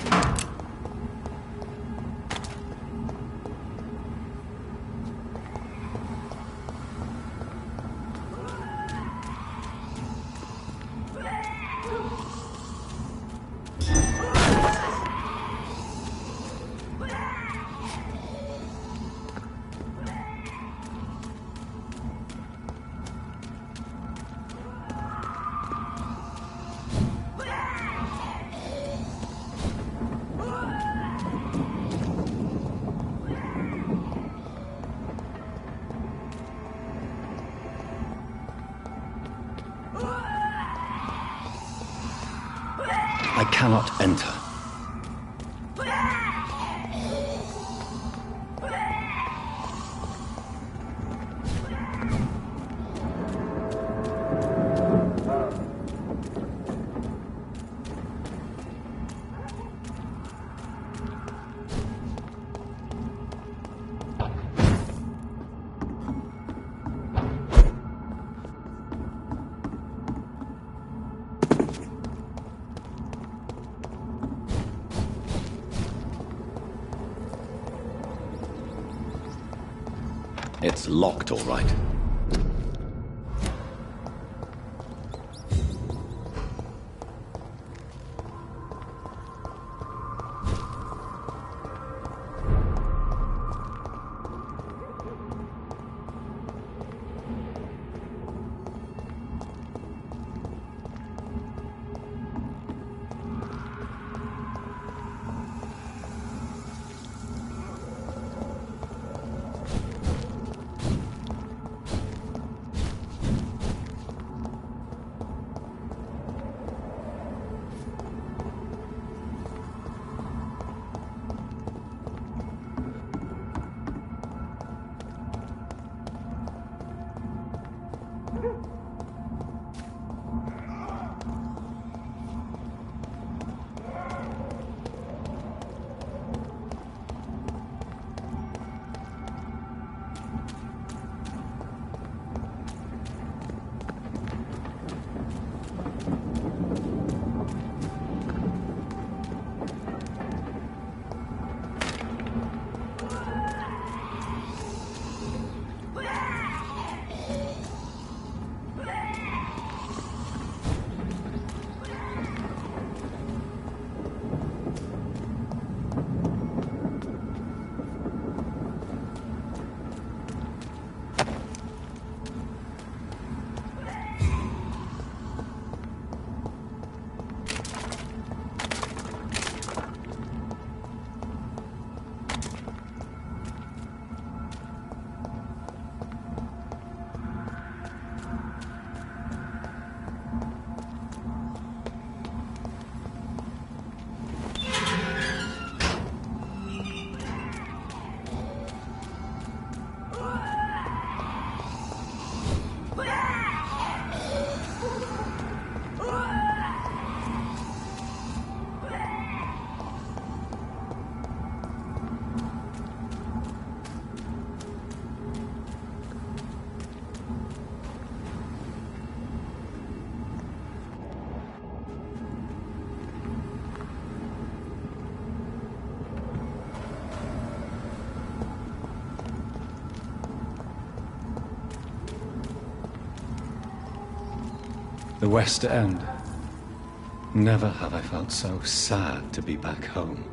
S2: I cannot enter. It's locked, all right. The West End. Never have I felt so sad to be back home.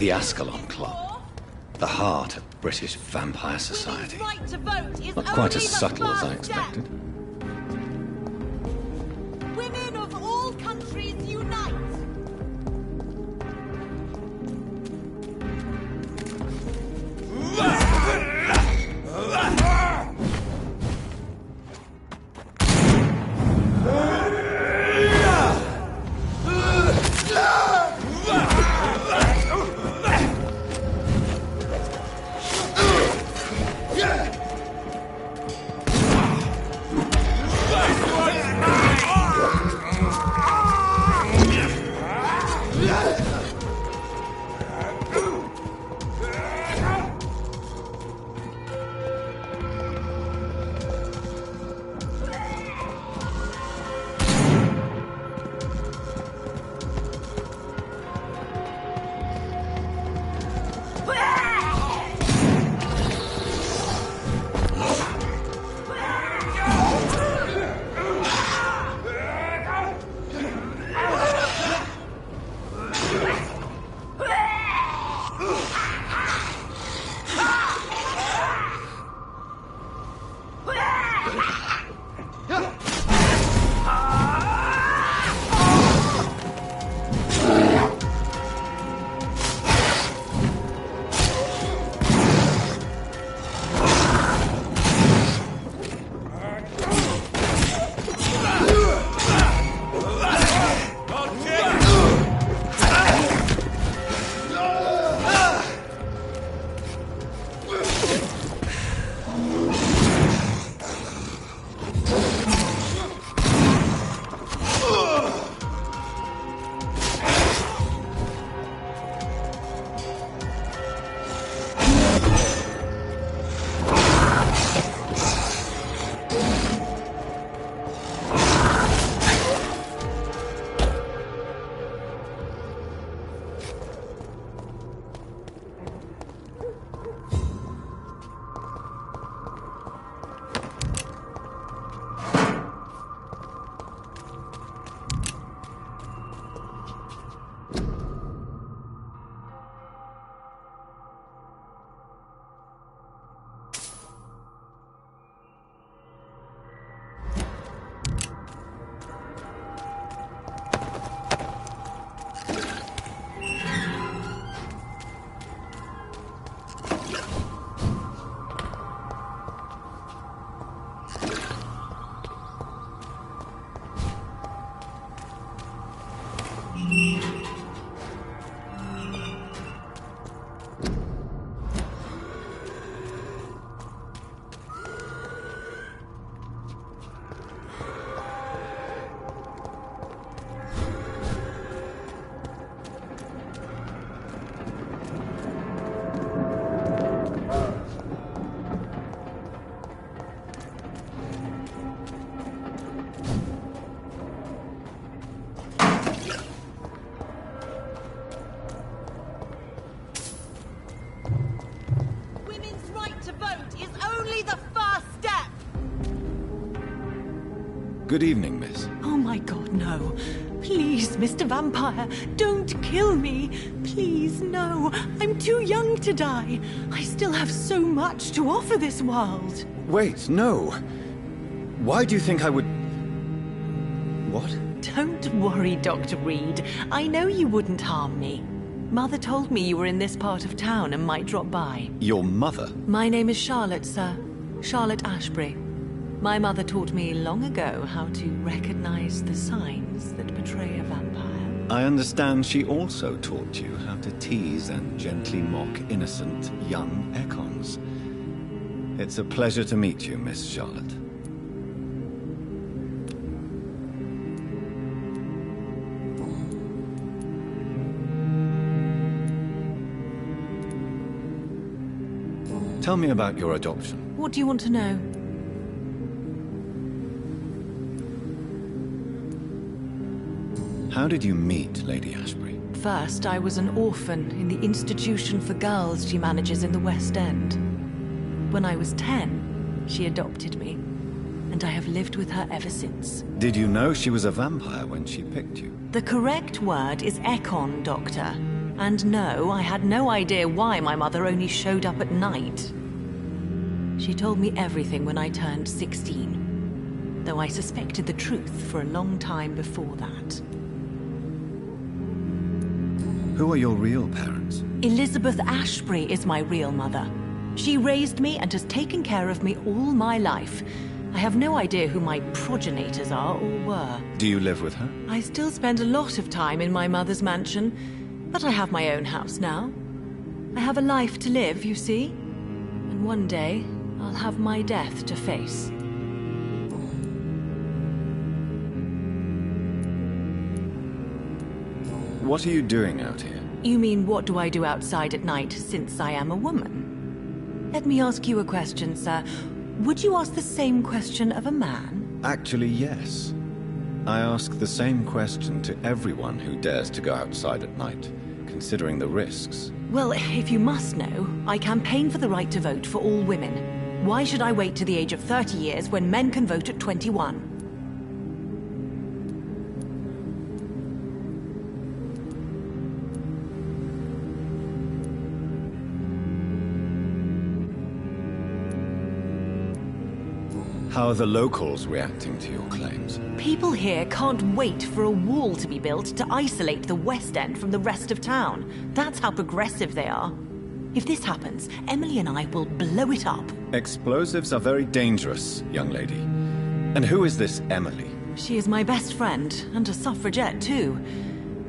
S2: The Ascalon Club. The heart of British vampire society.
S18: Right to vote is
S2: Not quite
S18: only
S2: as
S18: the
S2: subtle as I
S18: first step.
S2: expected.
S18: Women of all countries unite!
S2: Good evening, miss.
S8: Oh my god, no. Please, Mr. Vampire, don't kill me. Please, no. I'm too young to die. I still have so much to offer this world.
S2: Wait, no. Why do you think I would... What?
S8: Don't worry, Dr. Reed. I know you wouldn't harm me. Mother told me you were in this part of town and might drop by.
S2: Your mother?
S8: My name is Charlotte, sir. Charlotte Ashbury. My mother taught me long ago how to recognize the signs that betray a vampire.
S2: I understand she also taught you how to tease and gently mock innocent young Ekons. It's a pleasure to meet you, Miss Charlotte. Tell me about your adoption.
S8: What do you want to know?
S2: How did you meet Lady Ashbury?
S8: First, I was an orphan in the institution for girls she manages in the West End. When I was 10, she adopted me, and I have lived with her ever since.
S2: Did you know she was a vampire when she picked you?
S8: The correct word is Ekon, Doctor. And no, I had no idea why my mother only showed up at night. She told me everything when I turned 16, though I suspected the truth for a long time before that.
S2: Who are your real parents?
S8: Elizabeth Ashbury is my real mother. She raised me and has taken care of me all my life. I have no idea who my progenitors are or were.
S2: Do you live with her?
S8: I still spend a lot of time in my mother's mansion, but I have my own house now. I have a life to live, you see. And one day, I'll have my death to face.
S2: What are you doing out here?
S8: You mean, what do I do outside at night since I am a woman? Let me ask you a question, sir. Would you ask the same question of a man?
S2: Actually, yes. I ask the same question to everyone who dares to go outside at night, considering the risks.
S8: Well, if you must know, I campaign for the right to vote for all women. Why should I wait to the age of 30 years when men can vote at 21?
S2: How are the locals reacting to your claims?
S8: People here can't wait for a wall to be built to isolate the West End from the rest of town. That's how progressive they are. If this happens, Emily and I will blow it up.
S2: Explosives are very dangerous, young lady. And who is this Emily?
S8: She is my best friend, and a suffragette too.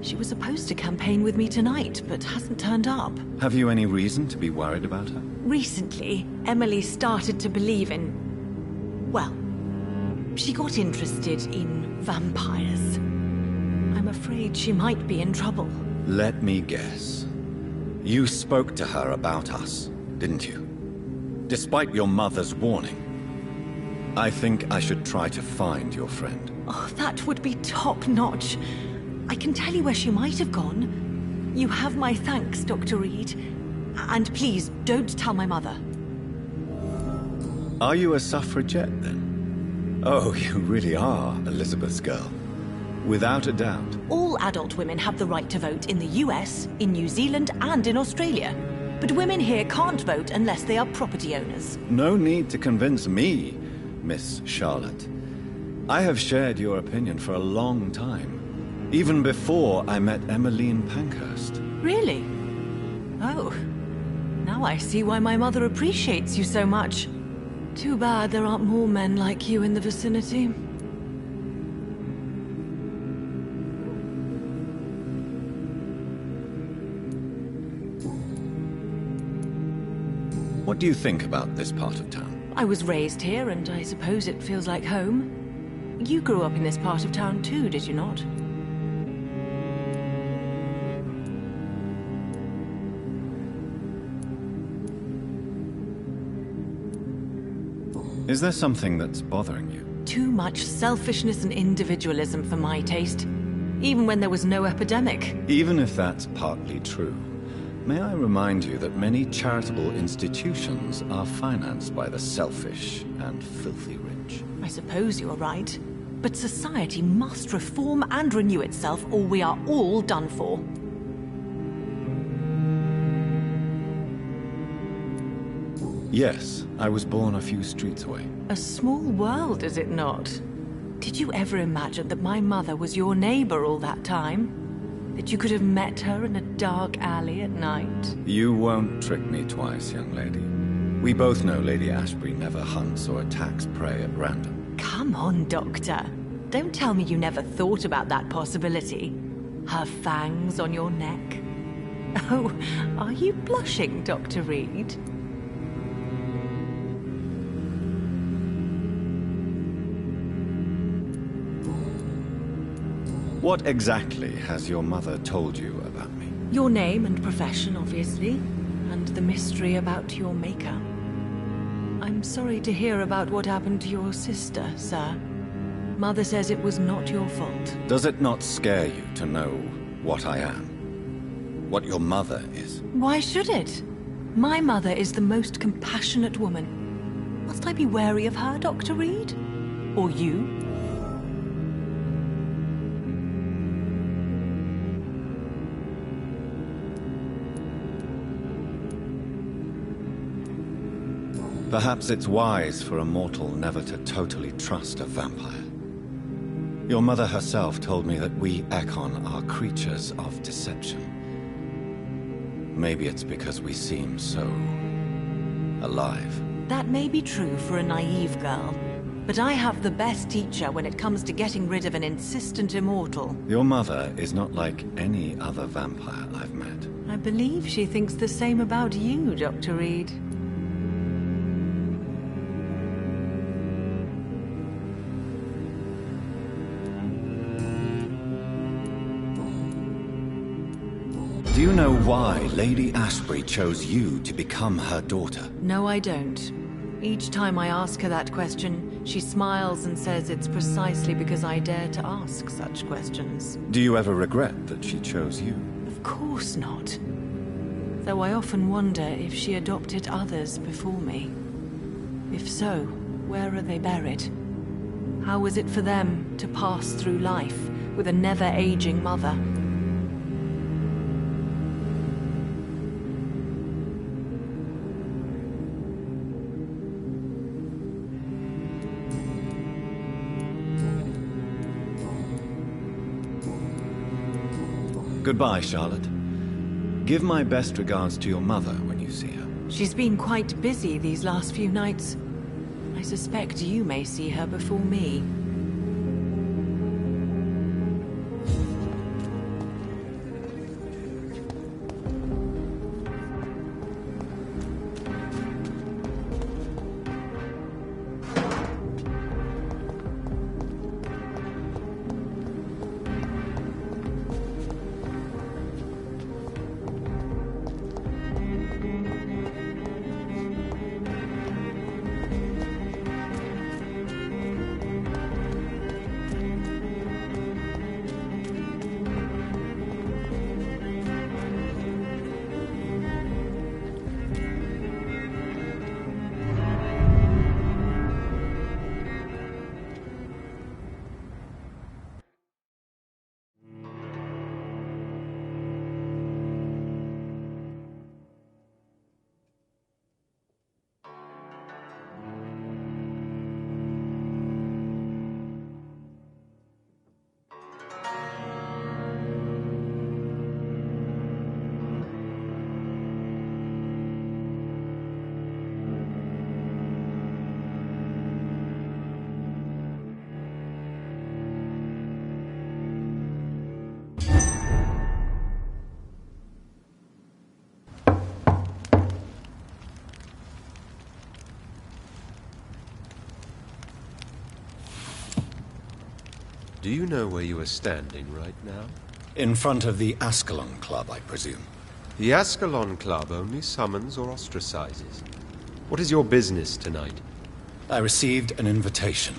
S8: She was supposed to campaign with me tonight, but hasn't turned up.
S2: Have you any reason to be worried about her?
S8: Recently, Emily started to believe in... well, she got interested in vampires. I'm afraid she might be in trouble.
S2: Let me guess. You spoke to her about us, didn't you? Despite your mother's warning. I think I should try to find your friend.
S8: Oh, that would be top-notch. I can tell you where she might have gone. You have my thanks, Dr. Reed. And please, don't tell my mother.
S2: Are you a suffragette, then? Oh, you really are Elizabeth's girl. Without a doubt.
S8: All adult women have the right to vote in the US, in New Zealand, and in Australia. But women here can't vote unless they are property owners.
S2: No need to convince me, Miss Charlotte. I have shared your opinion for a long time. Even before I met Emmeline Pankhurst.
S8: Really? Oh. Now I see why my mother appreciates you so much. Too bad there aren't more men like you in the vicinity.
S2: What do you think about this part of town?
S8: I was raised here, and I suppose it feels like home. You grew up in this part of town too, did you not?
S2: Is there something that's bothering you?
S8: Too much selfishness and individualism for my taste. Even when there was no epidemic.
S2: Even if that's partly true, may I remind you that many charitable institutions are financed by the selfish and filthy rich.
S8: I suppose you're right. But society must reform and renew itself, or we are all done for.
S2: Yes, I was born a few streets away.
S8: A small world, is it not? Did you ever imagine that my mother was your neighbor all that time? That you could have met her in a dark alley at night?
S2: You won't trick me twice, young lady. We both know Lady Ashbury never hunts or attacks prey at random.
S8: Come on, Doctor. Don't tell me you never thought about that possibility. Her fangs on your neck? Oh, are you blushing, Dr. Reed?
S2: What exactly has your mother told you about me?
S8: Your name and profession, obviously, and the mystery about your maker. I'm sorry to hear about what happened to your sister, sir. Mother says it was not your fault.
S2: Does it not scare you to know what I am? What your mother is?
S8: Why should it? My mother is the most compassionate woman. Must I be wary of her, Dr. Reed? Or you?
S2: Perhaps it's wise for a mortal never to totally trust a vampire. Your mother herself told me that we Ekon are creatures of deception. Maybe it's because we seem so alive.
S8: That may be true for a naive girl, but I have the best teacher when it comes to getting rid of an insistent immortal.
S2: Your mother is not like any other vampire I've met.
S8: I believe she thinks the same about you, Dr. Reed.
S2: Do you know why Lady Ashbury chose you to become her daughter?
S8: No, I don't. Each time I ask her that question, she smiles and says it's precisely because I dare to ask such questions.
S2: Do you ever regret that she chose you?
S8: Of course not. Though I often wonder if she adopted others before me. If so, where are they buried? How was it for them to pass through life with a never-aging mother?
S2: Goodbye, Charlotte. Give my best regards to your mother when you see her.
S8: She's been quite busy these last few nights. I suspect you may see her before me.
S9: Do you know where you are standing right now?
S2: In front of the Ascalon Club, I presume.
S9: The Ascalon Club only summons or ostracizes. What is your business tonight?
S2: I received an invitation.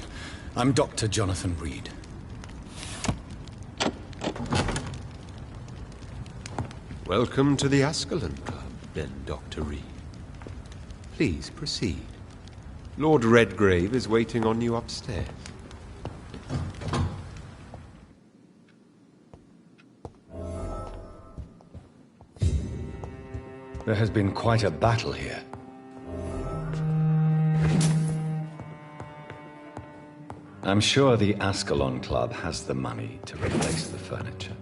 S2: I'm Dr. Jonathan Reed.
S9: Welcome to the Ascalon Club, then, Dr. Reed. Please proceed. Lord Redgrave is waiting on you upstairs.
S2: There has been quite a battle here. I'm sure the Ascalon Club has the money to replace the furniture.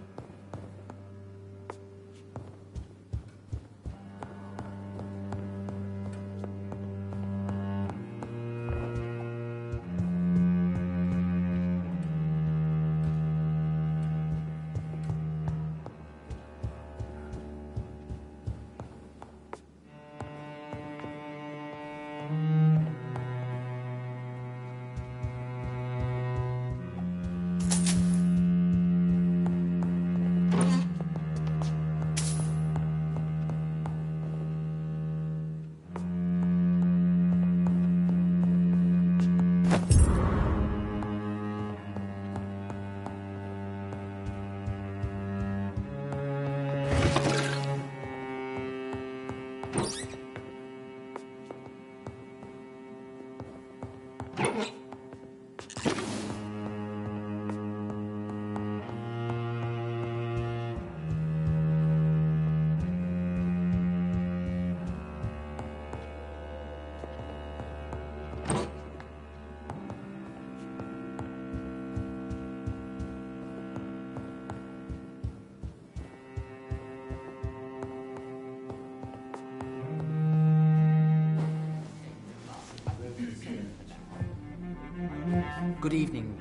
S10: Good evening.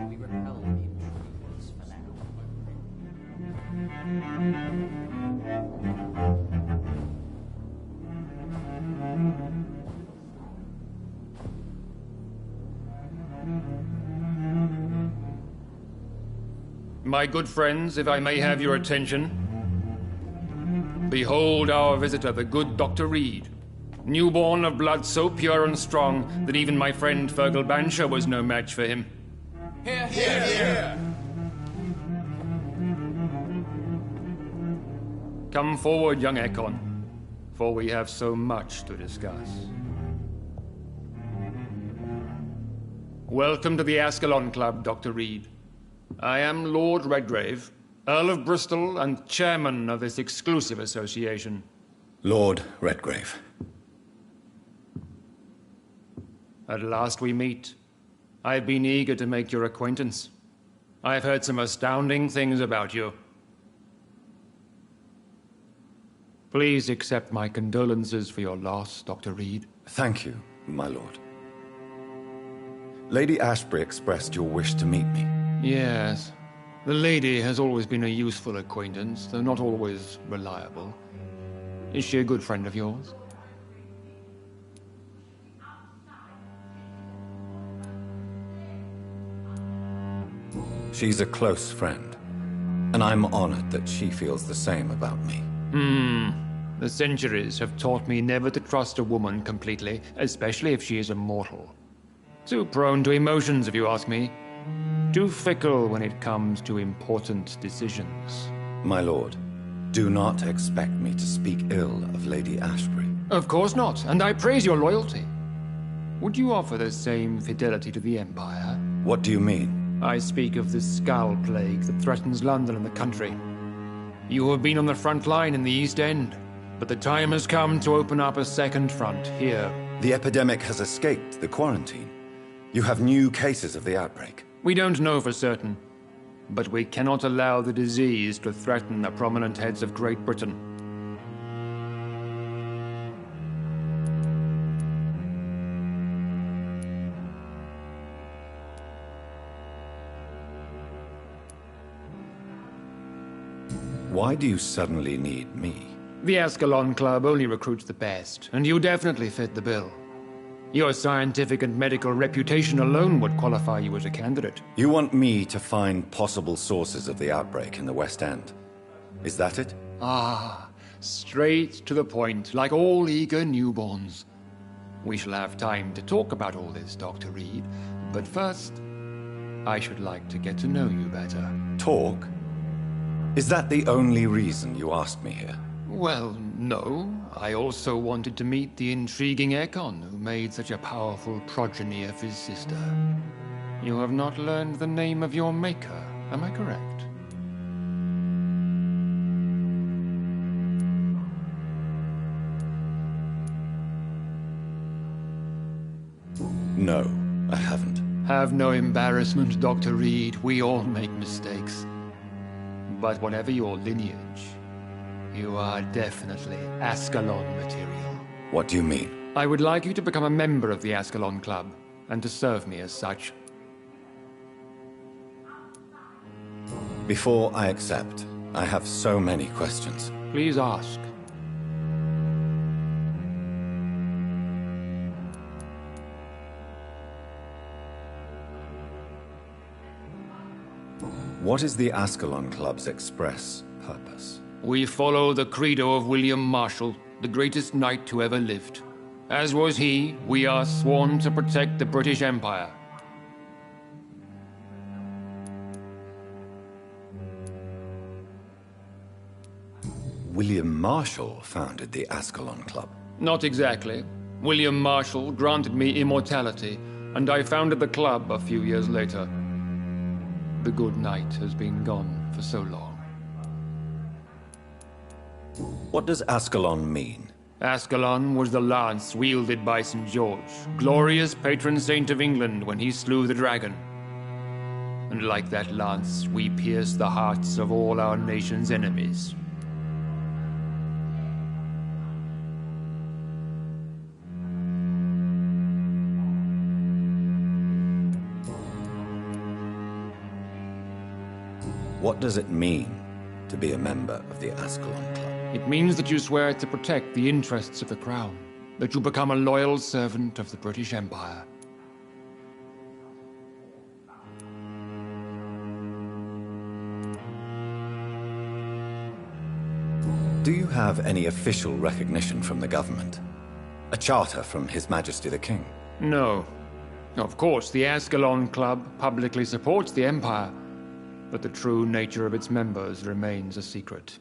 S10: We repel the intruders for now.
S20: My good friends, if I may have your attention. Behold our visitor, the good Dr. Reed. Newborn of blood so pure and strong that even my friend Fergal Bansher was no match for him.
S15: Here, here, here!
S20: Come forward, young Ekon, for we have so much to discuss. Welcome to the Ascalon Club, Dr. Reed. I am Lord Redgrave, Earl of Bristol and chairman of this exclusive association.
S2: Lord Redgrave.
S20: At last we meet. I've been eager to make your acquaintance. I've heard some astounding things about you. Please accept my condolences for your loss, Dr. Reed.
S2: Thank you, my lord. Lady Ashbury expressed your wish to meet me.
S20: Yes. The lady has always been a useful acquaintance, though not always reliable. Is she a good friend of yours?
S2: She's a close friend, and I'm honored that she feels the same about me.
S20: The centuries have taught me never to trust a woman completely, especially if she is a mortal. Too prone to emotions, if you ask me. Too fickle when it comes to important decisions.
S2: My lord, do not expect me to speak ill of Lady Ashbury.
S20: Of course not, and I praise your loyalty. Would you offer the same fidelity to the Empire?
S2: What do you mean?
S20: I speak of the Skull Plague that threatens London and the country. You have been on the front line in the East End, but the time has come to open up a second front here.
S2: The epidemic has escaped the quarantine. You have new cases of the outbreak.
S20: We don't know for certain, but we cannot allow the disease to threaten the prominent heads of Great Britain.
S2: Why do you suddenly need me?
S20: The Ascalon Club only recruits the best, and you definitely fit the bill. Your scientific and medical reputation alone would qualify you as a candidate.
S2: You want me to find possible sources of the outbreak in the West End. Is that it?
S20: Ah, straight to the point, like all eager newborns. We shall have time to talk about all this, Dr. Reed, but first, I should like to get to know you better.
S2: Talk? Is that the only reason you asked me here?
S20: Well, no. I also wanted to meet the intriguing Ekon, who made such a powerful progeny of his sister. You have not learned the name of your maker, am I correct?
S2: No, I haven't.
S20: Have no embarrassment, Dr. Reed. We all make mistakes. But whatever your lineage, you are definitely Ascalon material.
S2: What do you mean?
S20: I would like you to become a member of the Ascalon Club, and to serve me as such.
S2: Before I accept, I have so many questions.
S20: Please ask.
S2: What is the Ascalon Club's express purpose?
S20: We follow the credo of William Marshall, the greatest knight who ever lived. As was he, we are sworn to protect the British Empire,
S2: William Marshall founded the Ascalon Club.
S20: Not exactly. William Marshall granted me immortality, and I founded the club a few years later. The good knight has been gone for so long.
S2: What does Ascalon mean?
S20: Ascalon was the lance wielded by St. George, glorious patron saint of England when he slew the dragon. And like that lance, we pierce the hearts of all our nation's enemies.
S2: What does it mean to be a member of the Ascalon Club?
S20: It means that you swear to protect the interests of the Crown, that you become a loyal servant of the British Empire.
S2: Do you have any official recognition from the government? A charter from His Majesty the King?
S20: No. Of course, the Ascalon Club publicly supports the Empire, but the true nature of its members remains a secret.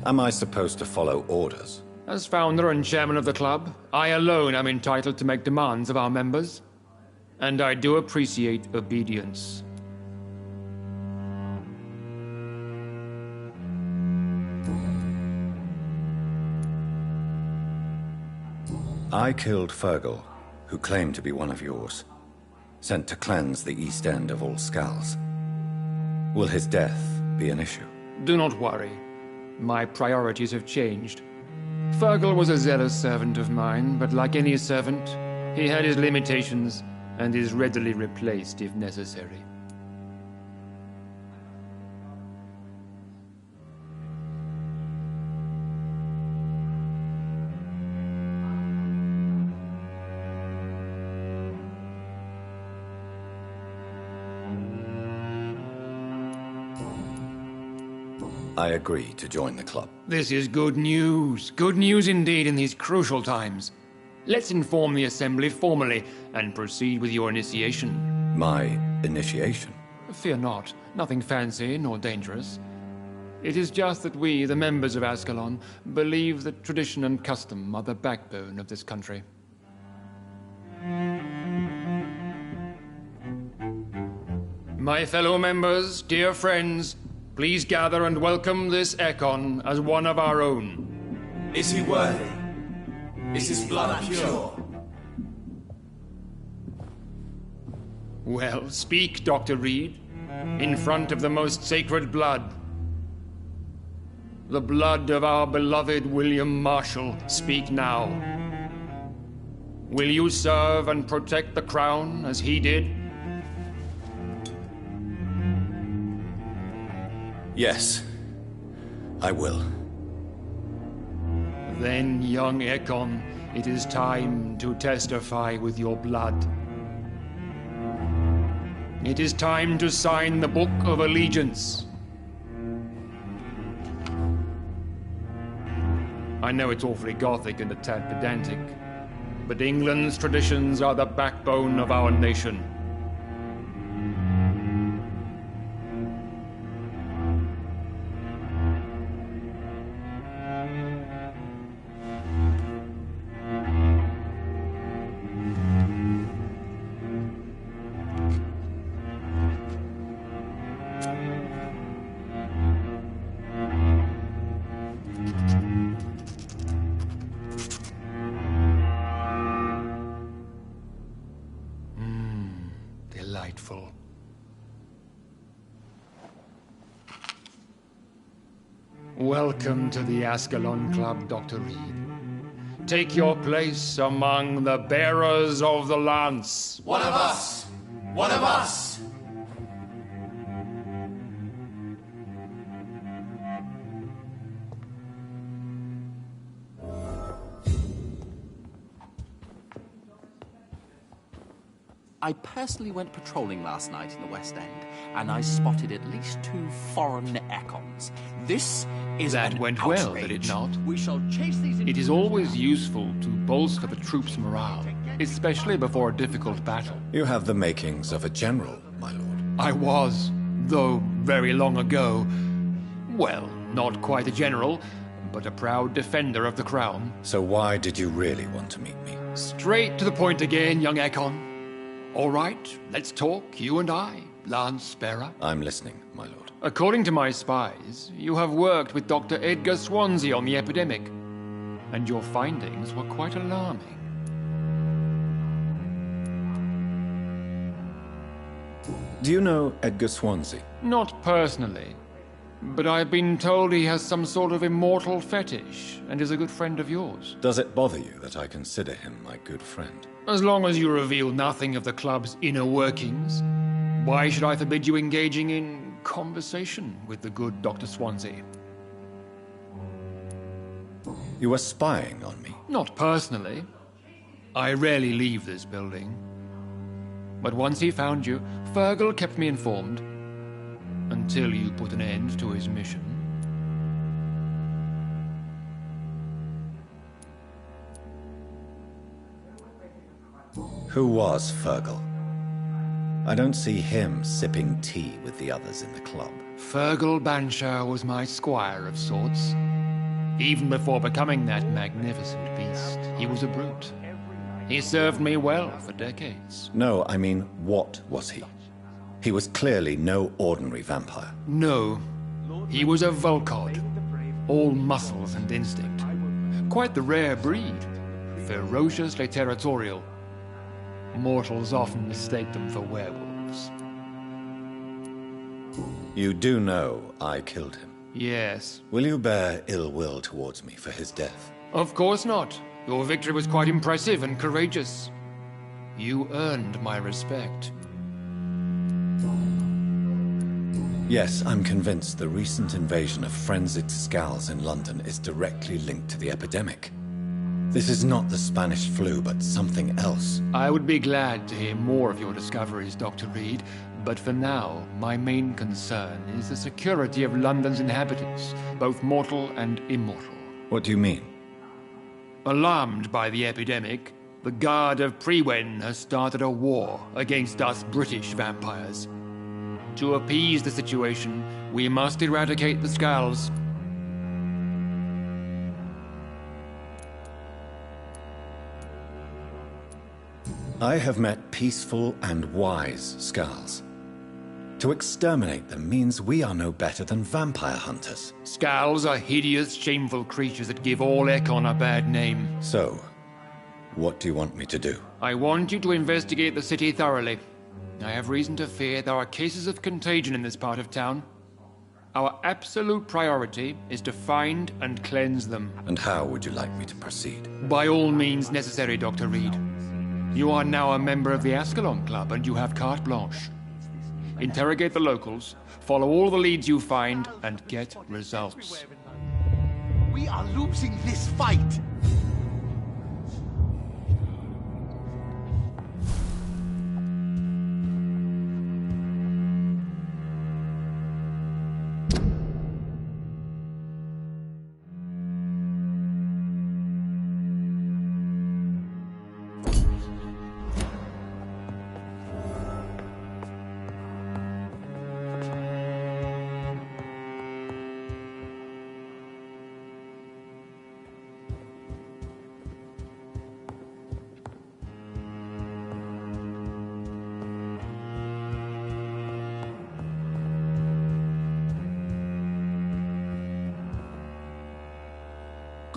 S2: Am I supposed to follow orders?
S20: As founder and chairman of the club, I alone am entitled to make demands of our members. And I do appreciate obedience.
S2: I killed Fergal, who claimed to be one of yours, sent to cleanse the East End of all Skulls. Will his death be an issue?
S20: Do not worry. My priorities have changed. Fergal was a zealous servant of mine, but like any servant, he had his limitations and is readily replaced if necessary.
S2: I agree to join the club.
S20: This is good news. Good news indeed in these crucial times. Let's inform the Assembly formally and proceed with your initiation.
S2: My initiation?
S20: Fear not. Nothing fancy nor dangerous. It is just that we, the members of Ascalon, believe that tradition and custom are the backbone of this country. My fellow members, dear friends, please gather and welcome this Ekon as one of our own.
S15: Is he worthy? Is his blood pure?
S20: Well, speak, Dr. Reed, in front of the most sacred blood. The blood of our beloved William Marshall, speak now. Will you serve and protect the crown as he did?
S2: Yes, I will.
S20: Then, young Ekon, it is time to testify with your blood. It is time to sign the Book of Allegiance. I know it's awfully gothic and a tad pedantic, but England's traditions are the backbone of our nation. Delightful. Welcome to the Ascalon Club, Dr. Reed. Take your place among the bearers of the lance.
S15: One of us! One of us!
S10: I personally went patrolling last night in the West End, and I spotted at least 2 foreign Ekons. This is
S20: That went well, did it not?
S10: We shall chase these.
S20: It is always useful to bolster the troops' morale. especially before a difficult battle.
S2: You have the makings of a general, my lord.
S20: I was, though very long ago. Well, not quite a general, but a proud defender of the crown.
S2: So why did you really want to meet me?
S20: Straight to the point again, young Ekon. All right, let's talk, you and I, Lance Sparrow.
S2: I'm listening, my lord.
S20: According to my spies, you have worked with Dr. Edgar Swansea on the epidemic, and your findings were quite alarming.
S2: Do you know Edgar Swansea?
S20: Not personally, but I've been told he has some sort of immortal fetish and is a good friend of yours.
S2: Does it bother you that I consider him my good friend?
S20: As long as you reveal nothing of the club's inner workings, why should I forbid you engaging in conversation with the good Dr. Swansea?
S2: You were spying on me?
S20: Not personally. I rarely leave this building. But once he found you, Fergal kept me informed. Until you put an end to his mission.
S2: Who was Fergal? I don't see him sipping tea with the others in the club.
S20: Fergal Banshire was my squire of sorts. Even before becoming that magnificent beast, he was a brute. He served me well for decades.
S2: No, I mean, what was he? He was clearly no ordinary vampire.
S20: No. He was a Volcod. All muscles and instinct. Quite the rare breed. Ferociously territorial. Mortals often mistake them for werewolves.
S2: You do know I killed him?
S20: Yes.
S2: Will you bear ill will towards me for his death?
S20: Of course not. Your victory was quite impressive and courageous. You earned my respect.
S2: Yes, I'm convinced the recent invasion of frenzied Skulls in London is directly linked to the epidemic. This is not the Spanish flu, but something else.
S20: I would be glad to hear more of your discoveries, Dr. Reed, but for now, my main concern is the security of London's inhabitants, both mortal and immortal.
S2: What do you mean?
S20: Alarmed by the epidemic, the Guard of Prewen has started a war against us British vampires. To appease the situation, we must eradicate the Skulls.
S2: I have met peaceful and wise Skulls. To exterminate them means we are no better than vampire hunters.
S20: Skulls are hideous, shameful creatures that give all Ekon a bad name.
S2: So, what do you want me to do?
S20: I want you to investigate the city thoroughly. I have reason to fear there are cases of contagion in this part of town. Our absolute priority is to find and cleanse them.
S2: And how would you like me to proceed?
S20: By all means necessary, Dr. Reed. You are now a member of the Ascalon Club and you have carte blanche. Interrogate the locals, follow all the leads you find, and get results.
S15: We are losing this fight!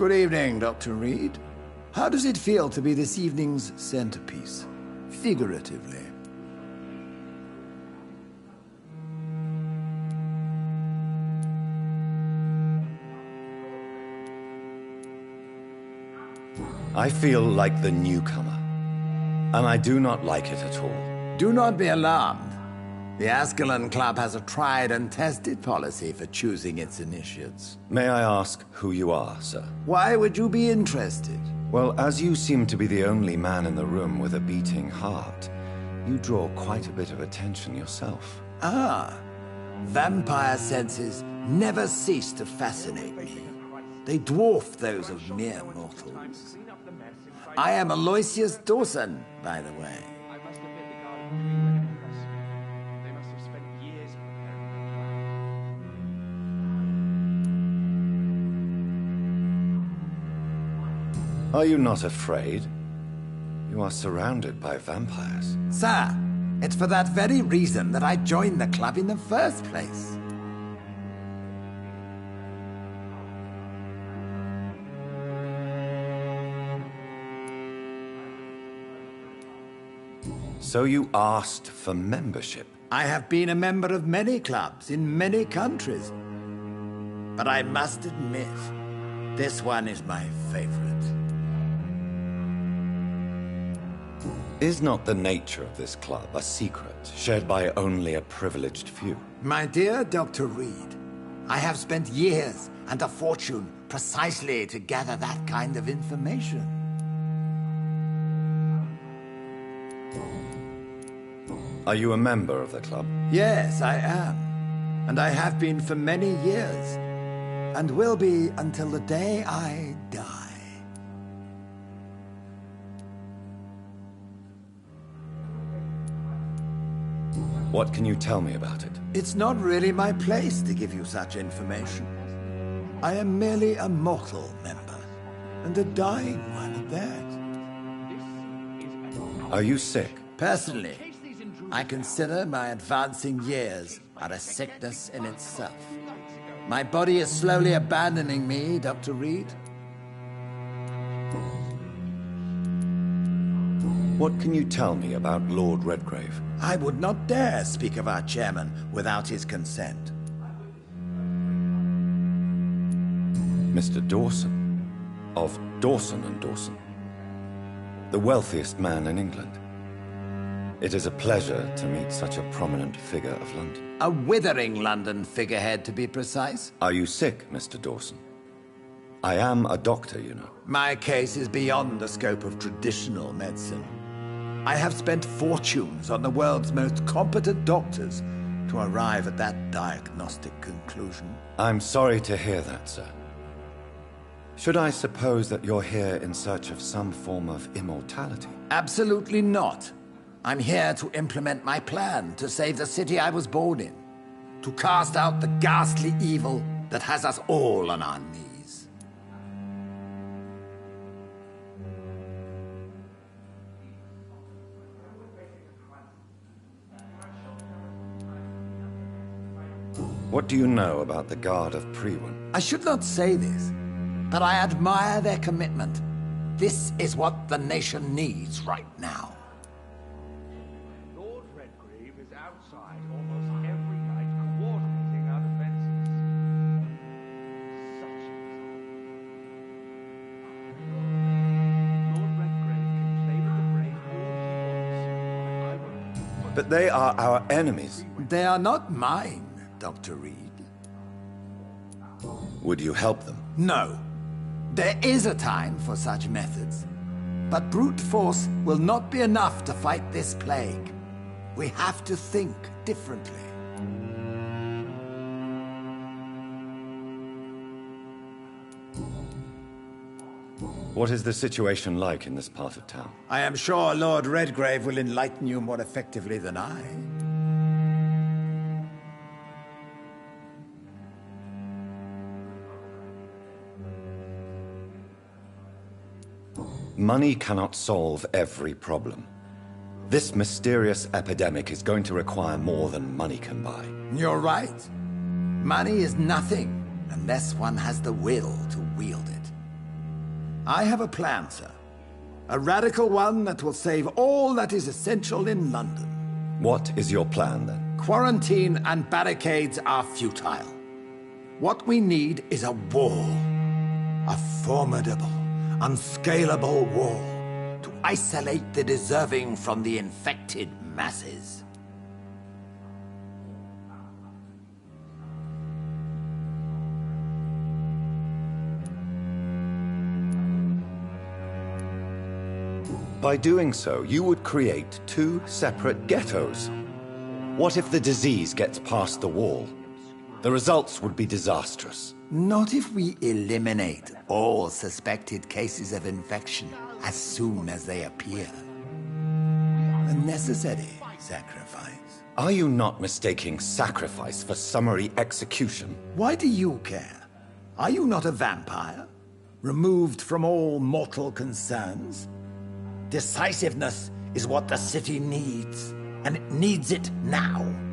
S1: Good evening, Dr. Reed. How does it feel to be this evening's centerpiece? Figuratively.
S2: I feel like the newcomer, and I do not like it at all.
S1: Do not be alarmed. The Ascalon Club has a tried and tested policy for choosing its initiates.
S2: May I ask who you are, sir?
S1: Why would you be interested?
S2: Well, as you seem to be the only man in the room with a beating heart, you draw quite a bit of attention yourself.
S1: Ah, vampire senses never cease to fascinate me. They dwarf those of mere mortals. I am Aloysius Dawson, by the way.
S15: I must admit the Guard of Three were impressive. They must have spent years preparing.
S2: Are you not afraid? You are surrounded by vampires.
S1: Sir, it's for that very reason that I joined the club in the first place.
S2: So you asked for membership?
S1: I have been a member of many clubs in many countries. But I must admit, this one is my favorite.
S2: Is not the nature of this club a secret, shared by only a privileged few?
S1: My dear Dr. Reed, I have spent years and a fortune precisely to gather that kind of information.
S2: Are you a member of the club?
S1: Yes, I am. And I have been for many years. And will be until the day I die.
S2: What can you tell me about it?
S1: It's not really my place to give you such information. I am merely a mortal member, and a dying one at that.
S2: Are you sick?
S1: Personally, I consider my advancing years are a sickness in itself. My body is slowly abandoning me, Dr. Reed.
S2: What can you tell me about Lord Redgrave?
S1: I would not dare speak of our chairman without his consent.
S2: Mr. Dawson, of Dawson and Dawson, the wealthiest man in England. It is a pleasure to meet such a prominent figure of London.
S1: A withering London figurehead, to be precise.
S2: Are you sick, Mr. Dawson? I am a doctor, you know.
S1: My case is beyond the scope of traditional medicine. I have spent fortunes on the world's most competent doctors to arrive at that diagnostic conclusion.
S2: I'm sorry to hear that, sir. Should I suppose that you're here in search of some form of immortality?
S1: Absolutely not. I'm here to implement my plan to save the city I was born in. To cast out the ghastly evil that has us all on our knees.
S2: What do you know about the Guard of Priwen?
S1: I should not say this, but I admire their commitment. This is what the nation needs right now.
S15: Lord Redgrave is outside almost every night coordinating our defenses. Such Lord Redgrave can play with the brave all he wants.
S2: But they are our enemies.
S1: They are not mine, Dr. Reed.
S2: Would you help them?
S1: No. There is a time for such methods. But brute force will not be enough to fight this plague. We have to think differently.
S2: What is the situation like in this part of town?
S1: I am sure Lord Redgrave will enlighten you more effectively than I.
S2: Money cannot solve every problem. This mysterious epidemic is going to require more than money can buy.
S1: You're right. Money is nothing unless one has the will to wield it. I have a plan, sir. A radical one that will save all that is essential in London.
S2: What is your plan, then?
S1: Quarantine and barricades are futile. What we need is a wall. A formidable, unscalable wall to isolate the deserving from the infected masses.
S2: By doing so, you would create two separate ghettos. What if the disease gets past the wall? The results would be disastrous.
S1: Not if we eliminate all suspected cases of infection as soon as they appear. A necessary sacrifice.
S2: Are you not mistaking sacrifice for summary execution?
S1: Why do you care? Are you not a vampire? Removed from all mortal concerns? Decisiveness is what the city needs, and it needs it now.